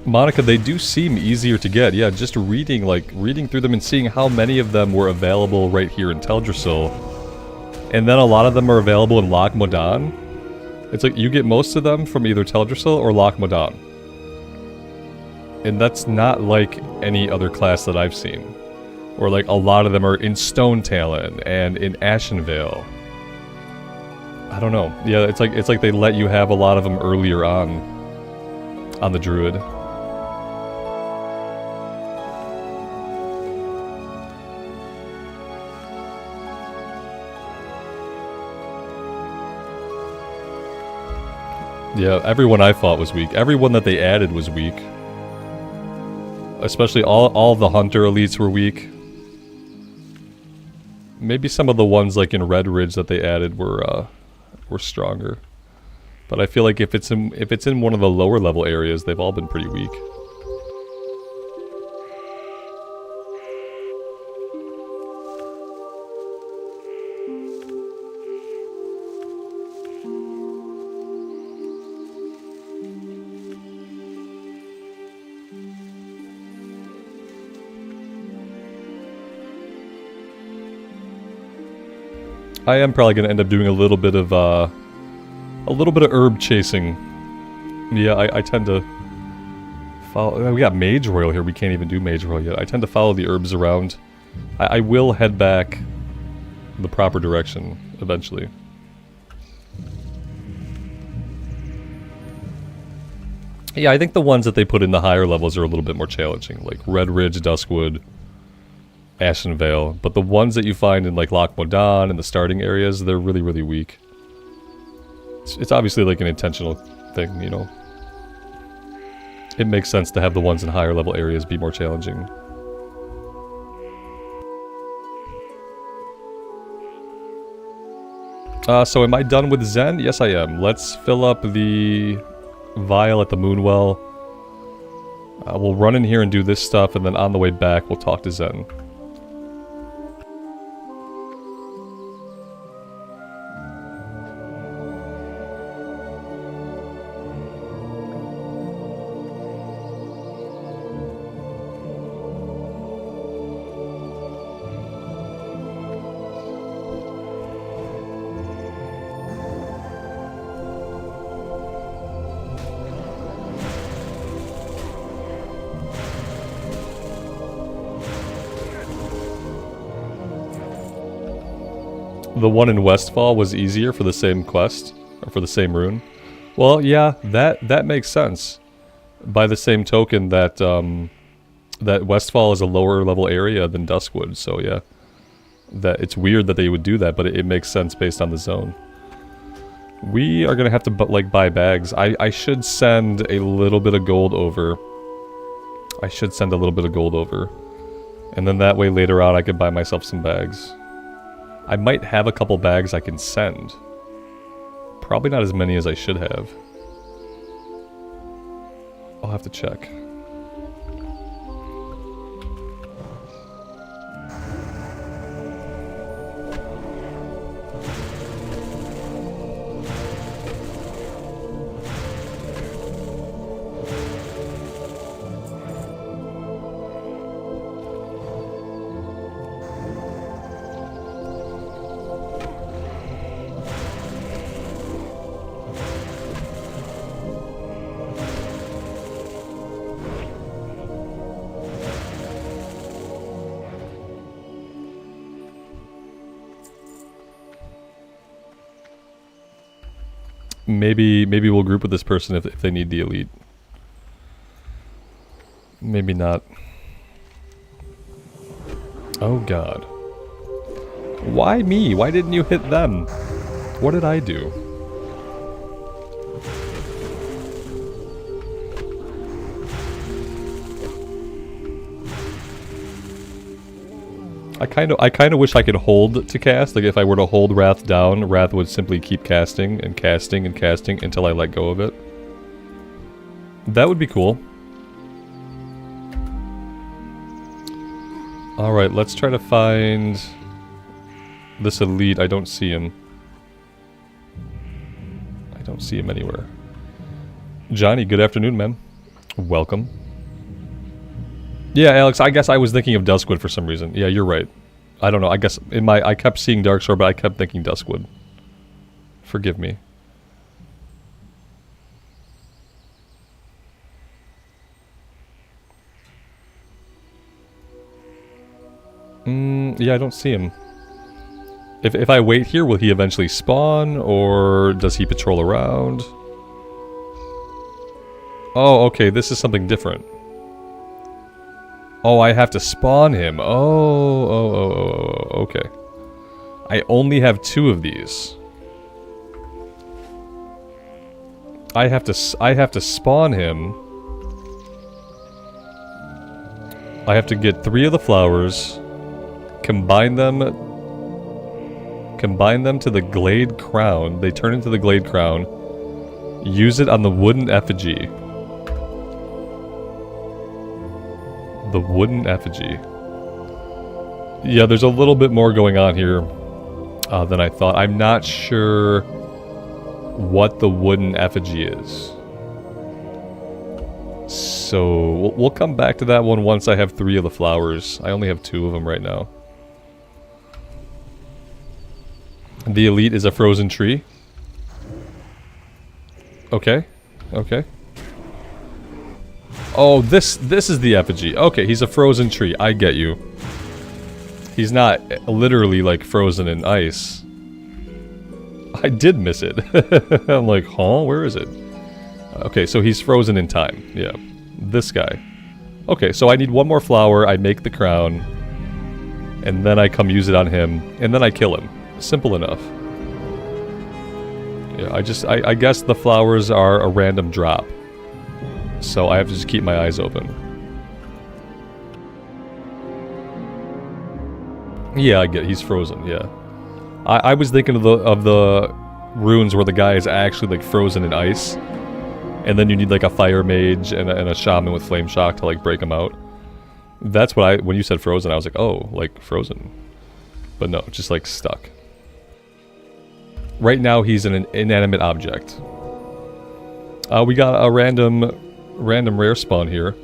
S1: Monica, they do seem easier to get. Yeah, just reading through them and seeing how many of them were available right here in Teldrassil. And then a lot of them are available in Loch Modan. It's like you get most of them from either Teldrassil or Loch Modan. And that's not like any other class that I've seen. Or like a lot of them are in Stone Talon and in Ashenvale. I don't know. Yeah, it's like they let you have a lot of them earlier on the Druid. Yeah, everyone I fought was weak. Everyone that they added was weak. Especially all of the Hunter elites were weak. Maybe some of the ones like in Red Ridge that they added were stronger. But I feel like if it's in one of the lower level areas, they've all been pretty weak. I am probably gonna end up doing a little bit of herb chasing. Yeah, I tend to follow. We got Mage Royal here. We can't even do Mage Royal yet. I tend to follow the herbs around. I will head back the proper direction eventually. Yeah, I think the ones that they put in the higher levels are a little bit more challenging, like Red Ridge, Duskwood, Ashen Vale. But the ones that you find in like Loch Modan and the starting areas, they're really, really weak. It's obviously like an intentional thing, you know. It makes sense to have the ones in higher level areas be more challenging. So am I done with Zen? Yes, I am. Let's fill up the vial at the Moonwell. We'll run in here and do this stuff, and then on the way back, we'll talk to Zen. The one in Westfall was easier for the same quest, or for the same rune. Well, yeah, that makes sense. By the same token that that Westfall is a lower level area than Duskwood, so yeah. That it's weird that they would do that, but it makes sense based on the zone. We are gonna have to like buy bags. I should send a little bit of gold over. I should send a little bit of gold over. And then that way later on I could buy myself some bags. I might have a couple bags I can send. Probably not as many as I should have. I'll have to check. Maybe we'll group with this person if they need the elite. Maybe not. Oh god. Why me? Why didn't you hit them? What did I do? I kind of wish I could hold to cast. Like if I were to hold Wrath down, Wrath would simply keep casting and casting and casting until I let go of it. That would be cool. Alright, let's try to find this elite. I don't see him. I don't see him anywhere. Johnny, good afternoon, man. Welcome. Yeah, Alex, I guess I was thinking of Duskwood for some reason. Yeah, you're right. I don't know, I guess in my... I kept seeing Darkshore, but I kept thinking Duskwood. Forgive me. Yeah, I don't see him. If I wait here, will he eventually spawn, or does he patrol around? Oh, okay, this is something different. Oh, I have to spawn him. Oh, okay. I only have 2 of these. I have to spawn him. I have to get 3 of the flowers, combine them to the Glade Crown. They turn into the Glade Crown. Use it on the wooden effigy. The wooden effigy. Yeah, there's a little bit more going on here than I thought. I'm not sure what the wooden effigy is. So, we'll come back to that one once I have 3 of the flowers. I only have 2 of them right now.
S5: The elite is a frozen tree. Okay. Okay. Oh, this is the effigy. Okay, he's a frozen tree. I get you. He's not literally like frozen in ice. I did miss it. I'm like, huh? Where is it? Okay, so he's frozen in time. Yeah. This guy. Okay, so I need one more flower. I make the crown. And then I come use it on him. And then I kill him. Simple enough. Yeah, I guess the flowers are a random drop. So I have to just keep my eyes open. Yeah, I get it. He's frozen, yeah. I was thinking of the runes where the guy is actually like frozen in ice. And then you need like a fire mage and a shaman with flame shock to like break him out. That's what when you said frozen, I was like, oh, like frozen. But no, just like stuck. Right now he's an inanimate object. We got a random rare spawn here.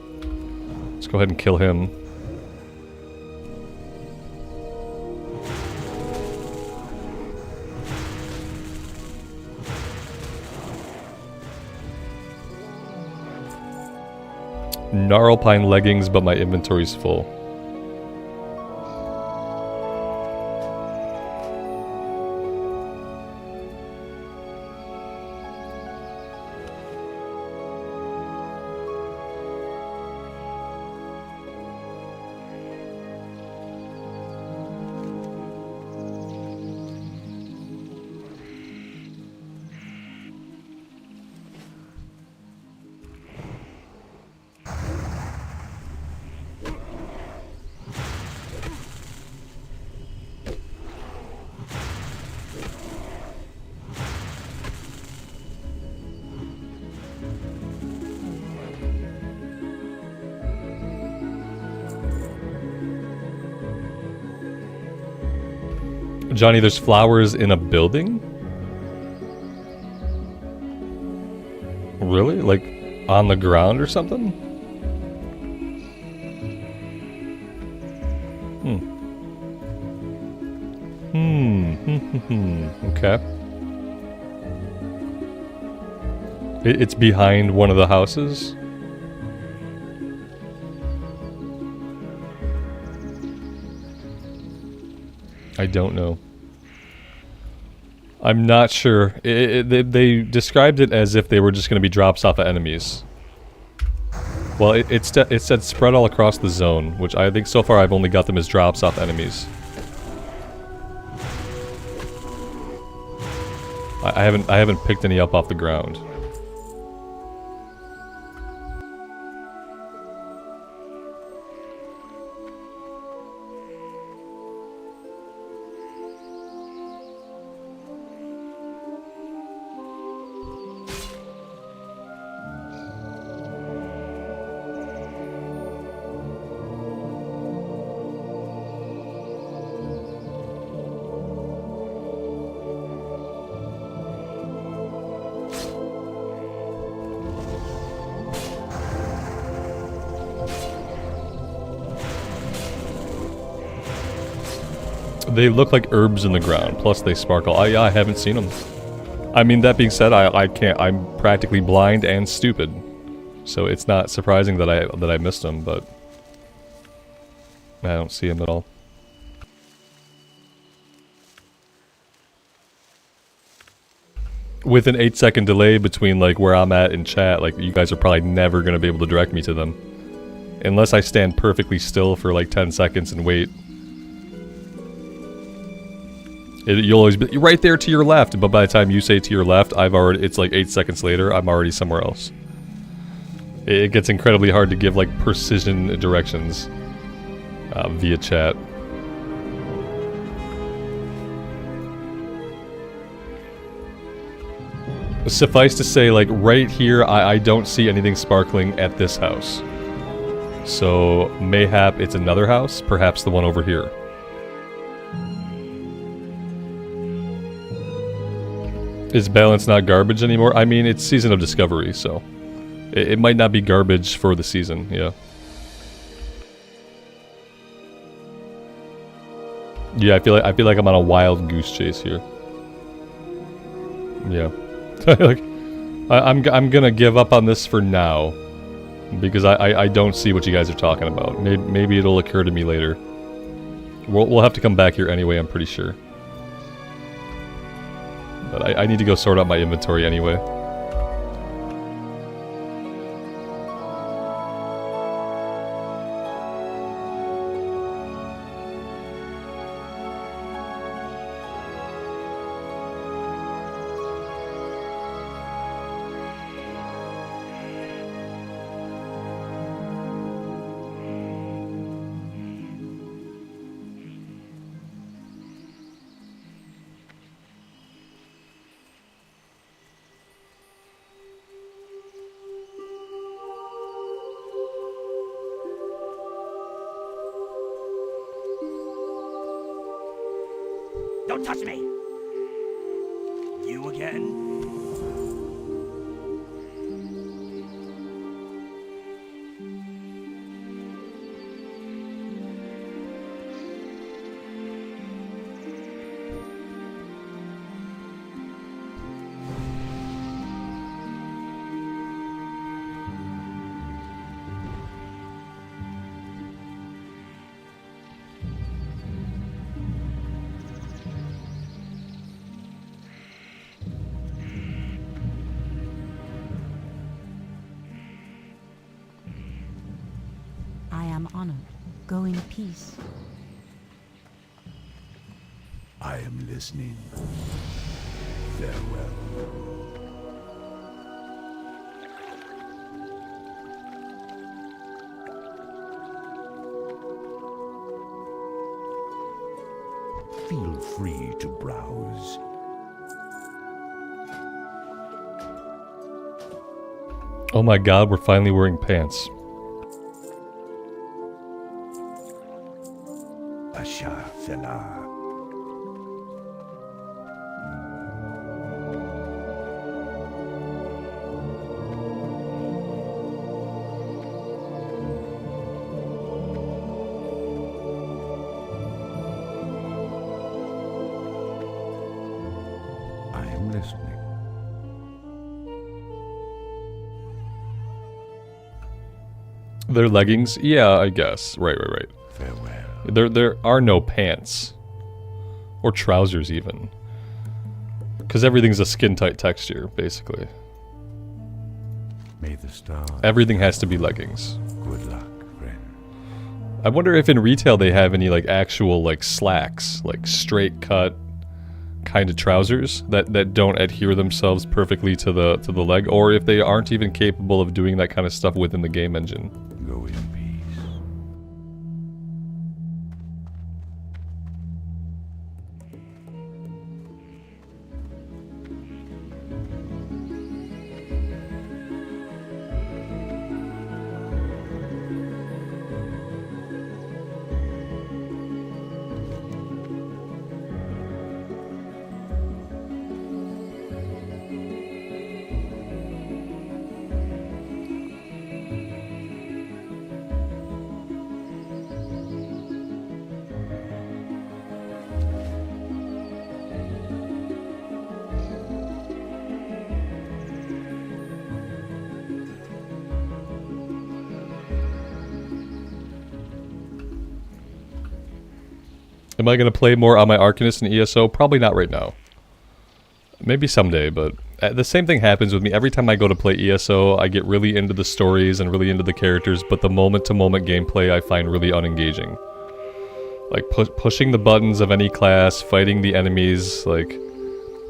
S5: Let's go ahead and kill him. Gnarlpine leggings, but my inventory's full. Johnny, there's flowers in a building? Really? Like, on the ground or something? Okay. It's behind one of the houses? I don't know. I'm not sure. They described it as if they were just going to be drops off of enemies. Well, it said spread all across the zone, which I think so far I've only got them as drops off enemies. I haven't picked any up off the ground. They look like herbs in the ground, plus they sparkle. I haven't seen them. I mean, that being said, I can't. I'm practically blind and stupid, so it's not surprising that I missed them. But I don't see them at all. With an 8-second delay between like where I'm at in chat, like you guys are probably never gonna be able to direct me to them, unless I stand perfectly still for like 10 seconds and wait. You'll always be right there to your left, but by the time you say to your left, it's like 8 seconds later, I'm already somewhere else. It gets incredibly hard to give like precision directions via chat. Suffice to say, like right here, I don't see anything sparkling at this house. So mayhap it's another house, perhaps the one over here. Is balance not garbage anymore? I mean, it's Season of Discovery, so it might not be garbage for the season, yeah. Yeah, I feel like I'm on a wild goose chase here. Yeah. Like, I'm gonna give up on this for now. Because I don't see what you guys are talking about. Maybe it'll occur to me later. We'll have to come back here anyway, I'm pretty sure. But I need to go sort out my inventory anyway.
S2: Don't touch me! You again?
S6: I am honored. Go in peace.
S2: I am listening. Farewell. Feel free to browse.
S5: Oh my god, we're finally wearing pants.
S2: Asha Fela. I am listening.
S5: Their leggings? Yeah, I guess. Right.
S2: Farewell.
S5: There are no pants. Or trousers, even. Because everything's a skin-tight texture, basically.
S2: May the stars.
S5: Everything has to be leggings.
S2: Good luck, friend.
S5: I wonder if in retail they have any, like, actual, like, slacks. Like, straight-cut kind of trousers that don't adhere themselves perfectly to the leg. Or if they aren't even capable of doing that kind of stuff within the game engine.
S2: Go in peace.
S5: Am I going to play more on my Arcanist and ESO? Probably not right now. Maybe someday, but the same thing happens with me. Every time I go to play ESO, I get really into the stories and really into the characters, but the moment-to-moment gameplay I find really unengaging. Like, pushing the buttons of any class, fighting the enemies, like...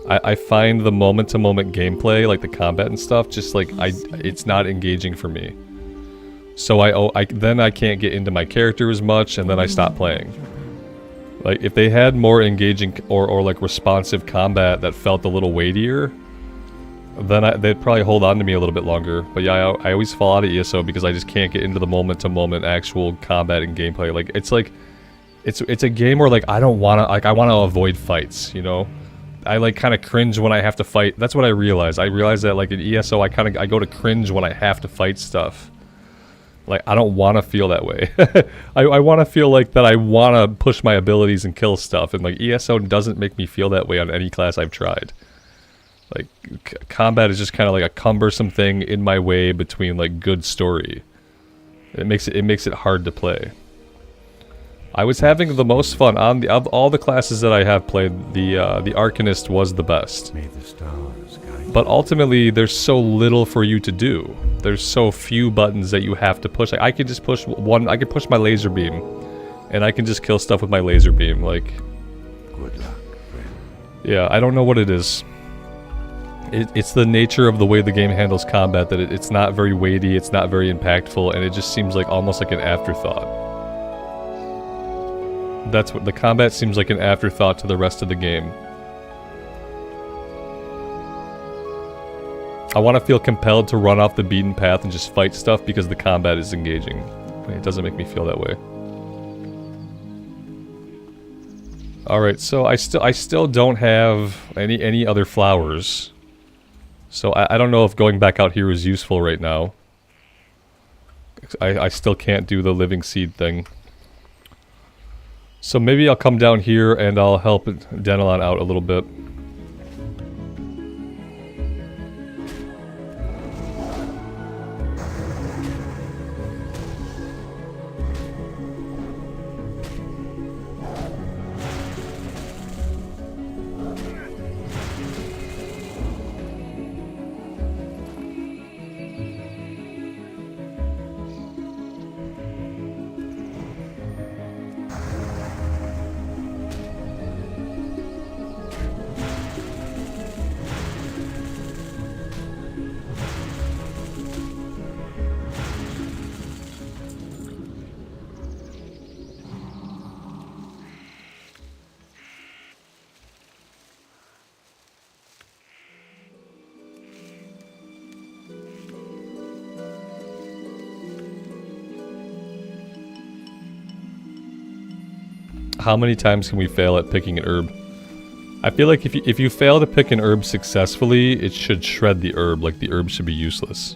S5: I find the moment-to-moment gameplay, like the combat and stuff, just like, it's not engaging for me. So then I can't get into my character as much, and then I stop playing. Like, if they had more engaging or like responsive combat that felt a little weightier, then they'd probably hold on to me a little bit longer. But yeah, I always fall out of ESO because I just can't get into the moment-to-moment actual combat and gameplay. Like, it's a game where, like, I want to avoid fights, you know? I, like, kind of cringe when I have to fight. That's what I realize. I realize that, like, in ESO, I go to cringe when I have to fight stuff. Like, I don't want to feel that way. I want to feel like that I want to push my abilities and kill stuff. And, like, ESO doesn't make me feel that way on any class I've tried. Like, combat is just kind of like a cumbersome thing in my way between like good story. It makes it hard to play. I was having the most fun of all the classes that I have played. The Arcanist was the best.
S4: May the stars guide.
S5: But ultimately, there's so little for you to do. There's so few buttons that you have to push. Like, I can just push one. I can push my laser beam, and I can just kill stuff with my laser beam. Like,
S4: Good luck, friend.
S5: yeah, I don't know what it is. It's the nature of the way the game handles combat that it's not very weighty, it's not very impactful, and it just seems like almost like an afterthought. That's what the combat seems like, an afterthought to the rest of the game. I want to feel compelled to run off the beaten path and just fight stuff because the combat is engaging. It doesn't make me feel that way. Alright, so I still don't have any other flowers. So I don't know if going back out here is useful right now. I still can't do the living seed thing. So maybe I'll come down here and I'll help Denelon out a little bit. How many times can we fail at picking an herb? I feel like if you fail to pick an herb successfully, it should shred the herb. Like, the herb should be useless.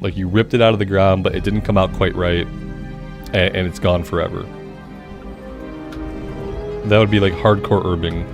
S5: Like, you ripped it out of the ground, but it didn't come out quite right, and it's gone forever. That would be like hardcore herbing.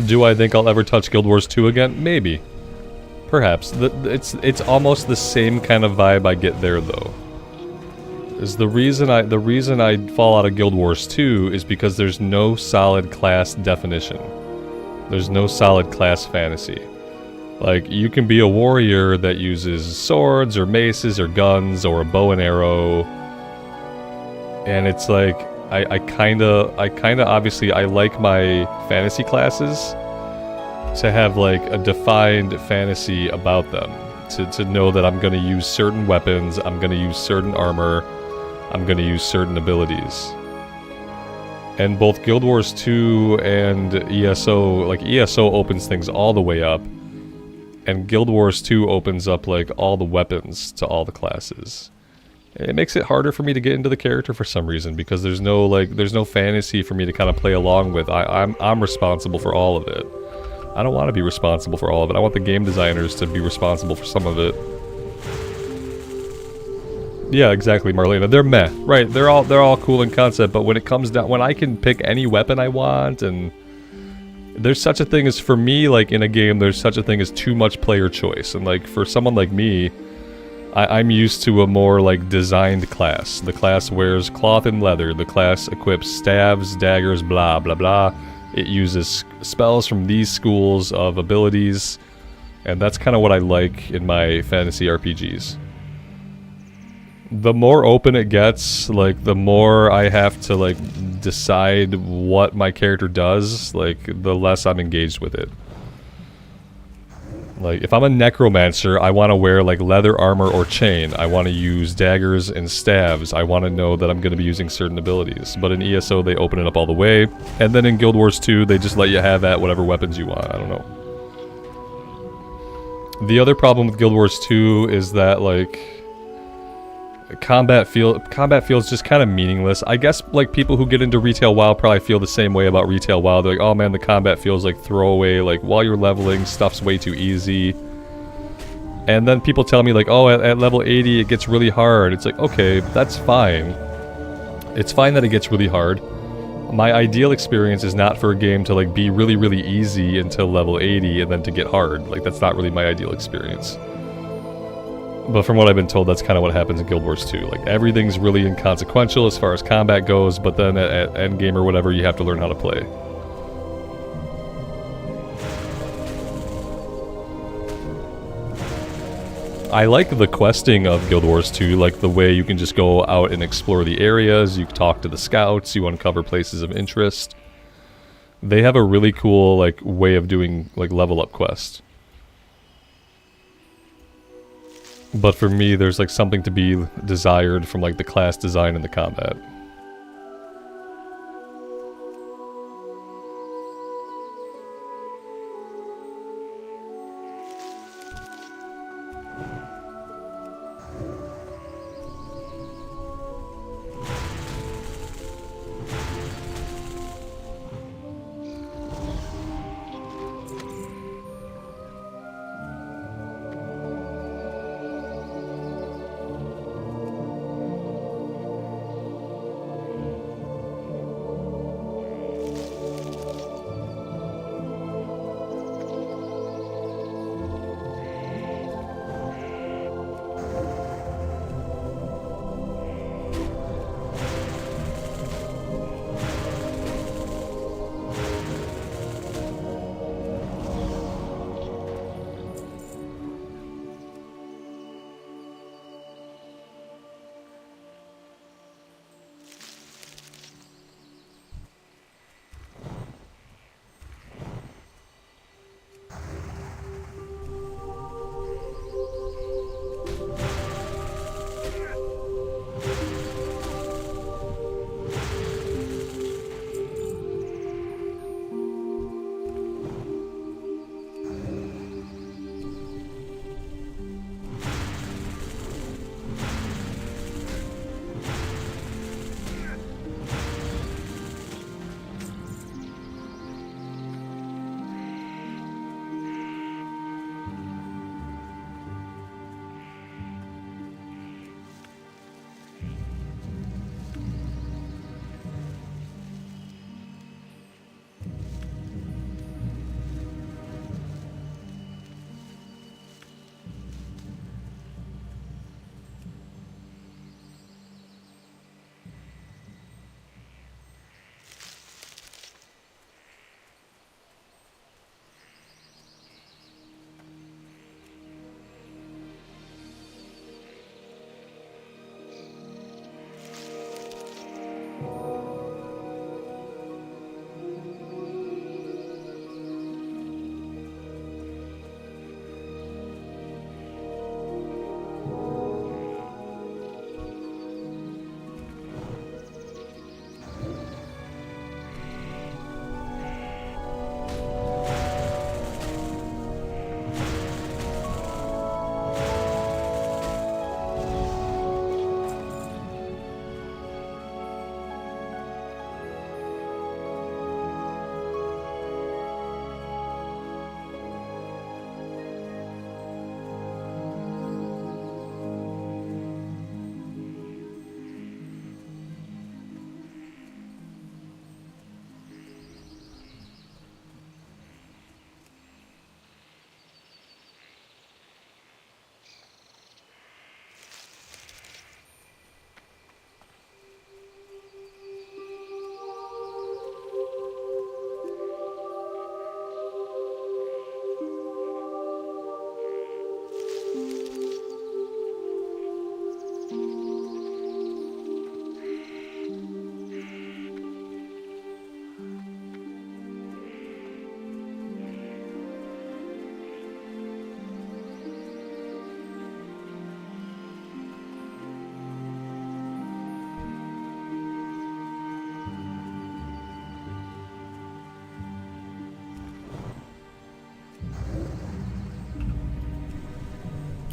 S5: Do I think I'll ever touch Guild Wars 2 again? Maybe. Perhaps. It's almost the same kind of vibe I get there, though. The reason I fall out of Guild Wars 2 is because there's no solid class definition. There's no solid class fantasy. Like, you can be a warrior that uses swords or maces or guns or a bow and arrow. And it's like, I kinda obviously I like my fantasy classes to have like a defined fantasy about them. To know that I'm gonna use certain weapons, I'm gonna use certain armor, I'm gonna use certain abilities. And both Guild Wars 2 and ESO, like ESO opens things all the way up. And Guild Wars 2 opens up like all the weapons to all the classes. It makes it harder for me to get into the character for some reason, because there's no fantasy for me to kind of play along with. I'm responsible for all of it. I don't want to be responsible for all of it. I want the game designers to be responsible for some of it. Yeah, exactly, Marlena. They're meh. Right, they're all cool in concept, but when it comes down, when I can pick any weapon I want, and there's such a thing as, for me, like in a game, there's such a thing as too much player choice. And like for someone like me, I'm used to a more like designed class. The class wears cloth and leather. The class equips staves, daggers, blah, blah, blah. It uses spells from these schools of abilities. And that's kind of what I like in my fantasy RPGs. The more open it gets, like the more I have to like decide what my character does, like the less I'm engaged with it. Like, if I'm a necromancer, I want to wear, like, leather armor or chain. I want to use daggers and staves. I want to know that I'm going to be using certain abilities. But in ESO, they open it up all the way. And then in Guild Wars 2, they just let you have at whatever weapons you want. I don't know. The other problem with Guild Wars 2 is that, like, combat feels just kind of meaningless. I guess like people who get into retail WoW probably feel the same way about retail WoW. They're like, oh man, the combat feels like throwaway. Like while you're leveling, stuff's way too easy. And then people tell me like, oh, at level 80 it gets really hard. It's like, okay, that's fine. It's fine that it gets really hard. My ideal experience is not for a game to like be really, really easy until level 80 and then to get hard. Like that's not really my ideal experience. But from what I've been told, that's kind of what happens in Guild Wars 2. Like everything's really inconsequential as far as combat goes, but then at endgame or whatever, you have to learn how to play. I like the questing of Guild Wars 2, like the way you can just go out and explore the areas, you talk to the scouts, you uncover places of interest. They have a really cool like way of doing like level up quests. But for me, there's like something to be desired from like the class design and the combat.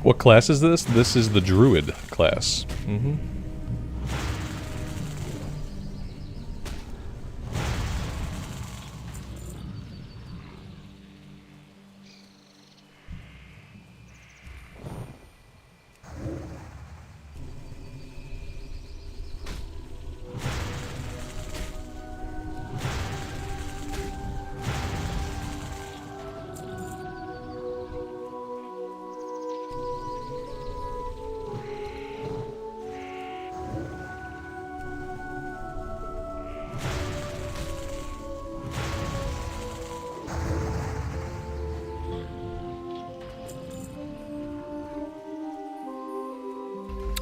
S1: What class is this? This is the Druid class.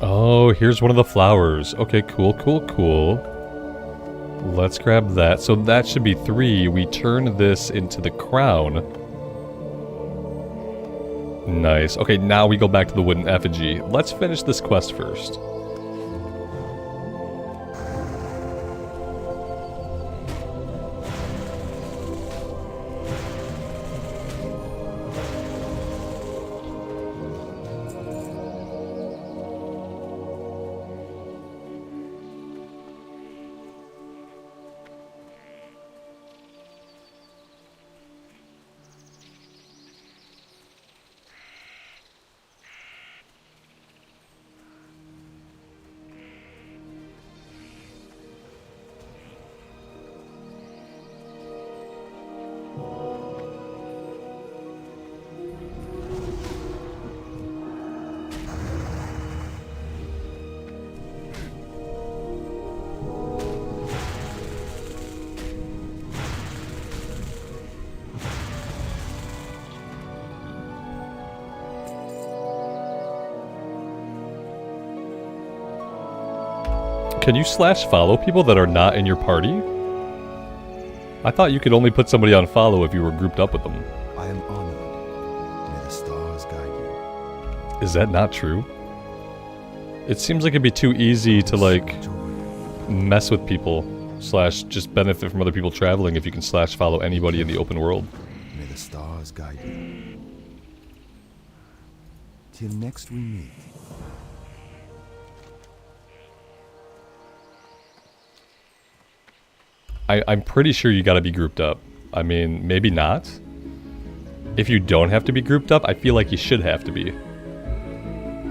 S1: Oh, here's one of the flowers. Okay, cool, cool, cool. Let's grab that. So that should be 3. We turn this into the crown. Nice. Okay, now we go back to the wooden effigy. Let's finish this quest first. Can you slash follow people that are not in your party? I thought you could only put somebody on follow if you were grouped up with them.
S4: I am honored. May the stars guide you.
S1: Is that not true? It seems like it'd be too easy to like mess with people slash just benefit from other people traveling if you can slash follow anybody in the open world.
S4: May the stars guide you. Till next we meet.
S1: I'm pretty sure you gotta be grouped up. I mean, maybe not. If you don't have to be grouped up, I feel like you should have to be.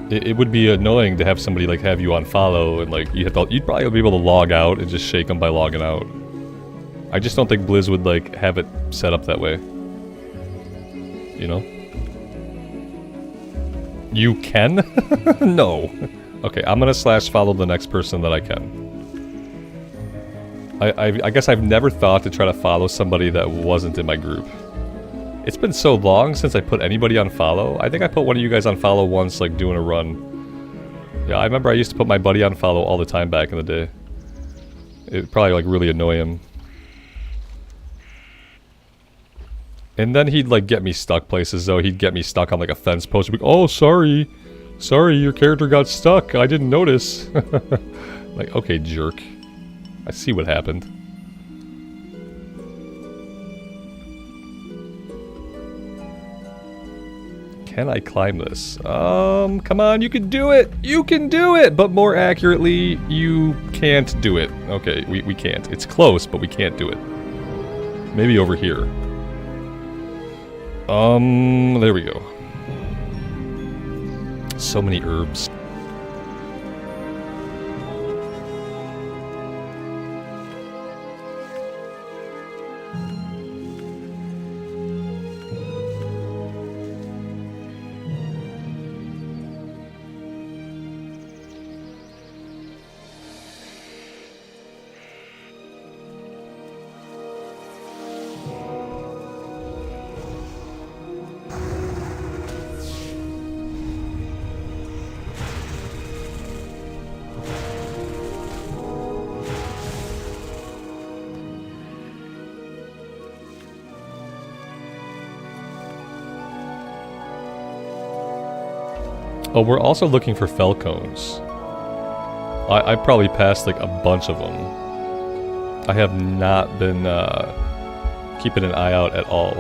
S1: It would be annoying to have somebody like have you on follow and like you'd probably be able to log out and just shake them by logging out. I just don't think Blizz would like have it set up that way. You know? You can? No. Okay, I'm gonna slash follow the next person that I can. I guess I've never thought to try to follow somebody that wasn't in my group. It's been so long since I put anybody on follow. I think I put one of you guys on follow once, like, doing a run. Yeah, I remember I used to put my buddy on follow all the time back in the day. It'd probably, like, really annoy him. And then he'd, like, get me stuck places, though. He'd get me stuck on, like, a fence post. He'd be like, oh, sorry. Sorry, your character got stuck. I didn't notice. Like, okay, jerk. I see what happened. Can I climb this? Come on, you can do it! You can do it! But more accurately, you can't do it. Okay, we can't. It's close, but we can't do it. Maybe over here. There we go. So many herbs. Oh, we're also looking for fell cones. I probably passed like a bunch of them. I have not been keeping an eye out at all.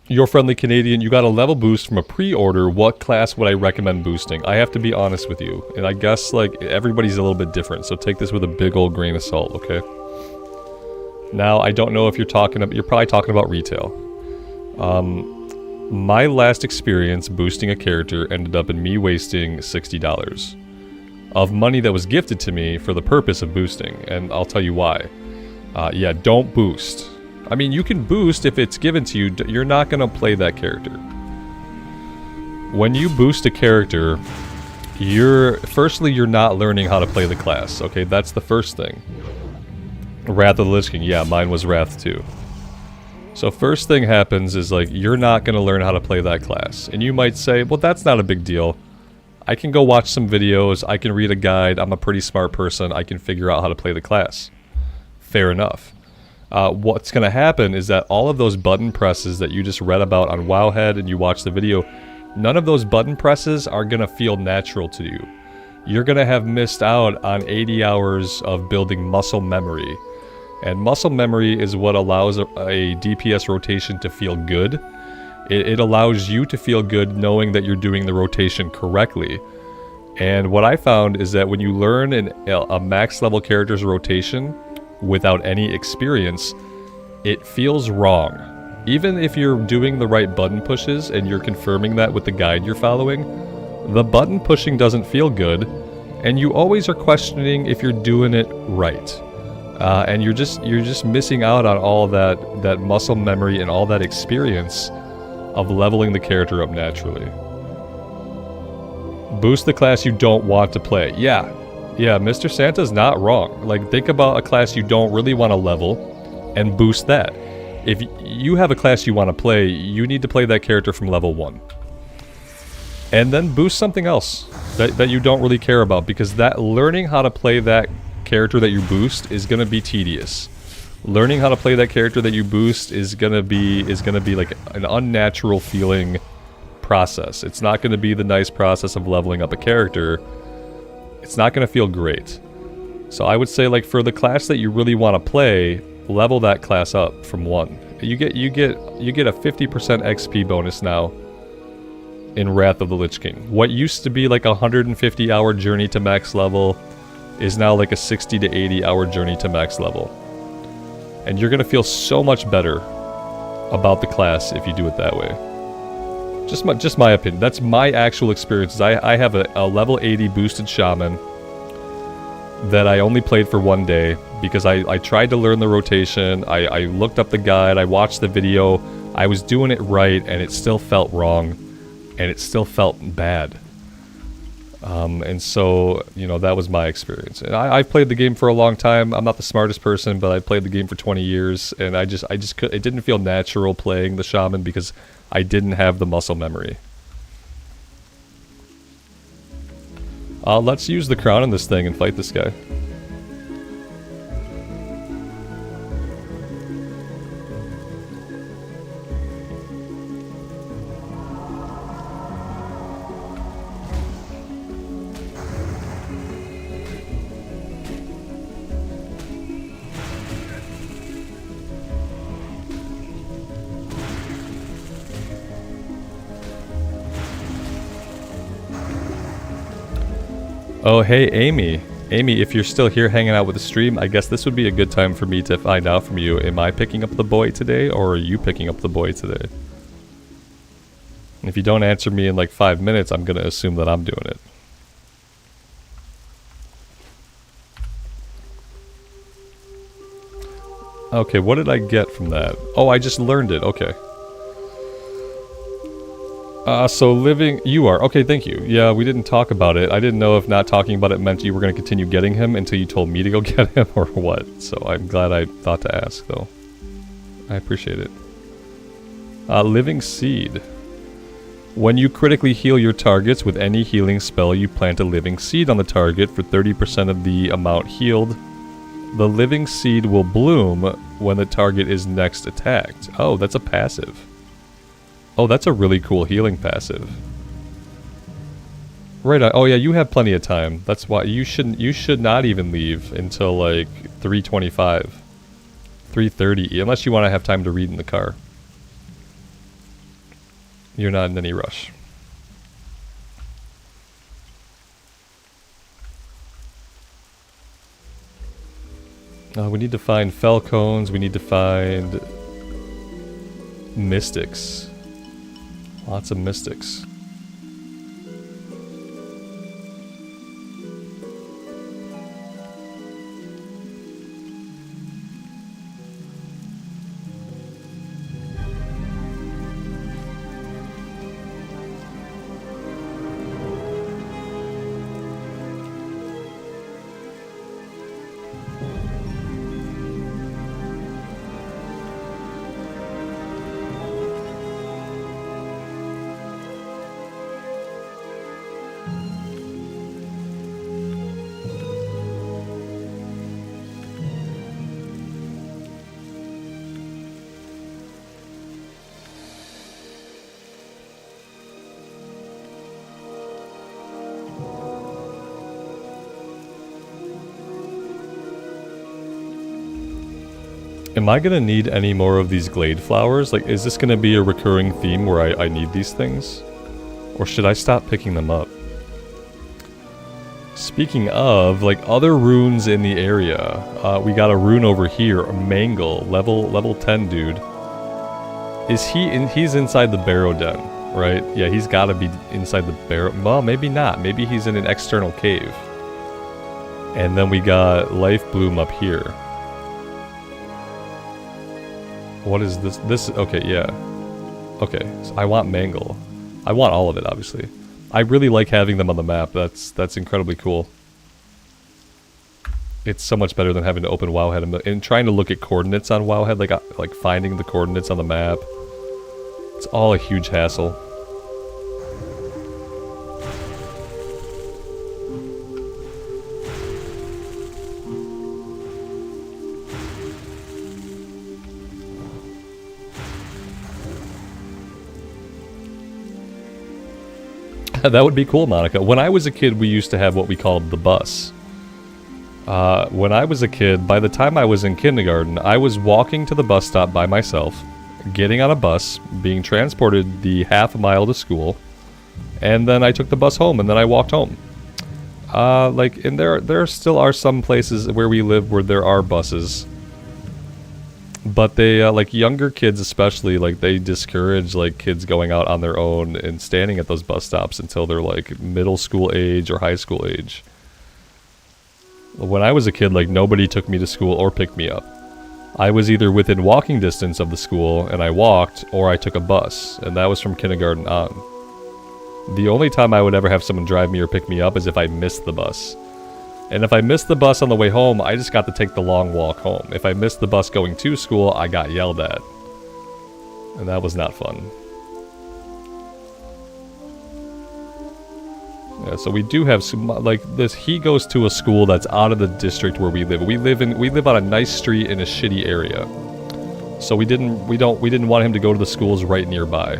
S5: Your friendly Canadian, you got a level boost from a pre-order. What class would I recommend boosting? I have to be honest with you. And I guess, like, everybody's a little bit different. So take this with a big old grain of salt, okay? Now, I don't know if you're probably talking about retail. My last experience boosting a character ended up in me wasting $60 of money that was gifted to me for the purpose of boosting. And I'll tell you why. Yeah, don't boost. I mean, you can boost if it's given to you. You're not going to play that character. When you boost a character, firstly, you're not learning how to play the class. Okay, that's the first thing. Wrath of the Lich King. Yeah, mine was Wrath too. So first thing happens is, like, you're not going to learn how to play that class. And you might say, well, that's not a big deal. I can go watch some videos. I can read a guide. I'm a pretty smart person. I can figure out how to play the class. Fair enough. What's going to happen is that all of those button presses that you just read about on Wowhead and you watch the video, none of those button presses are going to feel natural to you. You're going to have missed out on 80 hours of building muscle memory. And muscle memory is what allows a DPS rotation to feel good. It allows you to feel good knowing that you're doing the rotation correctly. And what I found is that when you learn a max level character's rotation without any experience, it feels wrong. Even if you're doing the right button pushes and you're confirming that with the guide you're following, the button pushing doesn't feel good, and you always are questioning if you're doing it right. And you're just missing out on all that muscle memory and all that experience of leveling the character up naturally. Boost the class you don't want to play. Yeah, Mr. Santa's not wrong. Like, think about a class you don't really want to level and boost that. If you have a class you want to play, you need to play that character from level 1. And then boost something else that you don't really care about, because that learning how to play that character that you boost is going to be tedious. Learning how to play that character that you boost is going to be like an unnatural feeling process. It's not going to be the nice process of leveling up a character. It's not going to feel great. So I would say, like, for the class that you really want to play, level that class up from 1. You get a 50% XP bonus now in Wrath of the Lich King. What used to be like a 150 hour journey to max level is now like a 60 to 80 hour journey to max level. And you're going to feel so much better about the class if you do it that way. Just my opinion. That's my actual experiences. I have a level 80 boosted shaman that I only played for 1 day because I tried to learn the rotation. I looked up the guide. I watched the video. I was doing it right, and it still felt wrong, and it still felt bad. And so, you know, that was my experience. And I've played the game for a long time. I'm not the smartest person, but I played the game for 20 years, and I just could, it didn't feel natural playing the shaman because I didn't have the muscle memory. Let's use the crown in this thing and fight this guy. Oh, hey, Amy. Amy, if you're still here hanging out with the stream, I guess this would be a good time for me to find out from you. Am I picking up the boy today, or are you picking up the boy today? If you don't answer me in like 5 minutes, I'm going to assume that I'm doing it. Okay, what did I get from that? Oh, I just learned it. Okay. So living... You are. Okay, thank you. Yeah, we didn't talk about it. I didn't know if not talking about it meant you were going to continue getting him until you told me to go get him or what. So I'm glad I thought to ask, though. I appreciate it. Living Seed. When you critically heal your targets with any healing spell, you plant a living seed on the target for 30% of the amount healed. The living seed will bloom when the target is next attacked. Oh, that's a passive. Oh, that's a really cool healing passive. Right on. Oh yeah, you have plenty of time. That's why you should not even leave until like 3:25. 3:30, unless you want to have time to read in the car. You're not in any rush. We need to find falcons. We need to find mystics. Lots of mystics. Am I gonna need any more of these glade flowers? Like, is this gonna be a recurring theme where I need these things? Or should I stop picking them up? Speaking of, like, other runes in the area, we got a rune over here, a Mangle, level 10 dude. Is he's inside the Barrow Den, right? Yeah, he's gotta be inside the Barrow, well, maybe not. Maybe he's in an external cave. And then we got Life Bloom up here. What is this? Okay, yeah. Okay, so I want Mangle. I want all of it, obviously. I really like having them on the map. That's incredibly cool. It's so much better than having to open Wowhead and trying to look at coordinates on Wowhead, like finding the coordinates on the map. It's all a huge hassle. That would be cool, Monica. When I was a kid, we used to have what we called the bus. When I was a kid, by the time I was in kindergarten, I was walking to the bus stop by myself, getting on a bus, being transported the half a mile to school, and then I took the bus home, and then I walked home. And there still are some places where we live where there are buses. But they, like, younger kids especially, like, they discourage, like, kids going out on their own and standing at those bus stops until they're, like, middle school age or high school age. When I was a kid, like, nobody took me to school or picked me up. I was either within walking distance of the school, and I walked, or I took a bus, and that was from kindergarten on. The only time I would ever have someone drive me or pick me up is if I missed the bus. And if I missed the bus on the way home, I just got to take the long walk home. If I missed the bus going to school, I got yelled at. And that was not fun. Yeah, so we do have some, like, this. He goes to a school that's out of the district where we live. We live on a nice street in a shitty area. So we didn't want him to go to the schools right nearby.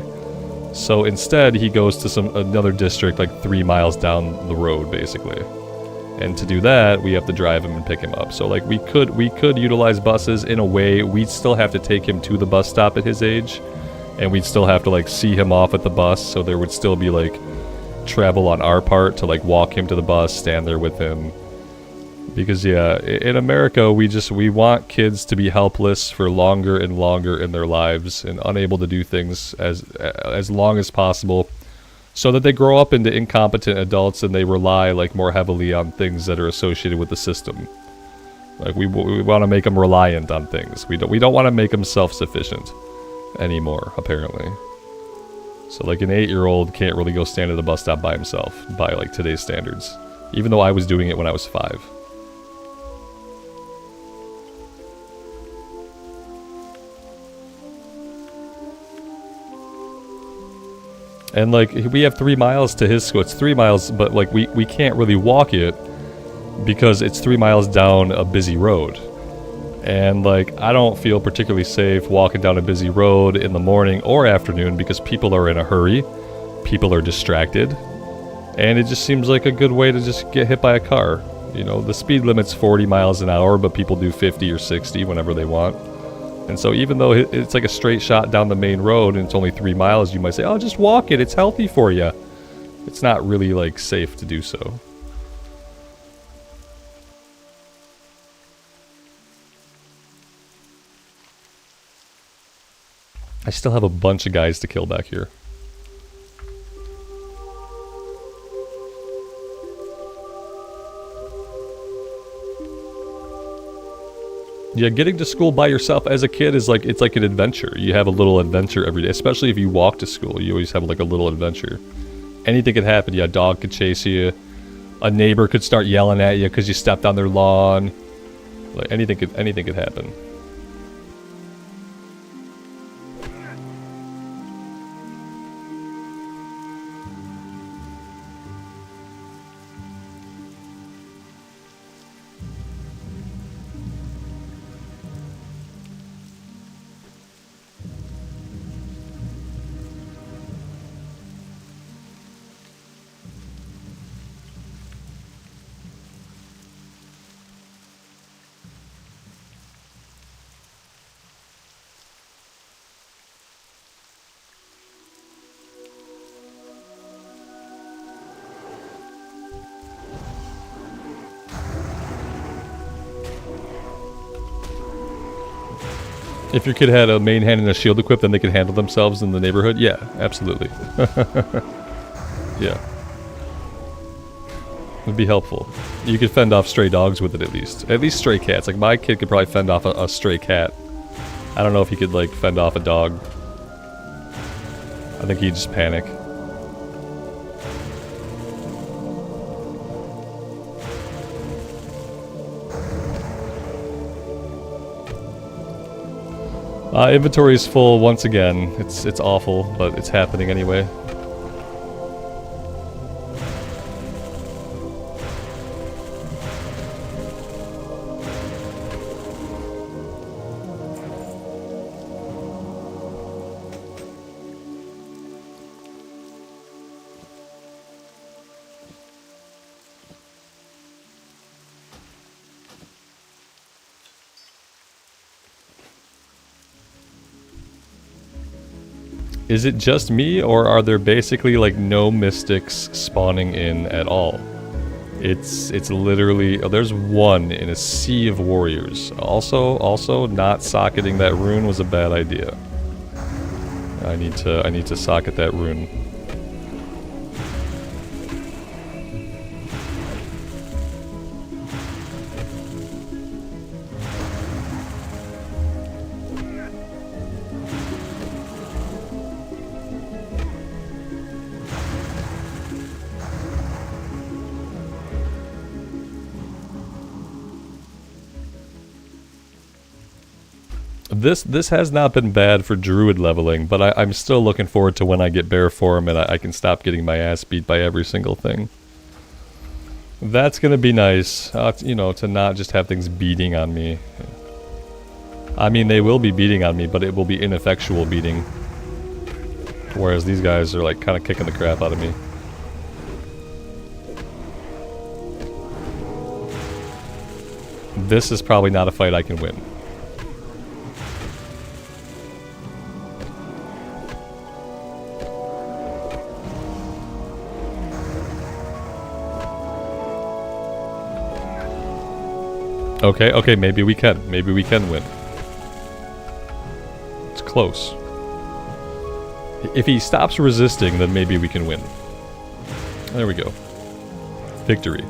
S5: So instead, he goes to another district like 3 miles down the road, basically. And to do that, we have to drive him and pick him up. So, like, we could utilize buses in a way. We'd still have to take him to the bus stop at his age, and we'd still have to, like, see him off at the bus. So there would still be, like, travel on our part to, like, walk him to the bus, stand there with him. Because, yeah, in America, we want kids to be helpless for longer and longer in their lives and unable to do things as long as possible, so that they grow up into incompetent adults and they rely, like, more heavily on things that are associated with the system. Like, we want to make them reliant on things. We don't want to make them self-sufficient anymore, apparently. So, like, an 8-year-old can't really go stand at a bus stop by himself by, like, today's standards, even though I was doing it when I was 5. And, like, we have 3 miles to his school. It's 3 miles, but, like, we can't really walk it because it's 3 miles down a busy road. And, like, I don't feel particularly safe walking down a busy road in the morning or afternoon because people are in a hurry. People are distracted. And it just seems like a good way to just get hit by a car. You know, the speed limit's 40 miles an hour, but people do 50 or 60 whenever they want. And so even though it's like a straight shot down the main road and it's only 3 miles, you might say, oh, just walk it, it's healthy for you. It's not really like safe to do so. I still have a bunch of guys to kill back here. Yeah, getting to school by yourself as a kid is like, it's like an adventure. You have a little adventure every day, especially if you walk to school. You always have like a little adventure. Anything could happen. Yeah, a dog could chase you. A neighbor could start yelling at you because you stepped on their lawn. Like anything could happen. If your kid had a main hand and a shield equipped, then they could handle themselves in the neighborhood? Yeah, absolutely. Yeah. It'd be helpful. You could fend off stray dogs with it at least. At least stray cats. Like, my kid could probably fend off a stray cat. I don't know if he could, like, fend off a dog. I think he'd just panic. Inventory is full once again. It's awful, but it's happening anyway. Is it just me, or are there basically like no mystics spawning in at all? It's literally, oh, there's one in a sea of warriors. Also not socketing that rune was a bad idea. I need to socket that rune. This has not been bad for Druid leveling, but I'm still looking forward to when I get Bear Form and I can stop getting my ass beat by every single thing. That's gonna be nice, you know, to not just have things beating on me. I mean, they will be beating on me, but it will be ineffectual beating. Whereas these guys are like kind of kicking the crap out of me. This is probably not a fight I can win. Okay, maybe we can. Maybe we can win. It's close. If he stops resisting, then maybe we can win. There we go. Victory.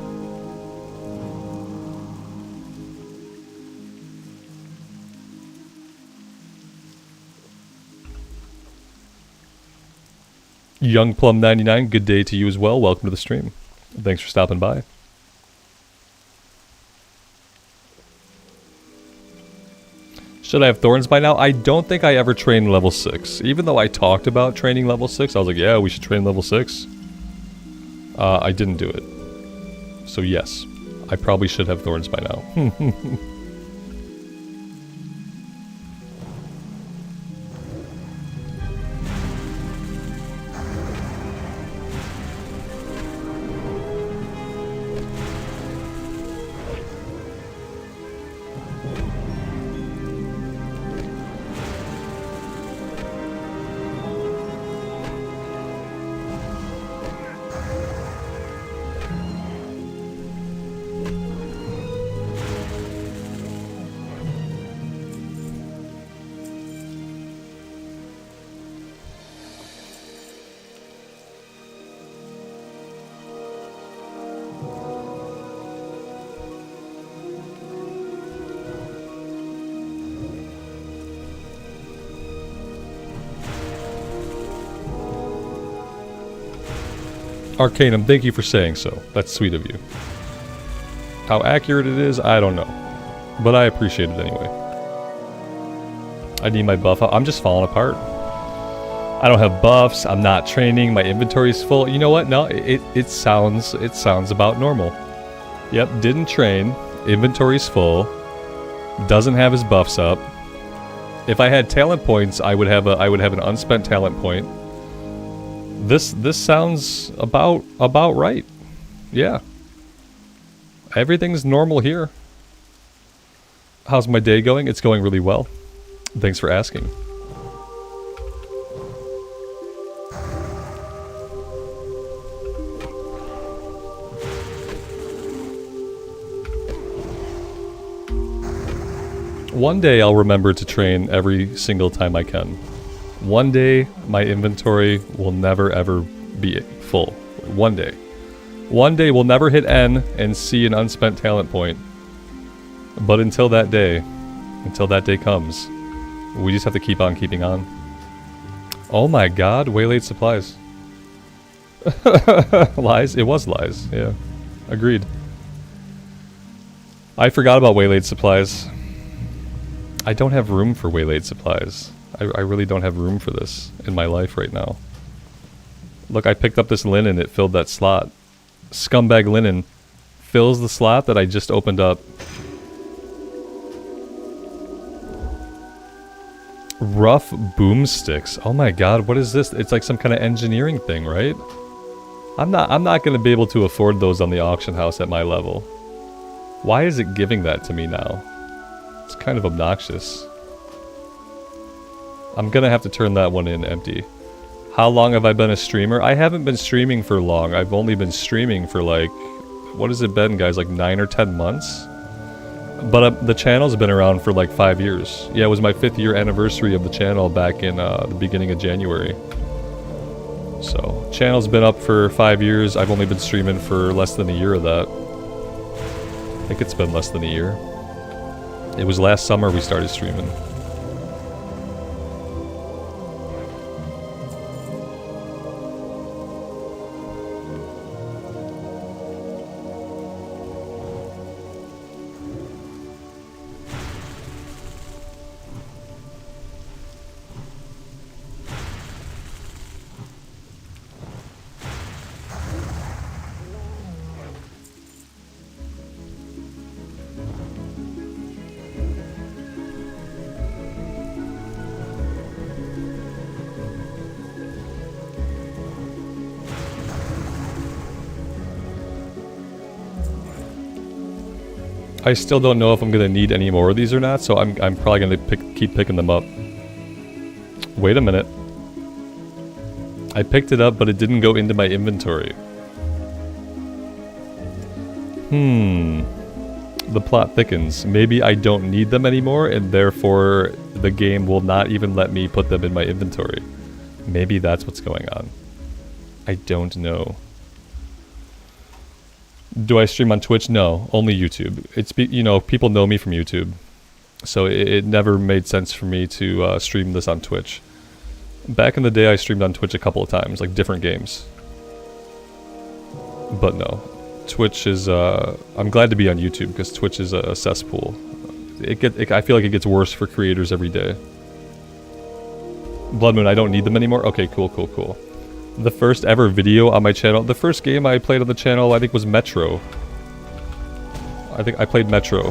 S5: Young Plum 99, good day to you as well. Welcome to the stream. Thanks for stopping by. Should I have thorns by now? I don't think I ever trained level 6. Even though I talked about training level 6, I was like, yeah, we should train level 6. I didn't do it. So yes, I probably should have thorns by now.
S1: Arcanum, thank you for saying so. That's sweet of you. How accurate it is, I don't know. But I appreciate it anyway. I need my buff. I'm just falling apart. I don't have buffs. I'm not training. My inventory's full. You know what? No, it sounds about normal. Yep, didn't train. Inventory's full. Doesn't have his buffs up. If I had talent points, I would have an unspent talent point. This sounds about right. Yeah. Everything's normal here. How's my day going? It's going really well. Thanks for asking. One day I'll remember to train every single time I can. One day my inventory will never ever be full. One day. One day we'll never hit N and see an unspent talent point. But until that day comes, we just have to keep on keeping on. Oh my god, waylaid supplies. Lies? It was lies, yeah. Agreed. I forgot about waylaid supplies. I don't have room for waylaid supplies. I really don't have room for this in my life right now. Look, I picked up this linen, it filled that slot. Scumbag linen fills the slot that I just opened up. Rough boomsticks. Oh my god, what is this? It's like some kind of engineering thing, right? I'm not gonna be able to afford those on the auction house at my level. Why is it giving that to me now? It's kind of obnoxious. I'm gonna have to turn that one in empty. How long have I been a streamer? I haven't been streaming for long. I've only been streaming for like, what has it been, guys? Like 9 or 10 months? But the channel's been around for like 5 years. Yeah, it was my 5th year anniversary of the channel back in the beginning of January. So, channel's been up for 5 years. I've only been streaming for less than a year of that. I think it's been less than a year. It was last summer we started streaming. I still don't know if I'm gonna need any more of these or not, so I'm probably gonna keep picking them up. Wait a minute. I picked it up, but it didn't go into my inventory. The plot thickens. Maybe I don't need them anymore, and therefore the game will not even let me put them in my inventory. Maybe that's what's going on. I don't know. Do I stream on Twitch? No, only YouTube. It's, you know, people know me from YouTube. So it never made sense for me to stream this on Twitch. Back in the day, I streamed on Twitch a couple of times, like different games. But no. Twitch is, I'm glad to be on YouTube because Twitch is a cesspool. I feel like it gets worse for creators every day. Blood Moon, I don't need them anymore? Okay, cool, cool, cool. The first ever video on my channel, the first game I played on the channel, I think was Metro. I think I played Metro.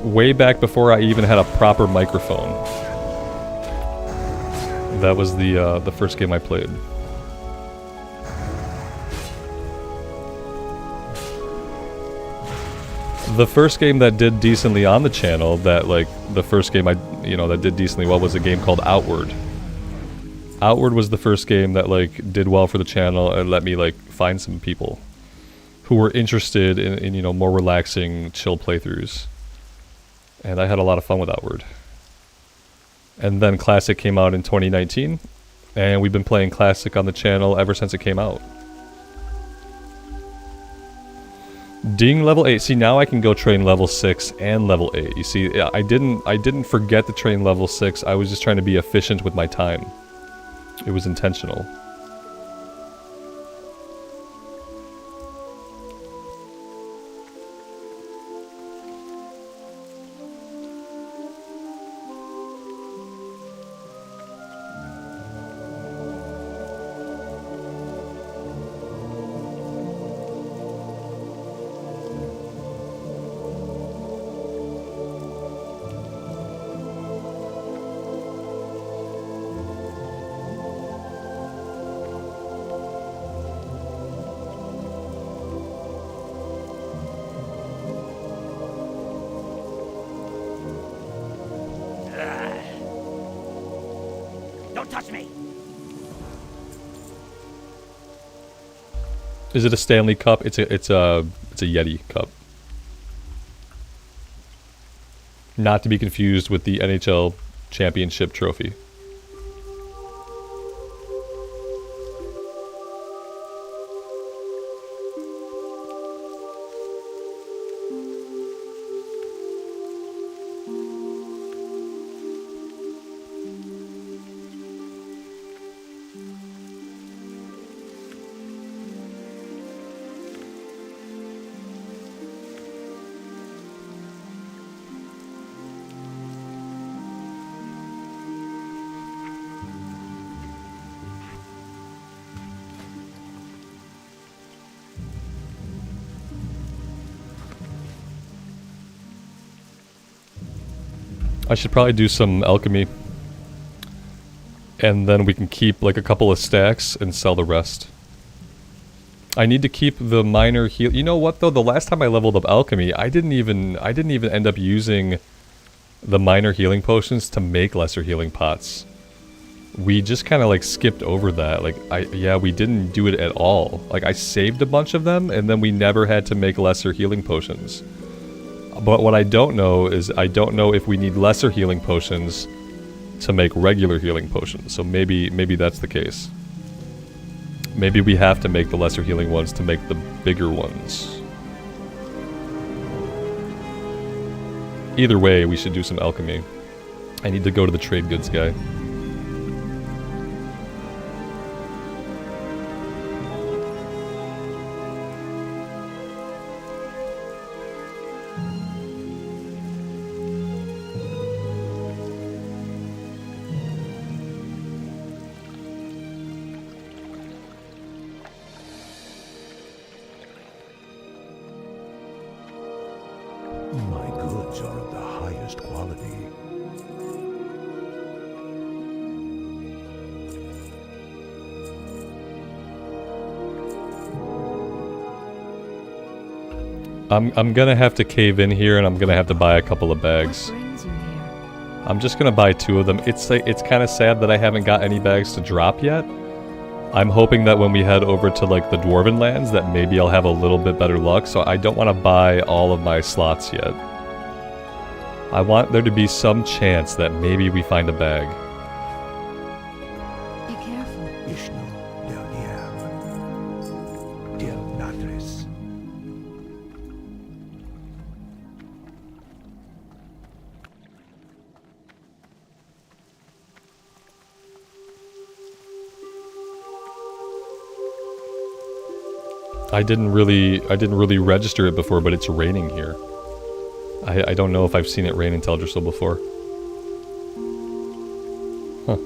S1: Way back before I even had a proper microphone. That was the first game I played. The first game that did decently on the channel, that like, the first game that did decently well was a game called Outward. Outward was the first game that like did well for the channel and let me like find some people who were interested in you know, more relaxing, chill playthroughs. And I had a lot of fun with Outward. And then Classic came out in 2019, and we've been playing Classic on the channel ever since it came out. Ding level 8. See, now I can go train level 6 and level 8. You see, I didn't forget to train level 6. I was just trying to be efficient with my time. It was intentional. Is it a Stanley Cup? It's a Yeti cup. Not to be confused with the NHL Championship trophy. I should probably do some alchemy. And then we can keep like a couple of stacks and sell the rest. I need to keep the minor heal. You know what though? The last time I leveled up alchemy, I didn't even end up using the minor healing potions to make lesser healing pots. We just kind of like skipped over that. Like we didn't do it at all. Like I saved a bunch of them and then we never had to make lesser healing potions. But what I don't know is I don't know if we need lesser healing potions to make regular healing potions. So maybe that's the case. Maybe we have to make the lesser healing ones to make the bigger ones. Either way, we should do some alchemy. I need to go to the trade goods guy.
S4: My goods are of the highest quality.
S1: I'm gonna have to cave in here and I'm gonna have to buy a couple of bags.
S6: What brings you here?
S1: I'm just gonna buy 2 of them. It's kind of sad that I haven't got any bags to drop yet. I'm hoping that when we head over to like the Dwarven lands that maybe I'll have a little bit better luck, so I don't want to buy all of my slots yet. I want there to be some chance that maybe we find a bag.
S6: Be careful.
S4: Ishnu del Diam. Del Natris.
S1: I didn't really register it before, but it's raining here. I don't know if I've seen it rain in Teldrassil before. Huh.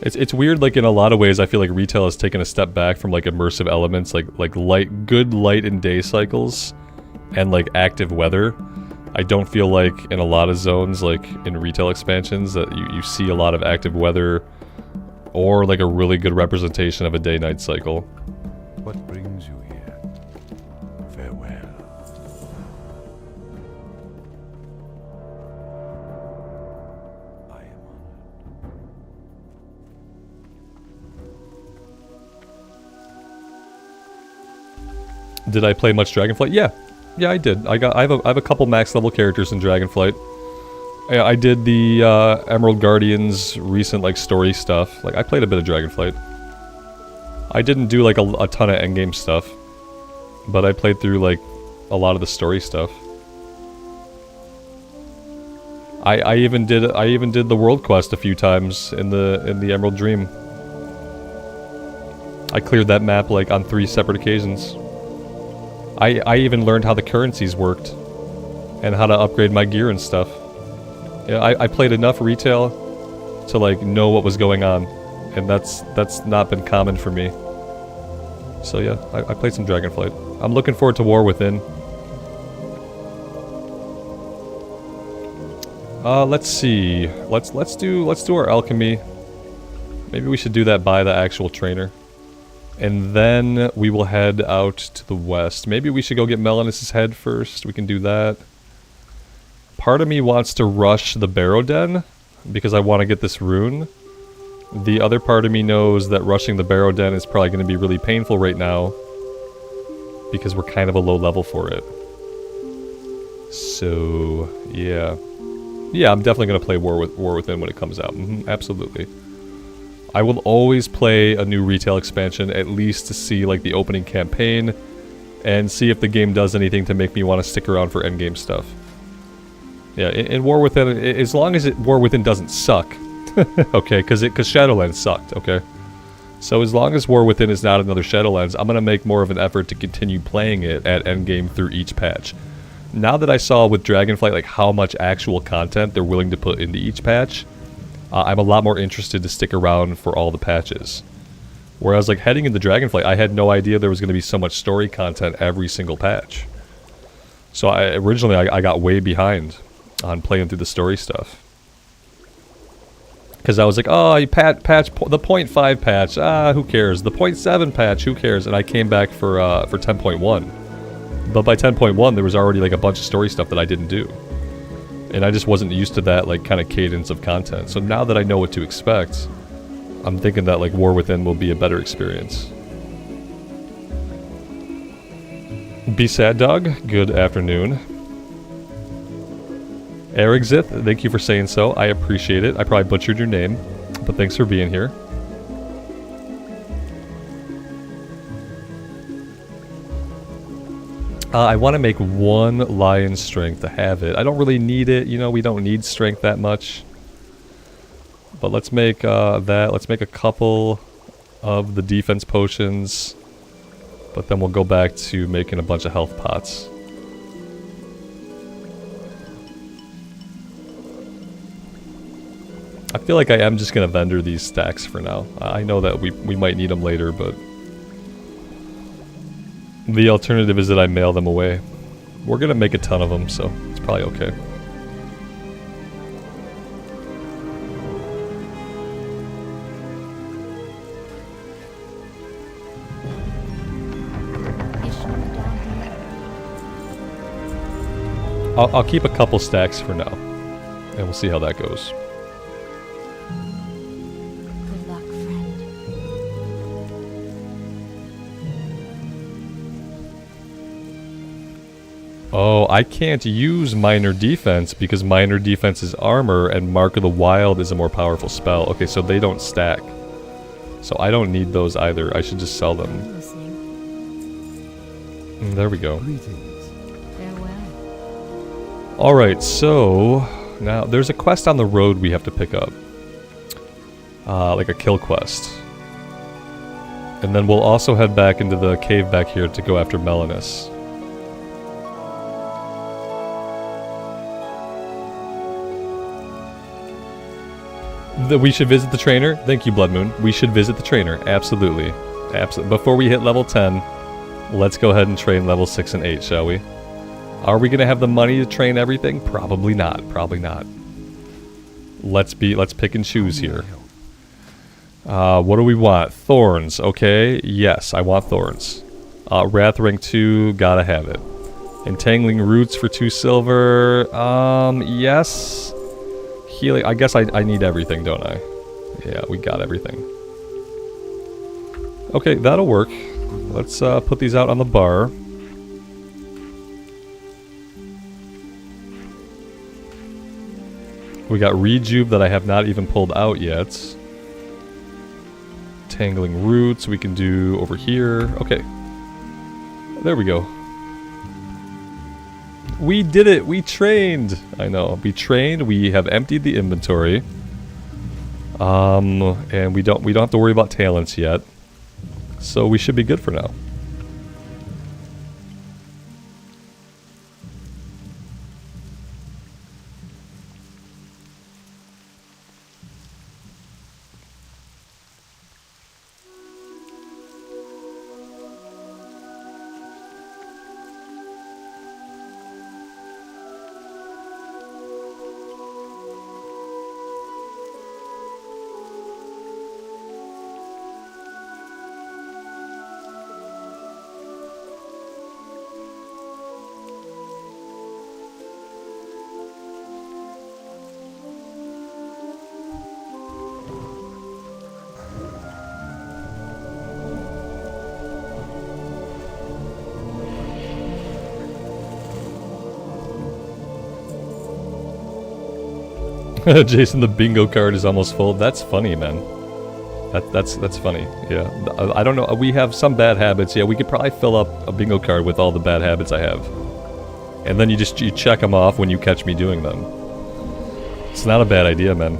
S1: It's weird, like in a lot of ways I feel like retail has taken a step back from like immersive elements like good light and day cycles and like active weather. I don't feel like in a lot of zones like in retail expansions that you see a lot of active weather or like a really good representation of a day-night cycle.
S4: What brings you here? Farewell. I am honored.
S1: Did I play much Dragonflight? Yeah, I did. I have a couple max level characters in Dragonflight. I did the Emerald Guardians recent like story stuff. Like I played a bit of Dragonflight. I didn't do like a ton of endgame stuff, but I played through like a lot of the story stuff. I even did the world quest a few times in the Emerald Dream. I cleared that map like on 3 separate occasions. I even learned how the currencies worked and how to upgrade my gear and stuff. Yeah, I played enough retail to like know what was going on, and that's not been common for me. So yeah, I played some Dragonflight. I'm looking forward to War Within. Let's see. Let's do our alchemy. Maybe we should do that by the actual trainer. And then we will head out to the west. Maybe we should go get Melanus' head first. We can do that. Part of me wants to rush the Barrow Den because I want to get this rune.
S5: The other part of me knows that rushing the Barrow Den is probably going to be really painful right now because we're kind of a low level for it. So, yeah. Yeah, I'm definitely going to play War Within when it comes out. Absolutely. I will always play a new retail expansion, at least to see like the opening campaign and see if the game does anything to make me want to stick around for endgame stuff. Yeah, in War Within, as long as War Within doesn't suck, okay, because Shadowlands sucked, okay? So as long as War Within is not another Shadowlands, I'm going to make more of an effort to continue playing it at endgame through each patch. Now that I saw with Dragonflight like how much actual content they're willing to put into each patch, I'm a lot more interested to stick around for all the patches. Whereas like heading into Dragonflight, I had no idea there was going to be so much story content every single patch. So originally I got way behind on playing through the story stuff. Because I was like, oh, you patch the 0.5 patch, who cares? The 0.7 patch, who cares? And I came back for 10.1. But by 10.1, there was already like a bunch of story stuff that I didn't do. And I just wasn't used to that like kind of cadence of content. So now that I know what to expect, I'm thinking that like War Within will be a better experience. Be Sad Dog, good afternoon. Erigzith, thank you for saying so. I appreciate it. I probably butchered your name, but thanks for being here. I want to make one lion strength to have it. I don't really need it, you know, we don't need strength that much. But let's make that. Let's make a couple of the defense potions. But then we'll go back to making a bunch of health pots. I feel like I am just going to vendor these stacks for now. I know that we might need them later, but the alternative is that I mail them away. We're going to make a ton of them, so it's probably okay. I'll keep a couple stacks for now, and we'll see how that goes.
S6: Good luck, friend.
S5: Oh, I can't use Minor Defense because Minor Defense is armor and Mark of the Wild is a more powerful spell. Okay, so they don't stack. So I don't need those either. I should just sell them.
S6: I'm listening.
S5: There we go.
S4: Greetings.
S6: Farewell.
S5: Alright, so now there's a quest on the road we have to pick up. Like a kill quest. And then we'll also head back into the cave back here to go after Melanus. We should visit the trainer? Thank you, Blood Moon. We should visit the trainer. Absolutely. Absolutely. Before we hit level 10, let's go ahead and train level 6 and 8, shall we? Are we going to have the money to train everything? Probably not. Probably not. Let's pick and choose here. What do we want? Thorns. Okay. Yes, I want thorns. Wrath rank 2. Gotta have it. Entangling roots for 2 silver. Yes. Healing. I guess I need everything, don't I? Yeah, we got everything. Okay, that'll work. Let's put these out on the bar. We got Rejuve that I have not even pulled out yet. Tangling roots we can do over here. Okay. There we go. We did it! We trained! I know. We trained, we have emptied the inventory. And we don't have to worry about talents yet. So we should be good for now. Jason, the bingo card is almost full. That's funny, man. That's funny. Yeah. I don't know. We have some bad habits. Yeah, we could probably fill up a bingo card with all the bad habits I have. And then you check them off when you catch me doing them. It's not a bad idea, man.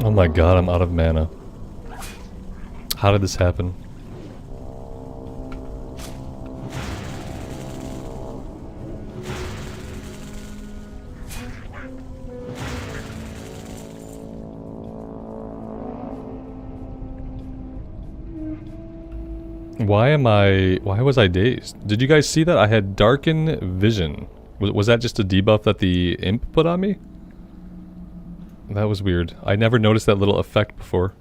S5: Oh my god, I'm out of mana. How did this happen? Why was I dazed? Did you guys see that? I had darken vision. Was that just a debuff that the imp put on me? That was weird. I never noticed that little effect before.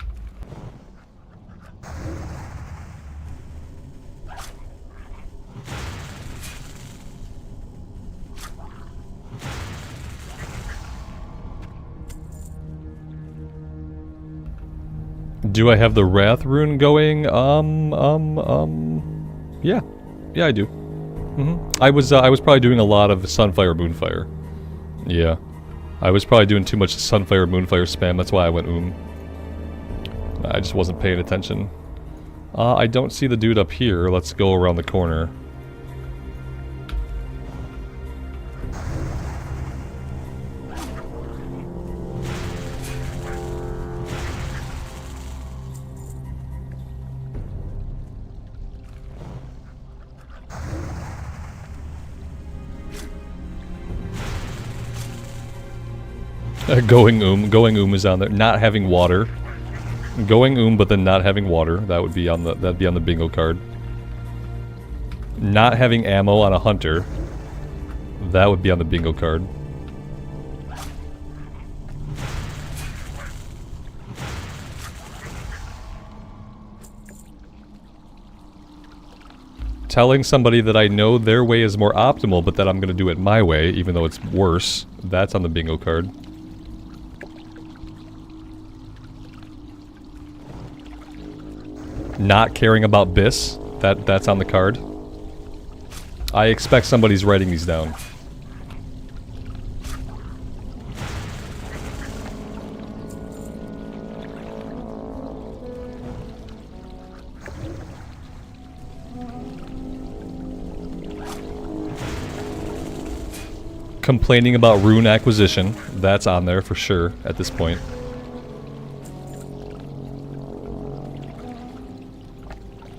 S5: Do I have the Wrath rune going? Yeah. Yeah, I do. I was probably doing a lot of Sunfire, Moonfire. Yeah. I was probably doing too much Sunfire, Moonfire spam, that's why I went I just wasn't paying attention. I don't see the dude up here. Let's go around the corner. Going is on there. Not having water. Going but then not having water. That'd be on the bingo card. Not having ammo on a hunter. That would be on the bingo card. Telling somebody that I know their way is more optimal, but that I'm gonna do it my way, even though it's worse. That's on the bingo card. Not caring about Biss, that's on the card. I expect somebody's writing these down. Complaining about Rune acquisition. That's on there for sure at this point.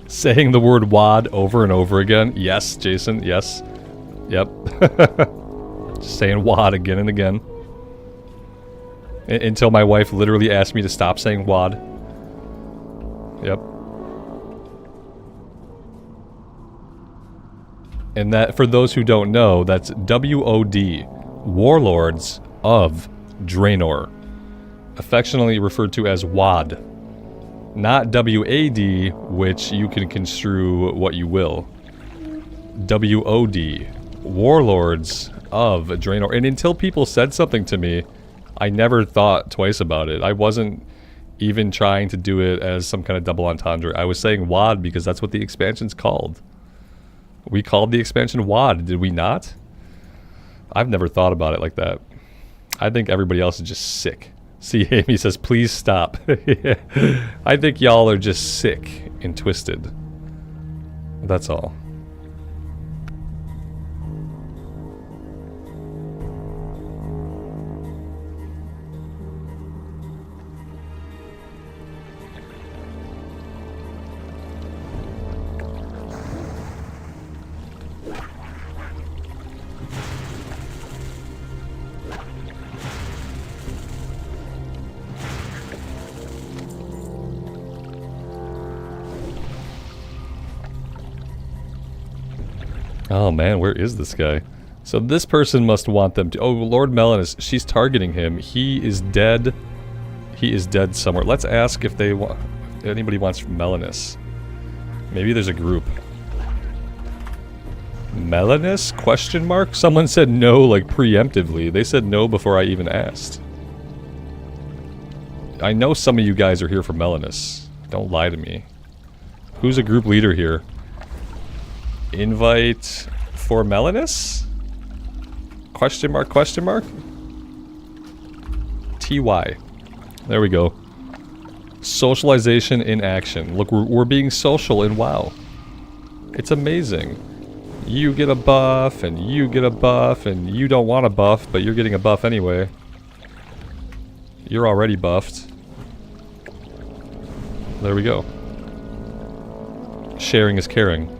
S5: Saying the word WAD over and over again. Yes, Jason, yes. Yep. Just saying WAD again and again. Until my wife literally asked me to stop saying WAD. Yep. And that, for those who don't know, that's WOD, Warlords of Draenor. Affectionately referred to as WAD. Not WAD, which you can construe what you will. WOD, Warlords of Draenor. And until people said something to me, I never thought twice about it. I wasn't even trying to do it as some kind of double entendre. I was saying WAD because that's what the expansion's called. We called the expansion WAD, did we not? I've never thought about it like that. I think everybody else is just sick. See, Amy says, please stop. I think y'all are just sick and twisted. That's all. Oh man, where is this guy? So this person must want them to... Oh, Lord Melanus, she's targeting him. He is dead. He is dead somewhere. Let's ask if they want... If anybody wants Melanus. Maybe there's a group. Melanus? Question mark? Someone said no, like, preemptively. They said no before I even asked. I know some of you guys are here for Melanus. Don't lie to me. Who's a group leader here? Invite for Melanus? Question mark, question mark? TY. There we go. Socialization in action. Look, we're being social in WoW. It's amazing. You get a buff, and you get a buff, and you don't want a buff, but you're getting a buff anyway. You're already buffed. There we go. Sharing is caring.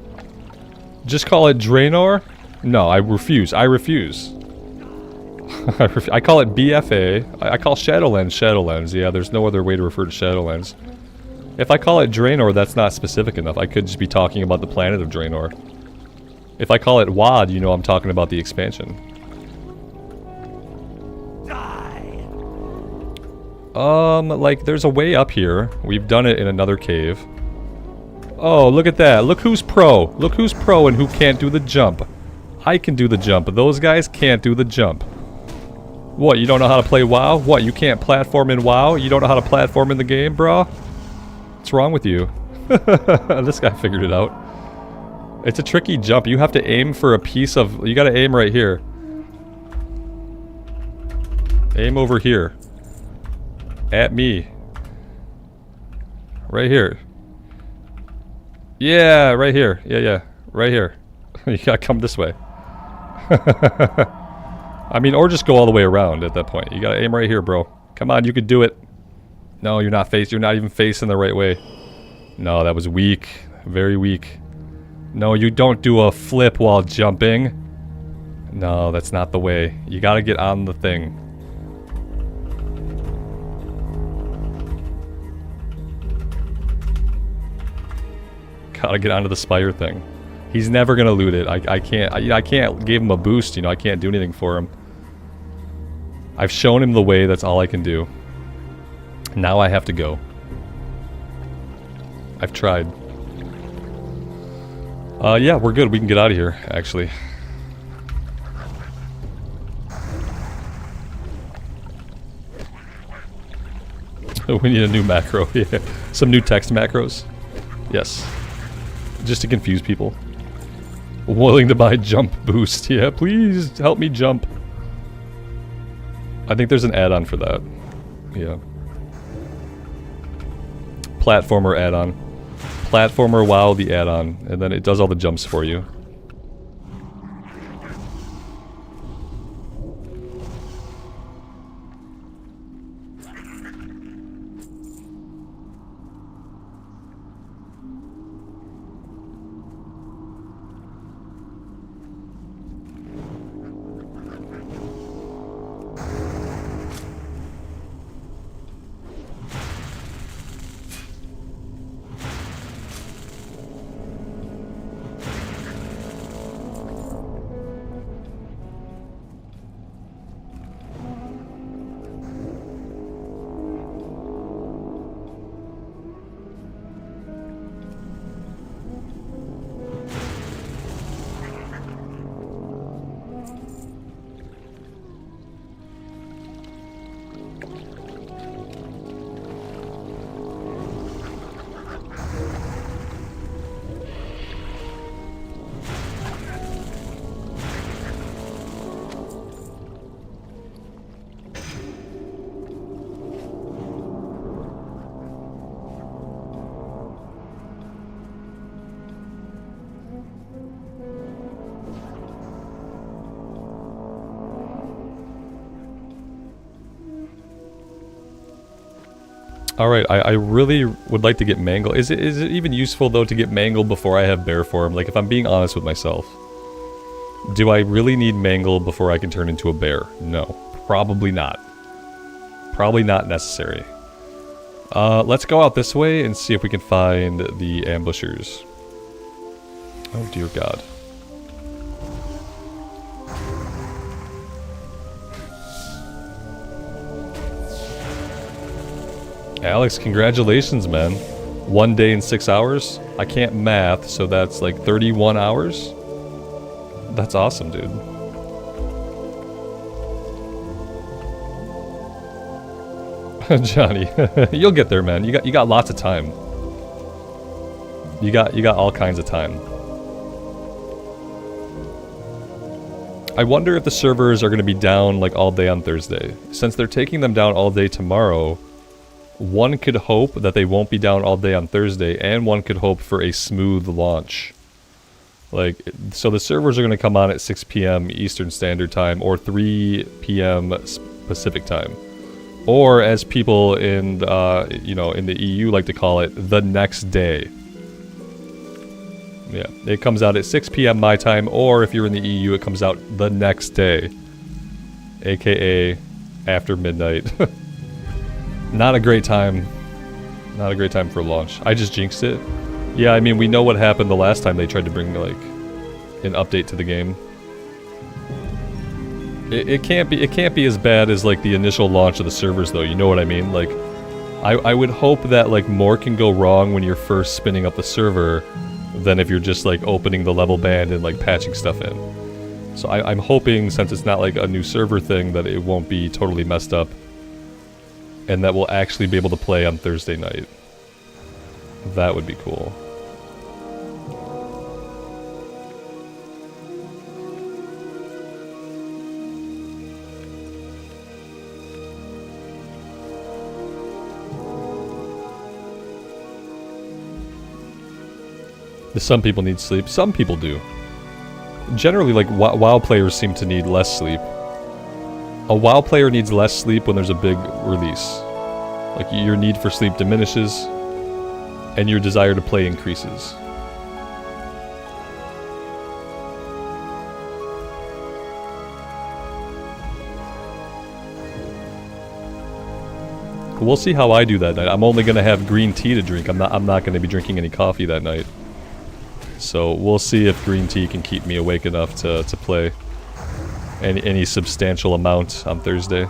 S5: Just call it Draenor? No, I refuse. I refuse. I call it BFA. I call Shadowlands Shadowlands. Yeah, there's no other way to refer to Shadowlands. If I call it Draenor, that's not specific enough. I could just be talking about the planet of Draenor. If I call it WAD, you know I'm talking about the expansion.
S2: Die.
S5: Like, there's a way up here. We've done it in another cave. Oh, look at that. Look who's pro. Look who's pro and who can't do the jump. I can do the jump, but those guys can't do the jump. What, you don't know how to play WoW? What, you can't platform in WoW? You don't know how to platform in the game, bro? What's wrong with you? This guy figured it out. It's a tricky jump. You have to aim for a piece of... You gotta aim right here. Aim over here. At me. Right here. Yeah, right here. Yeah. Right here. You gotta come this way. I mean, or just go all the way around at that point. You gotta aim right here, bro. Come on, you could do it. No, you're not even facing the right way. No, that was weak. Very weak. No, you don't do a flip while jumping. No, that's not the way. You gotta get on the thing. Gotta get onto the spire thing. He's never gonna loot it. I can't give him a boost, you know, I can't do anything for him. I've shown him the way, that's all I can do. Now I have to go. I've tried. Yeah, we're good. We can get out of here, actually. We need a new macro. Yeah. Some new text macros. Yes. Just to confuse people. Willing to buy jump boost. Yeah, please help me jump. I think there's an add-on for that. Yeah. Platformer add-on. Platformer WoW the add-on. And then it does all the jumps for you.
S1: Alright, I really would like to get Mangle. Is it even useful, though, to get Mangle before I have Bear form? Like, if I'm being honest with myself. Do I really need Mangle before I can turn into a bear? No. Probably not. Probably not necessary. Let's go out this way and see if we can find the ambushers. Oh, dear God. Alex, congratulations, man. 1 day and 6 hours? I can't math, so that's like 31 hours? That's awesome, dude. Johnny, you'll get there, man. You got lots of time. You got all kinds of time. I wonder if the servers are going to be down like all day on Thursday. Since they're taking them down all day tomorrow, one could hope that they won't be down all day on Thursday, and one could hope for a smooth launch. Like, so the servers are going to come on at 6 p.m. Eastern Standard Time, or 3 p.m. Pacific Time. Or, as people in, you know, in the EU like to call it, the next day. Yeah, it comes out at 6 p.m. my time, or if you're in the EU, it comes out the next day. AKA after midnight. Not a great time. Not a great time for launch. I just jinxed it. Yeah, I mean, we know what happened the last time they tried to bring, like, an update to the game. It can't be as bad as, like, the initial launch of the servers, though, you know what I mean? Like, I would hope that, like, more can go wrong when you're first spinning up the server than if you're just, like, opening the level band and, like, patching stuff in. So I'm hoping, since it's not, like, a new server thing, that it won't be totally messed up. And that we'll actually be able to play on Thursday night. That would be cool. Some people need sleep. Some people do. Generally, like, WoW players seem to need less sleep. A WoW player needs less sleep when there's a big release. Like, your need for sleep diminishes, and your desire to play increases. We'll see how I do that night. I'm only gonna have green tea to drink. I'm not gonna be drinking any coffee that night. So we'll see if green tea can keep me awake enough to play any substantial amount on Thursday.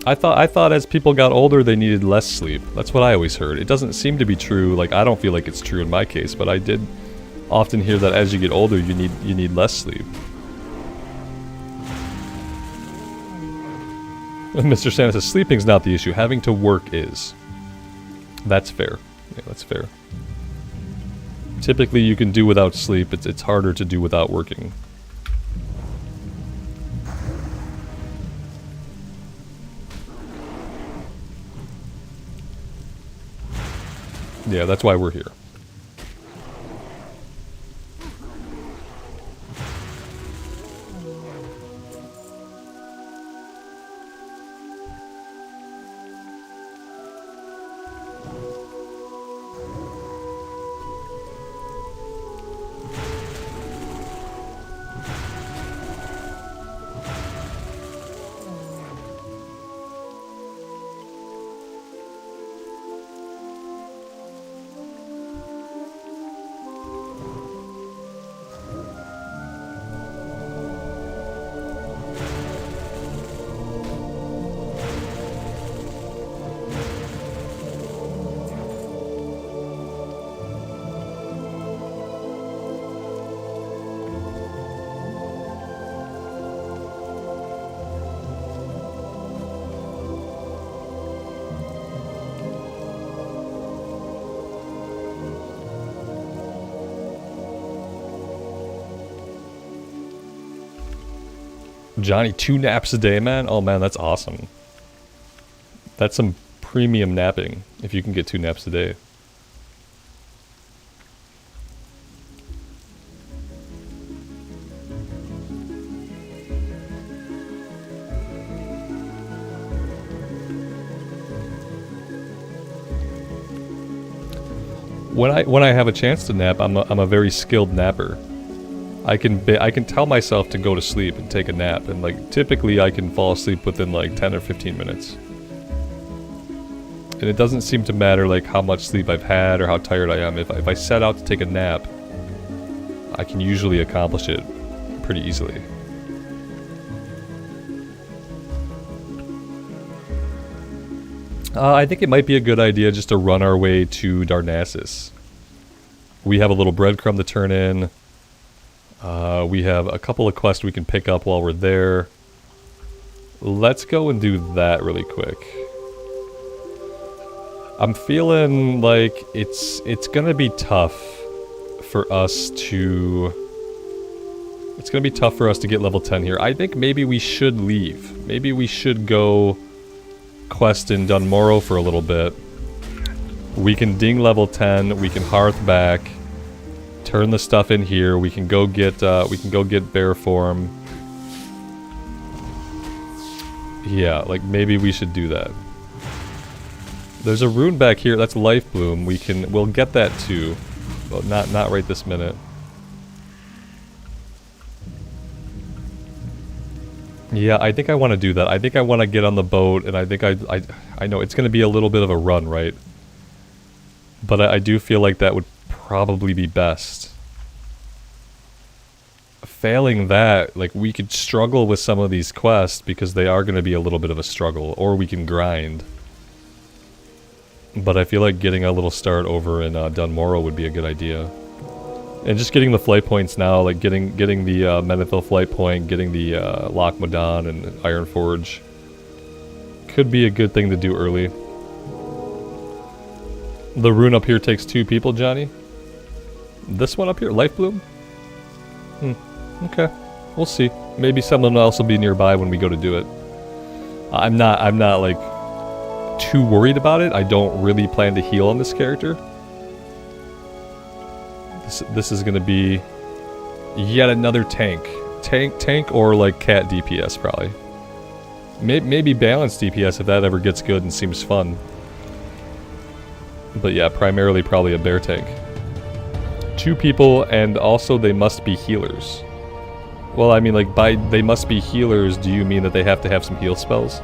S1: I thought as people got older they needed less sleep. That's what I always heard. It doesn't seem to be true. Like, I don't feel like it's true in my case, but I did often hear that as you get older you need less sleep. Mr. Santa says sleeping's not the issue, having to work is. That's fair. Yeah, that's fair. Typically you can do without sleep. It's harder to do without working. Yeah, that's why we're here. Johnny, 2 naps a day, man? Oh man, that's awesome. That's some
S5: premium napping if you can get 2 naps a day. When I have a chance to nap, I'm a very skilled napper. I can tell myself to go to sleep and take a nap, and like typically I can fall asleep within like 10 or 15 minutes. And it doesn't seem to matter like how much sleep I've had or how tired I am. If I set out to take a nap, I can usually accomplish it pretty easily. I think it might be a good idea just to run our way to Darnassus. We have a little breadcrumb to turn in. We have a couple of quests we can pick up while we're there. Let's go and do that really quick. I'm feeling like it's gonna be tough for us to... It's gonna be tough for us to get level 10 here. I think maybe we should leave. Maybe we should go quest in Dunmorrow for a little bit. We can ding level 10, we can hearth back, turn the stuff in here, we can go get bear form. Yeah, like maybe we should do that. There's a rune back here, that's Life Bloom. We'll get that too. But not right this minute. Yeah, I think I want to do that. I think I want to get on the boat, and I think I know it's going to be a little bit of a run, right? But I do feel like that would probably be best. Failing that, like, we could struggle with some of these quests, because they are going to be a little bit of a struggle, or we can grind. But I feel like getting a little start over in Dunmorrow would be a good idea. And just getting the flight points now, like getting the Menethil flight point, getting the Loch Modan and Ironforge, could be a good thing to do early. The rune up here takes 2 people, Johnny. This one up here, Life Bloom? Okay, we'll see. Maybe someone else will be nearby when we go to do it. I'm not like too worried about it. I don't really plan to heal on this character. This is going to be yet another tank or like cat DPS probably. Maybe balanced DPS if that ever gets good and seems fun. But yeah, primarily probably a bear tank. 2 people, and also they must be healers. Well, I mean, like, by they must be healers, do you mean that they have to have some heal spells?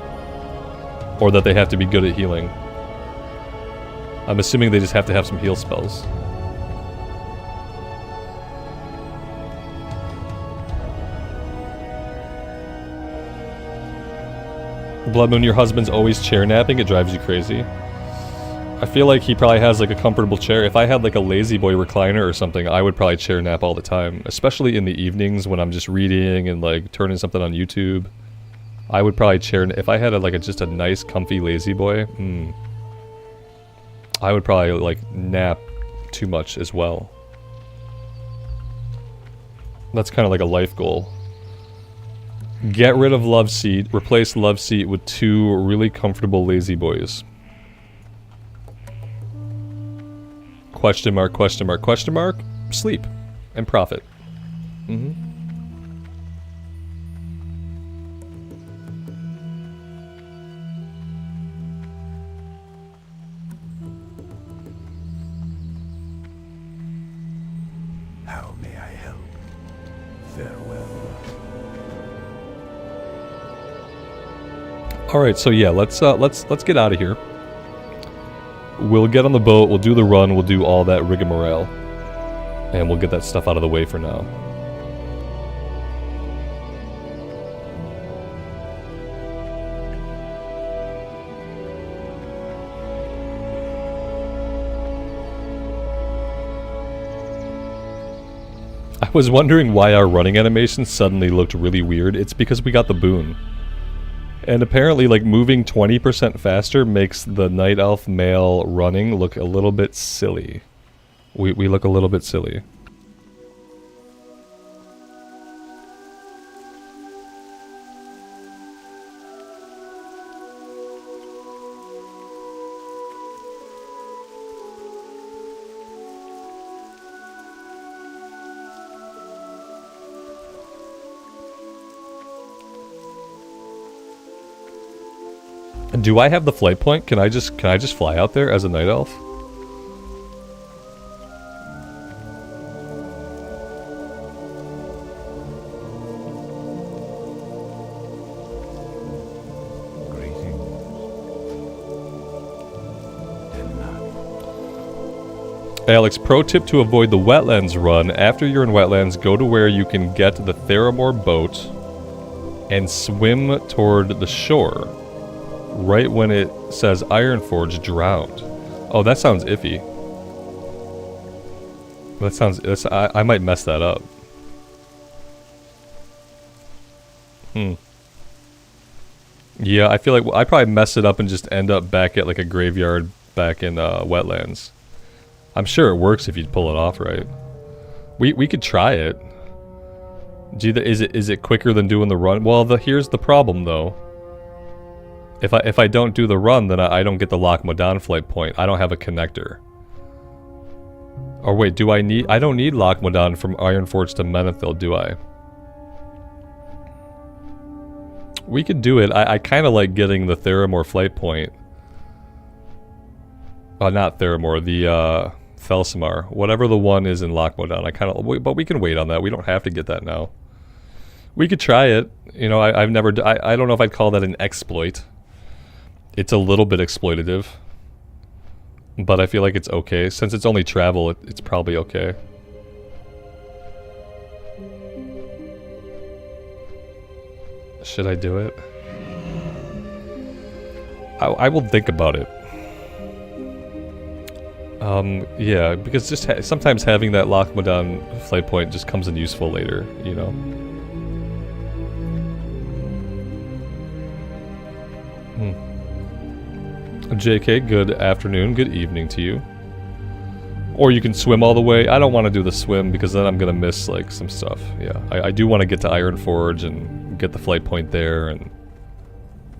S5: Or that they have to be good at healing? I'm assuming they just have to have some heal spells. Blood Moon, your husband's always chair napping, it drives you crazy. I feel like he probably has like a comfortable chair. If I had like a lazy boy recliner or something, I would probably chair nap all the time. Especially in the evenings when I'm just reading and like turning something on YouTube. I would probably chair if I had just a nice comfy lazy boy, I would probably like nap too much as well. That's kind of like a life goal. Get rid of Love Seat, replace Love Seat with 2 really comfortable lazy boys. Question mark, question mark, question mark, sleep and profit.
S2: How may I help? Farewell.
S5: Alright, so yeah, let's get out of here. We'll get on the boat, we'll do the run, we'll do all that rigmarole. And we'll get that stuff out of the way for now. I was wondering why our running animation suddenly looked really weird. It's because we got the boon. And apparently, like, moving 20% faster makes the Night Elf male running look a little bit silly. We look a little bit silly.
S1: Do I have the flight point? Can I just fly out there as a night elf? Alex, pro tip to avoid the Wetlands run. After you're in Wetlands, go to where you can get the Theramore boat and swim toward the shore. Right when it says Ironforge drowned. Oh, that sounds iffy. That sounds... I might mess that up. Yeah, I feel like I probably mess it up and just end up back at like a graveyard back in Wetlands. I'm sure it works if you pull it off right. We could try it. Is it quicker than doing the run? Well, here's the problem though. If I don't do the run, then I don't get the Loch Modan flight point. I don't have a connector. Or wait, do I need? I don't need Loch Modan from Ironforge to Menethil, do I? We could do it. I kind of like getting the Theramore flight point. Not Theramore, the Felsamar. Whatever the one is in Loch Modan. But we can wait on that. We don't have to get that now. We could try it. You know, I don't know if I'd call that an exploit. It's a little bit exploitative. But I feel like it's okay. Since it's only travel, it's probably okay. Should I do it? I will think about it. Yeah, because just sometimes having that Loch Modan flight point just comes in useful later, you know? JK, good afternoon, good evening to you. Or you can swim all the way. I don't want to do the swim because then I'm gonna miss like some stuff. Yeah, I do want to get to Ironforge and get the flight point there,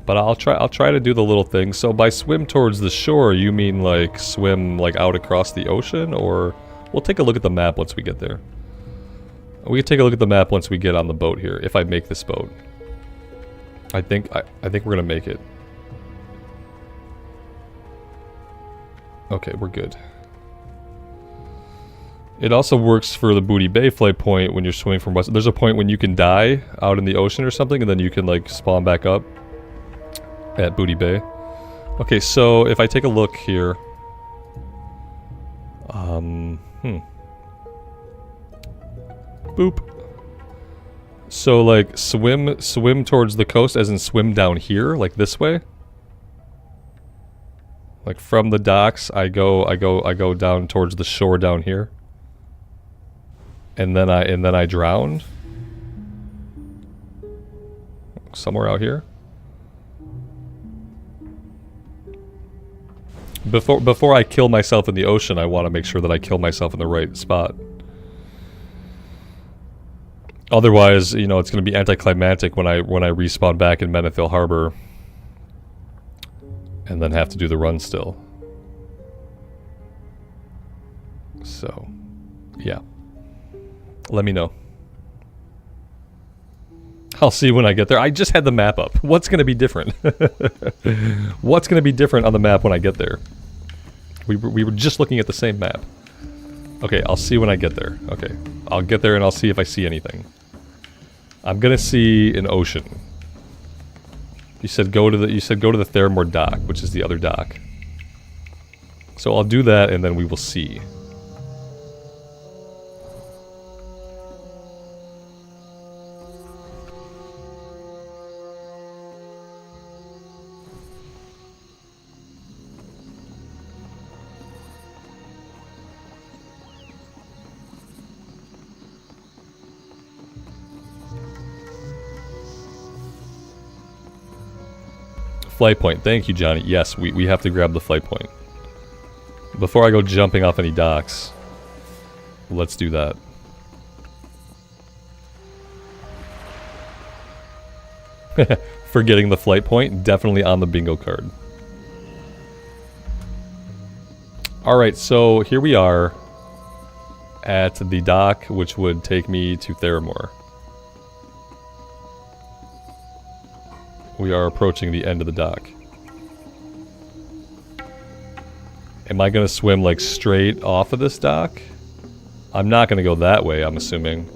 S1: but I'll try to do the little things. So by swim towards the shore, you mean like swim like out across the ocean, or we'll take a look at the map once we get there. We can take a look at the map once we get on the boat here. If I make this boat, I think we're gonna make it. Okay, we're good. It also works for the Booty Bay flight point when you're swimming from west. There's a point when you can die out in the ocean or something, and then you can like spawn back up at Booty Bay. Okay, so if I take a look here, boop. So like swim towards the coast, as in swim down here, like this way. Like from the docks, I go down towards the shore down here. And then I drowned. Somewhere out here. Before I kill myself in the ocean, I want to make sure that I kill myself in the right spot. Otherwise, you know, it's going to be anticlimactic when I respawn back in Menethil Harbor. And then have to do the run still. So, yeah. Let me know. I'll see when I get there. I just had the map up. What's going to be different? What's going to be different on the map when I get there? We were just looking at the same map. Okay, I'll see when I get there. Okay, I'll get there and I'll see if I see anything. I'm going to see an ocean. You said go to the Theramore dock, which is the other dock. So I'll do that and then we will see. Flight point. Thank you, Johnny. Yes, we have to grab the flight point. Before I go jumping off any docks, let's do that. Forgetting the flight point, definitely on the bingo card. Alright, so here we are at the dock, which would take me to Theramore. We are approaching the end of the dock.
S5: Am I gonna swim like straight off of this dock? I'm not gonna go that way, I'm assuming.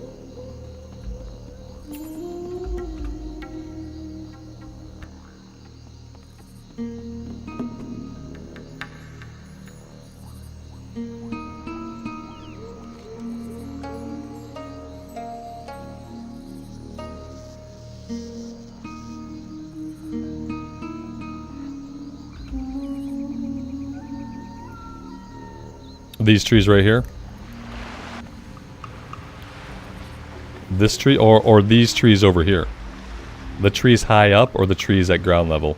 S5: These trees right here. This tree or these trees over here. The trees high up or the trees at ground level.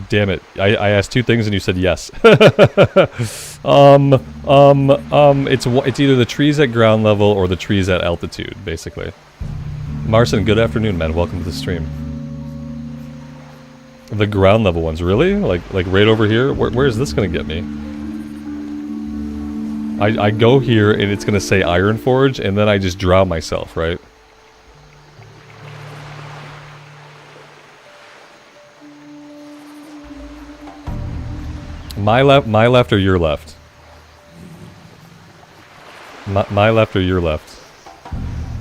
S5: Damn it. I asked two things and you said yes. It's either the trees at ground level or the trees at altitude, basically. Marcin, good afternoon, man. Welcome to the stream. The ground level ones, really? Like right over here? Where is this gonna get me? I go here and it's gonna say Ironforge and then I just drown myself, right? My left or your left? My left or your left?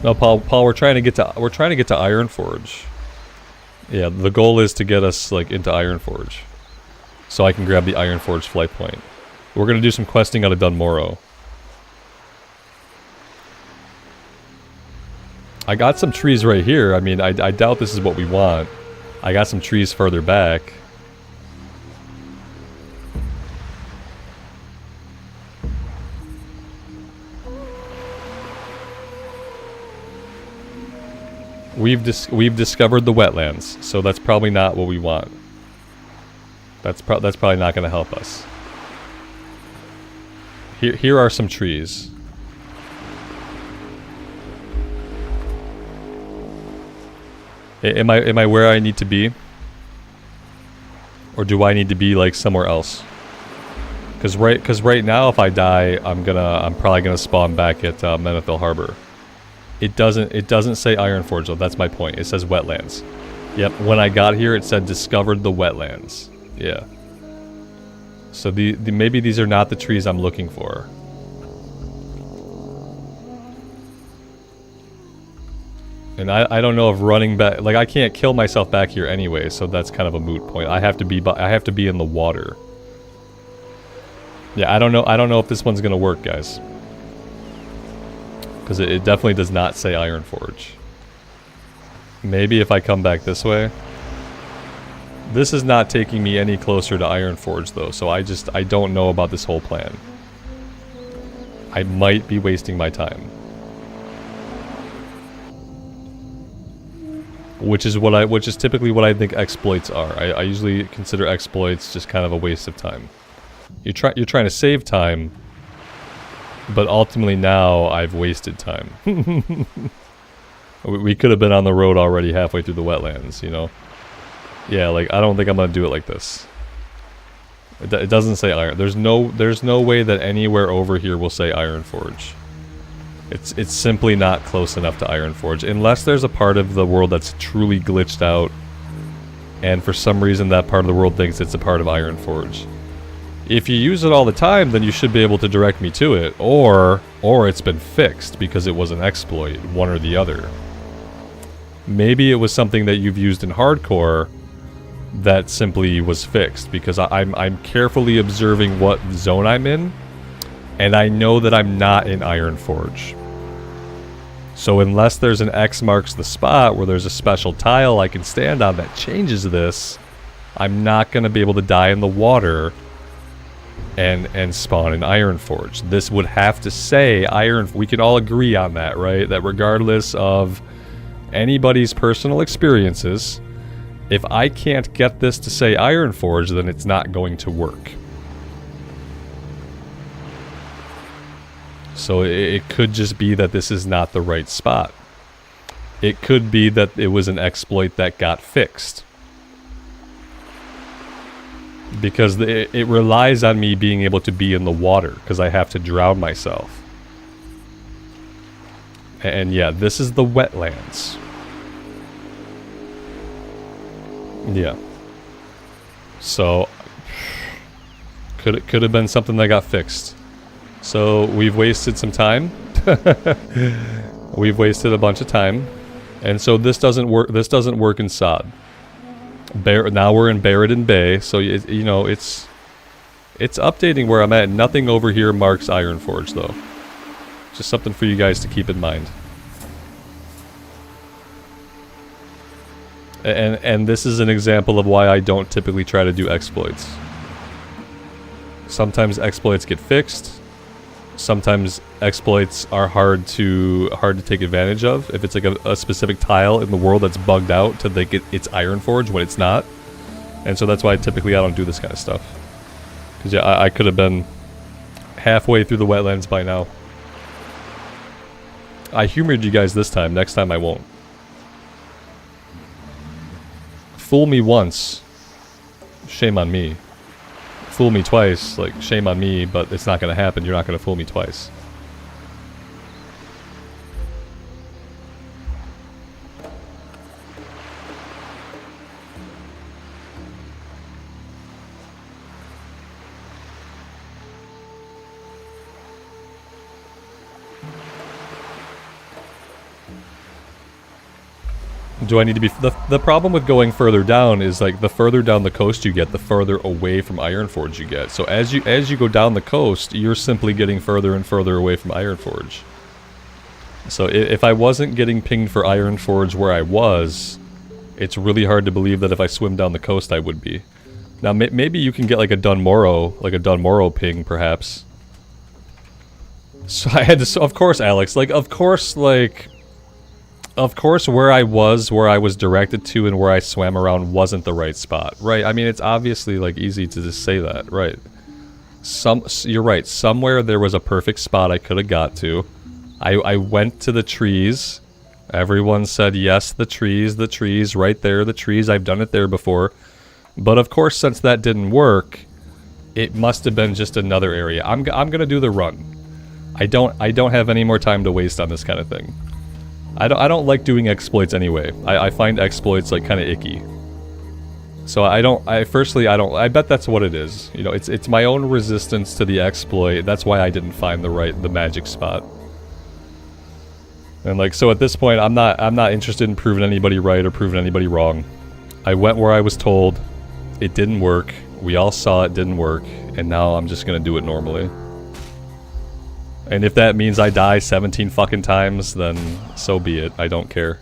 S5: No, Paul, we're trying to get to Ironforge. Yeah, the goal is to get us like into Ironforge, so I can grab the Ironforge flight point. We're gonna do some questing out of Dunmorrow. I got some trees right here. I mean, I doubt this is what we want. I got some trees further back. We've discovered the wetlands, so that's probably not what we want. That's probably not going to help us. Here are some trees. Am I where I need to be? Or do I need to be like somewhere else? Cause right now if I die, I'm probably gonna spawn back at Menethil Harbor. It doesn't say Ironforge though, that's my point. It says wetlands. Yep, when I got here it said discovered the wetlands. Yeah. So maybe these are not the trees I'm looking for. And I don't know if running back, like I can't kill myself back here anyway, so that's kind of a moot point. I have to be in the water. Yeah, I don't know if this one's gonna work, guys. Because it definitely does not say Ironforge. Maybe if I come back this way. This is not taking me any closer to Ironforge though, so I don't know about this whole plan. I might be wasting my time. Which is typically what I think exploits are. I usually consider exploits just kind of a waste of time. You're trying to save time, but ultimately now I've wasted time. We could have been on the road already halfway through the wetlands, you know? Yeah, like I don't think I'm gonna do it like this. It doesn't say iron. There's no way that anywhere over here will say Ironforge. It's simply not close enough to Ironforge, unless there's a part of the world that's truly glitched out, and for some reason that part of the world thinks it's a part of Ironforge. If you use it all the time, then you should be able to direct me to it, or it's been fixed because it was an exploit, one or the other. Maybe it was something that you've used in hardcore that simply was fixed, because I'm carefully observing what zone I'm in, and I know that I'm not in Ironforge. So unless there's an X marks the spot where there's a special tile I can stand on that changes this, I'm not going to be able to die in the water and spawn in Ironforge. This would have to say Iron. We can all agree on that, right? That regardless of anybody's personal experiences, if I can't get this to say Ironforge, then it's not going to work. So it could just be that this is not the right spot. It could be that it was an exploit that got fixed. Because it relies on me being able to be in the water, because I have to drown myself. And yeah, this is the wetlands. Yeah. So could have been something that got fixed. So we've wasted some time. We've wasted a bunch of time. And so this doesn't work in Sod. Now we're in Barrett Bay, so you know it's updating where I'm at. Nothing over here marks Ironforge though. Just something for you guys to keep in mind. And this is an example of why I don't typically try to do exploits. Sometimes exploits get fixed. Sometimes exploits are hard to take advantage of. If it's like a specific tile in the world that's bugged out to think it's Ironforge when it's not. And so that's why typically I don't do this kind of stuff. Because yeah, I could have been halfway through the wetlands by now. I humored you guys this time. Next time I won't. Fool me once, shame on me. Fool me twice, like, shame on me, but it's not gonna happen. You're not gonna fool me twice. Do I need to be... The problem with going further down is, like, the further down the coast you get, the further away from Ironforge you get. So as you go down the coast, you're simply getting further and further away from Ironforge. So if I wasn't getting pinged for Ironforge where I was, it's really hard to believe that if I swim down the coast I would be. Now maybe you can get like a Dunmorrow ping perhaps. So I had to... So of course, Alex, Of course, where I was directed to and where I swam around wasn't the right spot, right? I mean, it's obviously, like, easy to just say that, right? You're right, somewhere there was a perfect spot I could have got to. I went to the trees. Everyone said, yes, the trees, right there, the trees, I've done it there before. But of course, since that didn't work, it must have been just another area. I'm gonna do the run. I don't have any more time to waste on this kind of thing. I don't like doing exploits anyway. I find exploits like kind of icky. So I bet that's what it is. You know, it's my own resistance to the exploit. That's why I didn't find the magic spot. And like, so at this point, I'm not interested in proving anybody right or proving anybody wrong. I went where I was told. It didn't work. We all saw it didn't work, and now I'm just gonna do it normally. And if that means I die 17 fucking times, then so be it. I don't care.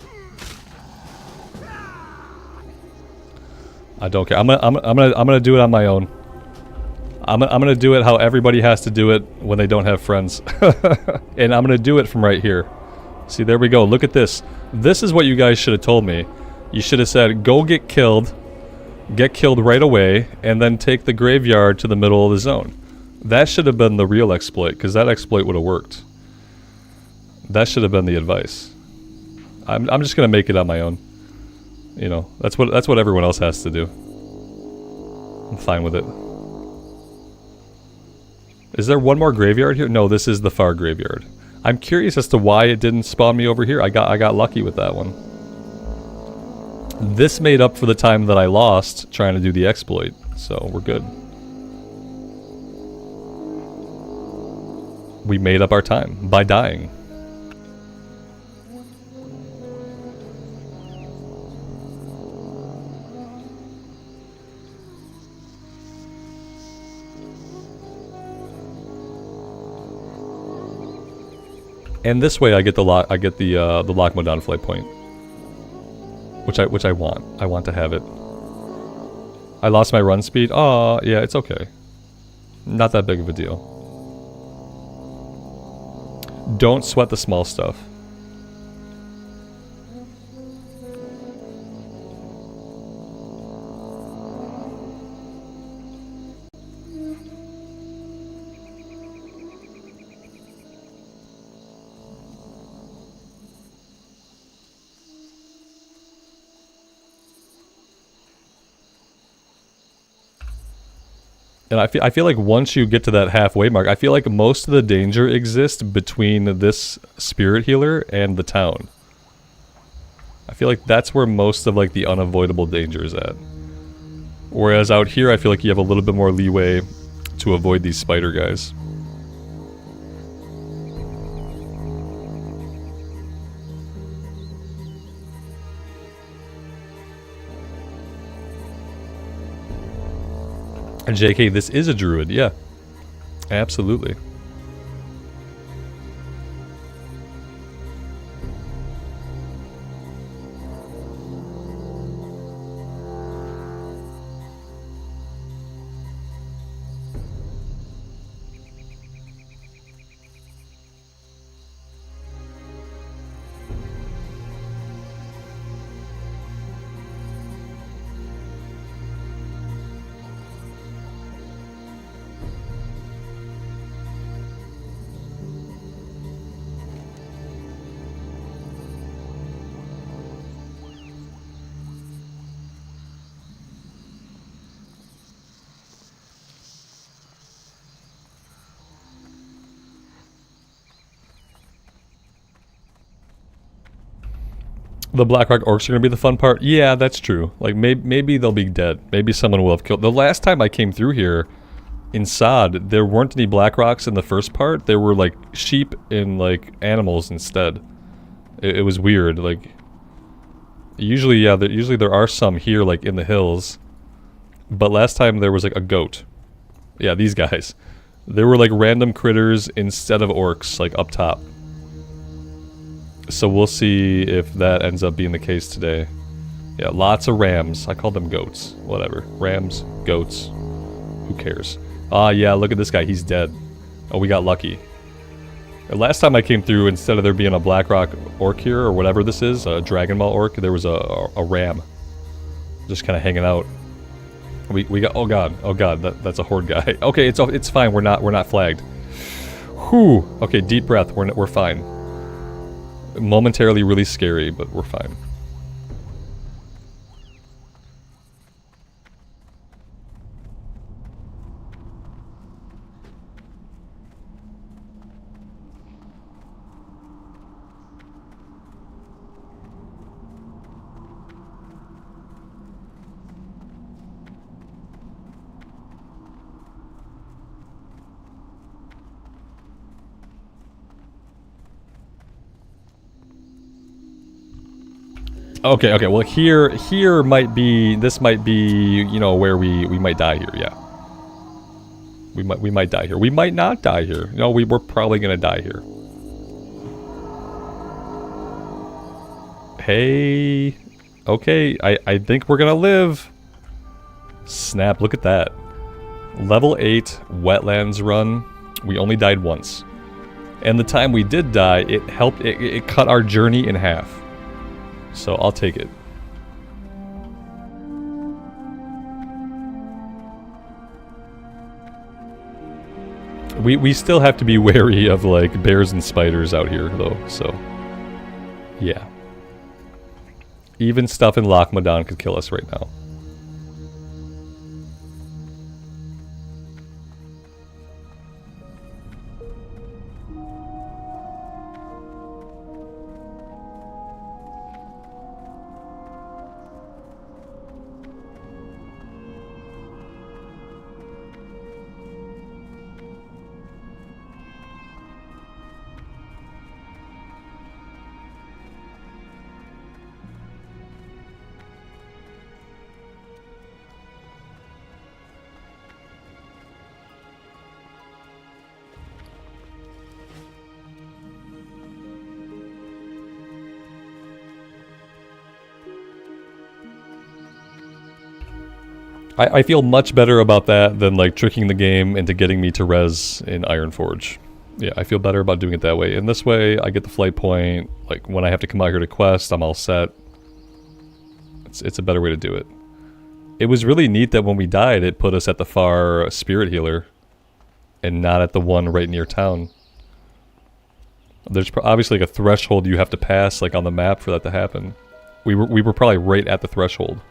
S5: I don't care. I'm gonna do it on my own. I'm gonna do it how everybody has to do it when they don't have friends. And I'm gonna do it from right here. See, there we go. Look at this. This is what you guys should have told me. You should have said, go get killed right away, and then take the graveyard to the middle of the zone. That should have been the real exploit, because that exploit would have worked. That should have been the advice. I'm just gonna make it on my own. You know, that's what everyone else has to do. I'm fine with it. Is there one more graveyard here? No, this is the far graveyard. I'm curious as to why it didn't spawn me over here. I got lucky with that one. This made up for the time that I lost trying to do the exploit, so we're good. We made up our time by dying. And this way I get the Lockmo downflight point. Which I want. I want to have it. I lost my run speed. Aw, yeah, it's okay. Not that big of a deal. Don't sweat the small stuff. And I feel like once you get to that halfway mark, I feel like most of the danger exists between this spirit healer and the town. I feel like that's where most of like the unavoidable danger is at. Whereas out here, I feel like you have a little bit more leeway to avoid these spider guys. And JK, this is a druid, yeah. Absolutely. The Blackrock orcs are going to be the fun part? Yeah, that's true. Like, maybe they'll be dead. Maybe someone will have killed... The last time I came through here, in Sod, there weren't any Blackrocks in the first part. There were, like, sheep and, like, animals instead. It was weird. Like, usually, yeah, usually there are some here, like, in the hills. But last time there was, like, a goat. Yeah, these guys. There were, like, random critters instead of orcs, like, up top. So we'll see if that ends up being the case today. Yeah, lots of rams. I call them goats. Whatever. Rams, goats. Who cares? Ah, yeah, look at this guy. He's dead. Oh, we got lucky. Last time I came through, instead of there being a Blackrock orc here, or whatever this is, a Dragon Ball orc, there was a ram. Just kind of hanging out. We got... Oh, God. Oh, God. That's a horde guy. Okay, it's fine. We're not flagged. Whew. Okay, deep breath. We're fine. Momentarily really scary, but we're fine. Okay, well here might be, this might be, you know, where we might die here, yeah. We might die here. We might not die here. No, we're probably gonna die here. Hey, okay, I think we're gonna live. Snap, look at that. Level 8 Wetlands run. We only died once. And the time we did die, it helped, it cut our journey in half. So I'll take it. We still have to be wary of like bears and spiders out here though, so yeah. Even stuff in Lochmadon could kill us right now. I feel much better about that than like tricking the game into getting me to res in Ironforge. Yeah, I feel better about doing it that way. In this way, I get the flight point. Like when I have to come out here to quest, I'm all set. It's a better way to do it. It was really neat that when we died, it put us at the far spirit healer and not at the one right near town. There's obviously like a threshold you have to pass like on the map for that to happen. We were probably right at the threshold.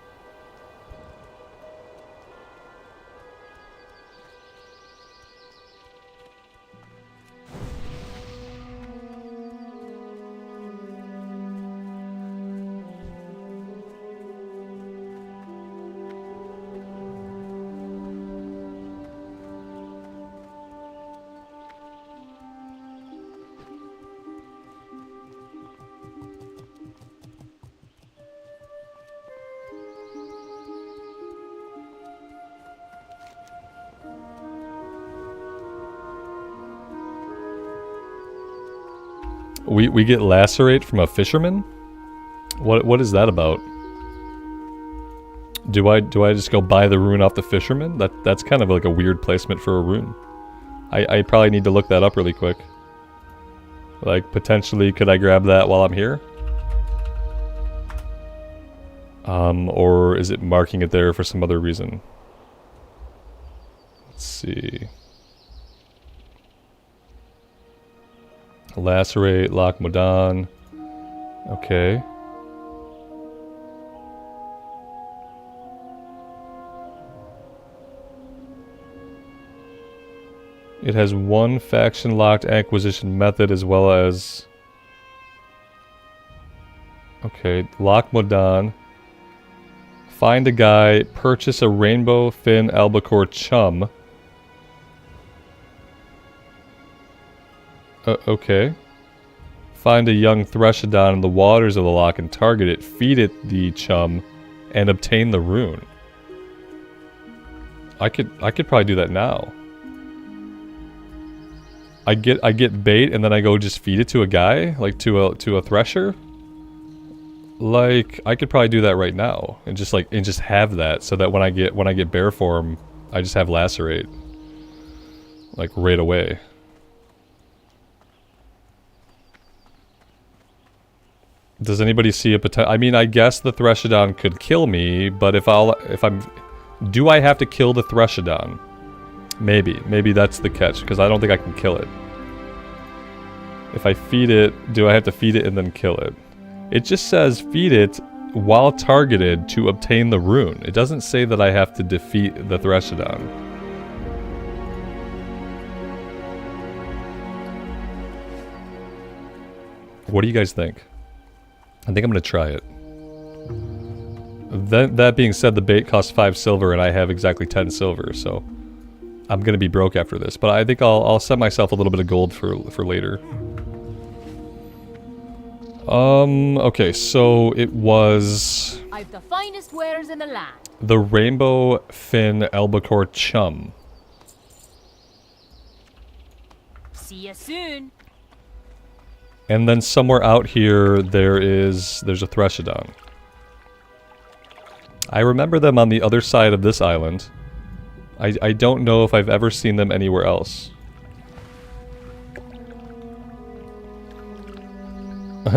S1: We get Lacerate from a fisherman? What is that about? Do I just go buy the rune off the fisherman? That's kind of like a weird placement for a rune. I probably need to look that up really quick. Like, potentially, could I grab that while I'm here? Or is it marking it there for some other reason? Let's see. Lacerate, Lock Modan. Okay. It has one faction-locked acquisition method as well as... Okay, Lock Modan. Find a guy, purchase a rainbow fin albacore chum. Okay. Find a young Threshodon in the waters of the loch and target it, feed it the chum, and obtain the rune. I could probably do that now. I get bait and then I go just feed it to a guy, like to a thresher. Like, I could probably do that right now and just have that so that when I get bear form, I just have Lacerate like right away. Does anybody see a potential? I mean, I guess the Threshodon could kill me, but do I have to kill the Threshodon? Maybe that's the catch, because I don't think I can kill it. If I feed it, do I have to feed it and then kill it? It just says feed it while targeted to obtain the rune. It doesn't say that I have to defeat the Threshodon. What do you guys think? I think I'm going to try it. That being said, the bait costs 5 silver and I have exactly 10 silver, so I'm going to be broke after this. But I think I'll set myself a little bit of gold for later. Okay, so it was...
S7: I've the finest wares in the land.
S1: The rainbow fin albacore chum.
S7: See you soon.
S1: And then somewhere out here, there's a Threshodon. I remember them on the other side of this island. I don't know if I've ever seen them anywhere else.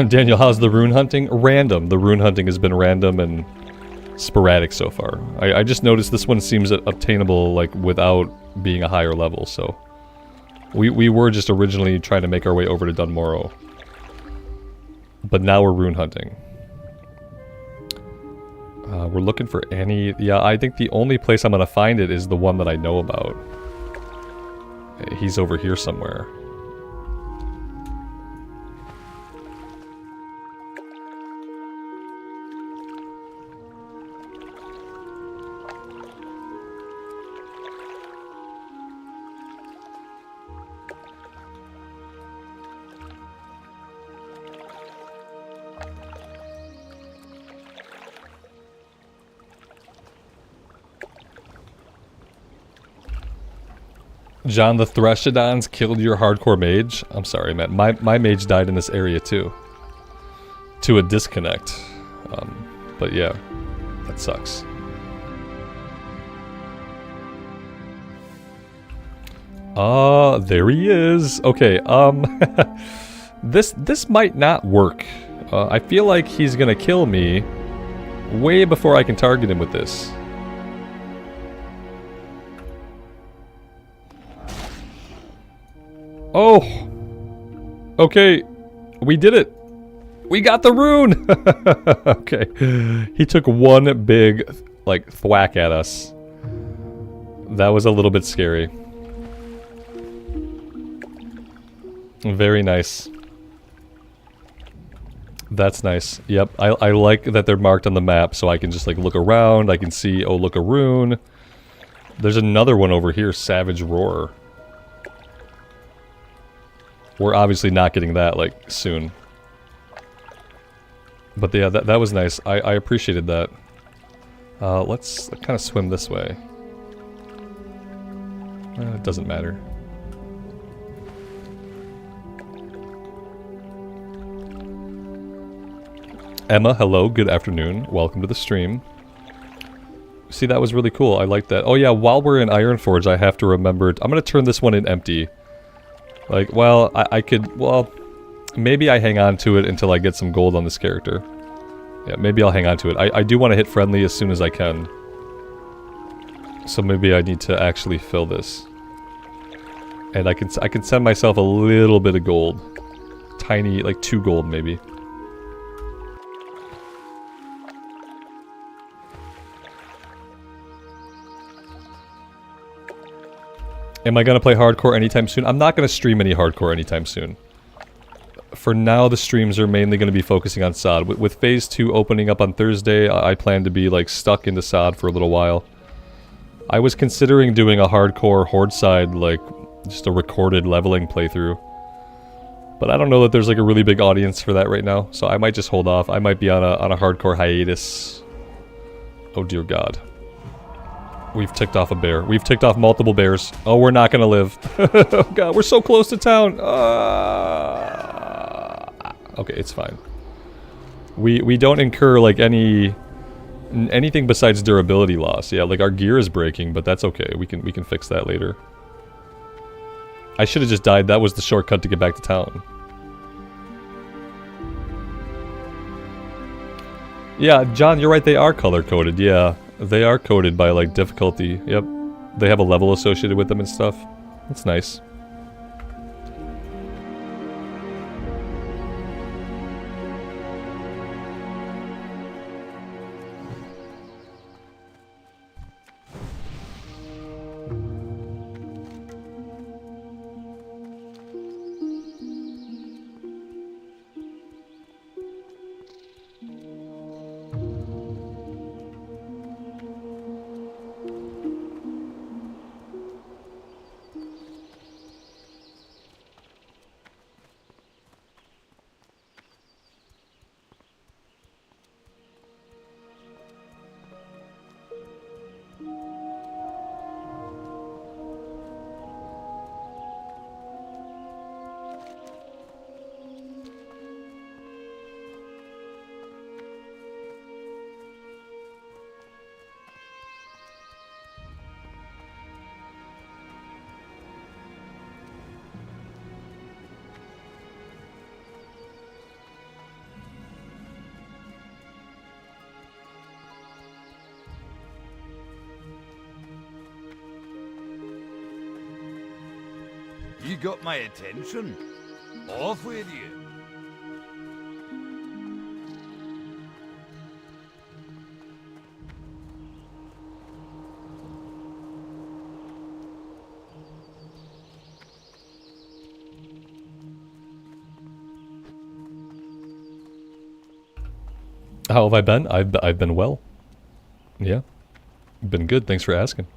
S1: Daniel, how's the rune hunting? Random. The rune hunting has been random and sporadic so far. I just noticed this one seems obtainable like without being a higher level, so... We were just originally trying to make our way over to Dunmorrow. But now we're rune hunting. We're looking for any... Yeah, I think the only place I'm going to find it is the one that I know about. He's over here somewhere. John, the Threshodons killed your hardcore mage? I'm sorry, man. My mage died in this area, too. To a disconnect. But yeah, that sucks. There he is. Okay, this might not work. I feel like he's gonna kill me way before I can target him with this. Oh! Okay, we did it! We got the rune! Okay, he took one big, like, thwack at us. That was a little bit scary. Very nice. That's nice. Yep, I like that they're marked on the map so I can just, like, look around. I can see, oh, look, a rune. There's another one over here, Savage Roar. We're obviously not getting that, like, soon. But yeah, that was nice. I appreciated that. Let's kind of swim this way. It doesn't matter. Emma, hello, good afternoon. Welcome to the stream. See, that was really cool. I like that. Oh yeah, while we're in Ironforge, I have to remember... I'm gonna turn this one in empty. Like, well, I could... Well, maybe I hang on to it until I get some gold on this character. Yeah, maybe I'll hang on to it. I do want to hit friendly as soon as I can. So maybe I need to actually fill this. And I can send myself a little bit of gold. Tiny, like 2 gold maybe. Am I gonna play hardcore anytime soon? I'm not gonna stream any hardcore anytime soon. For now, the streams are mainly gonna be focusing on SOD. With Phase 2 opening up on Thursday, I plan to be like stuck into SOD for a little while. I was considering doing a hardcore Horde side, like just a recorded leveling playthrough. But I don't know that there's like a really big audience for that right now, so I might just hold off. I might be on a hardcore hiatus. Oh dear God. We've ticked off a bear. We've ticked off multiple bears. Oh, we're not gonna live. Oh God, we're so close to town. Okay, it's fine. We don't incur like anything besides durability loss. Yeah, like our gear is breaking, but that's okay. We can fix that later. I should have just died. That was the shortcut to get back to town. Yeah, John, you're right. They are color coded. Yeah. They are coded by, like, difficulty. Yep. They have a level associated with them and stuff. That's nice.
S2: You got my attention. Off with you.
S1: How have I been? I've been well. Yeah. Been good, thanks for asking.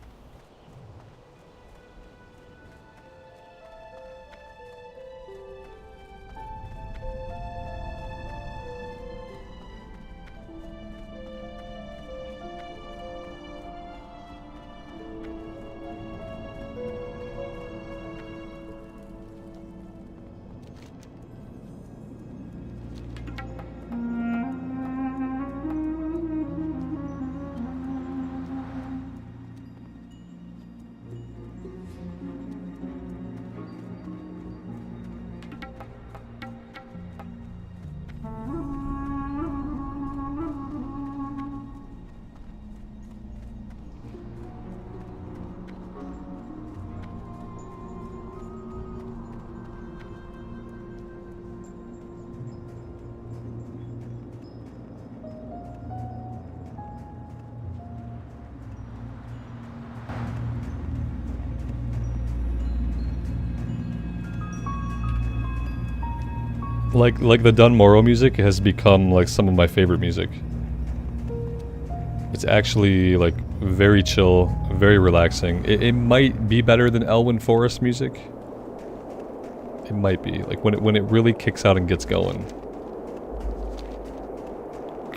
S1: Like the Dunmorrow music has become like some of my favorite music. It's actually like very chill, very relaxing. It might be better than Elwyn Forest music. It might be like when it really kicks out and gets going.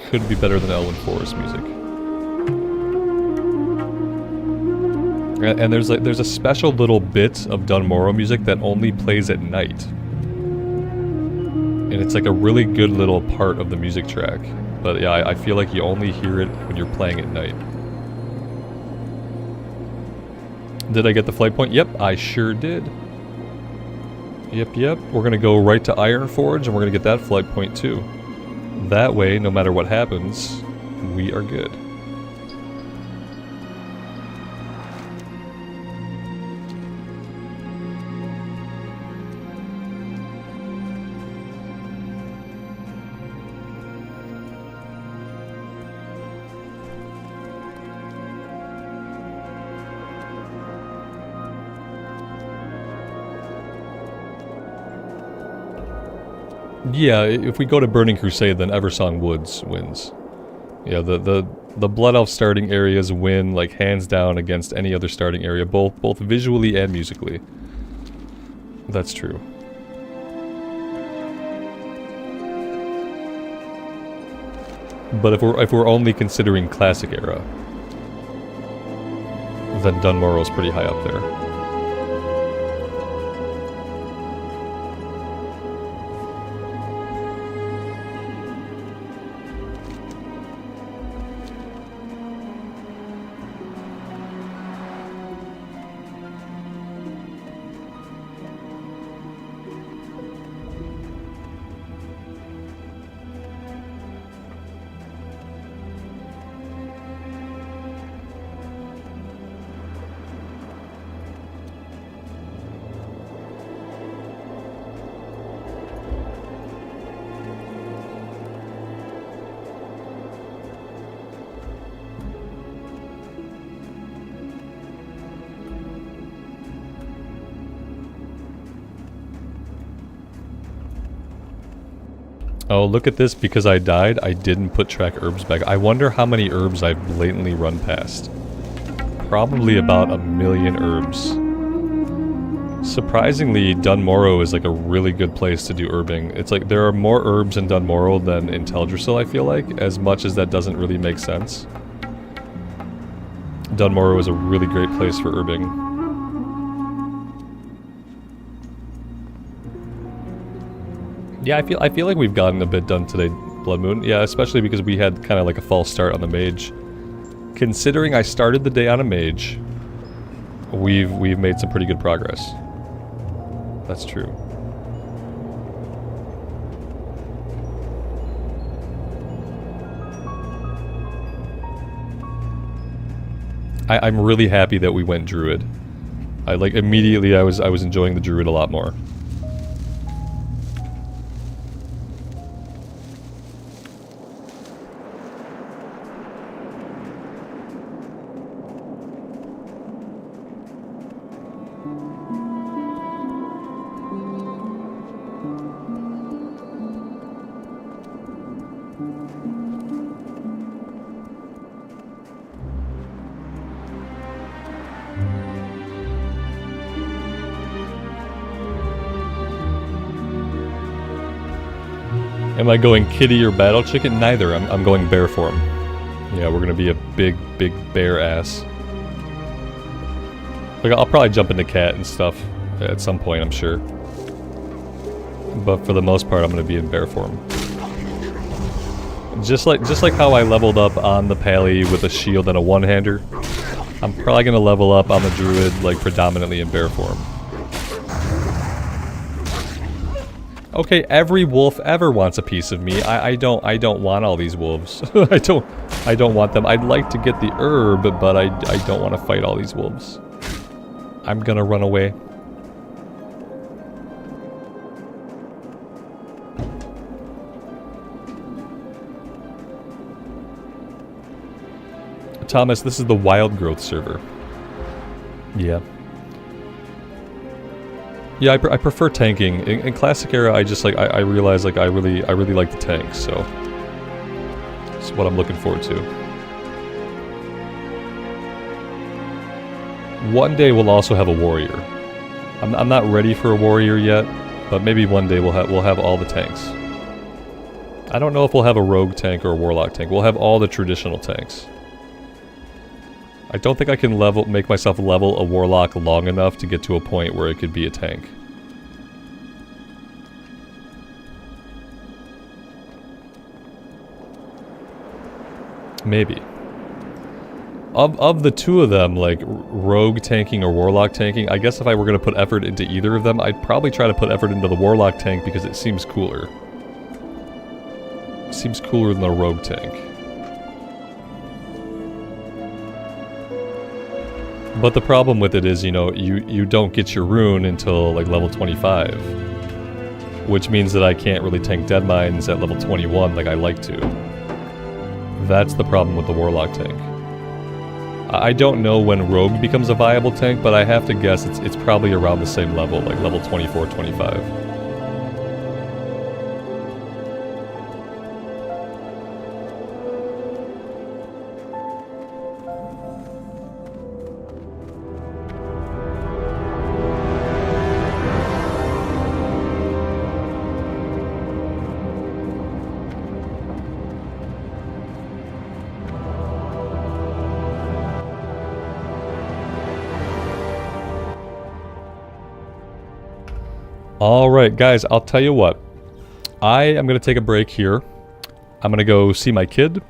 S1: Could be better than Elwyn Forest music. And there's a special little bit of Dunmorrow music that only plays at night. And it's like a really good little part of the music track.
S5: But yeah, I feel like you only hear it when you're playing at night. Did I get the flight point? Yep, I sure did. Yep. We're gonna go right to Ironforge, and we're gonna get that flight point too. That way, no matter what happens, we are good. Yeah, if we go to Burning Crusade, then Eversong Woods wins. Yeah, the Blood Elf starting areas win, like, hands down against any other starting area, both visually and musically. That's true. But if we're only considering Classic Era, then Dunmorrow's pretty high up there. Oh, look at this. Because I died, I didn't put track herbs back. I wonder how many herbs I've blatantly run past. Probably about 1,000,000 herbs. Surprisingly, Dunmorrow is like a really good place to do herbing. It's like there are more herbs in Dunmorrow than in Teldrassil, I feel like, as much as that doesn't really make sense. Dunmorrow is a really great place for herbing. Yeah, I feel like we've gotten a bit done today, Blood Moon. Yeah, especially because we had kind of like a false start on the Mage. Considering I started the day on a Mage, we've made some pretty good progress. That's true. I'm really happy that we went Druid. Immediately I was enjoying the Druid a lot more. Am I going kitty or battle chicken? Neither. I'm going bear form. Yeah, we're gonna be a big bear ass. Like, I'll probably jump into cat and stuff at some point, I'm sure. But for the most part, I'm gonna be in bear form. Just like how I leveled up on the Pally with a shield and a one-hander, I'm probably gonna level up on the Druid, like, predominantly in bear form. Okay, every wolf ever wants a piece of me. I don't want all these wolves. I don't want them. I'd like to get the herb, but I don't want to fight all these wolves. I'm gonna run away. Thomas, this is the Wildgrowth server. Yeah. Yeah, I prefer tanking. In Classic Era, I just like I realize like I really like the tanks, so that's what I'm looking forward to. One day we'll also have a warrior. I'm not ready for a warrior yet, but maybe one day we'll have all the tanks. I don't know if we'll have a rogue tank or a warlock tank. We'll have all the traditional tanks. I don't think I can make myself level a warlock long enough to get to a point where it could be a tank.
S1: Maybe. Of the two of them, like rogue tanking or warlock tanking, I guess if I were going to put effort into either of them, I'd probably try to put effort into the warlock tank because it seems cooler. Seems cooler than the rogue tank. But the problem with it is, you know, you don't get your rune until like level 25. Which means that I can't really tank dead mines at level 21 like I like to. That's the problem with the warlock tank. I don't know when rogue becomes a viable tank, but I have to guess it's probably around the same level, like level 24, 25. Alright guys, I'll tell you what. I am going to take a break here. I'm going to go see my kid.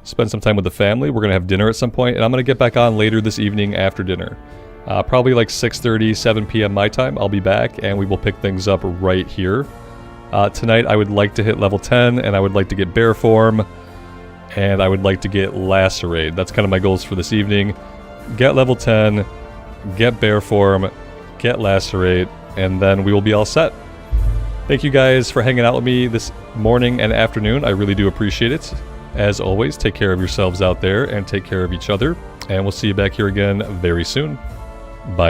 S1: Spend some time with the family. We're going to have dinner at some point, and I'm going to get back on later this evening after dinner. Probably like 6:30, 7 p.m. my time. I'll be back, and we will pick things up right here. Tonight I would like to hit level 10, and I would like to get Bear Form, and I would like to get Lacerate. That's kind of my goals for this evening. Get level 10, get Bear Form, get Lacerate, and then we will be all set. Thank you guys for hanging out with me this morning and afternoon. I really do appreciate it. As always, take care of yourselves out there and take care of each other. And we'll see you back here again very soon.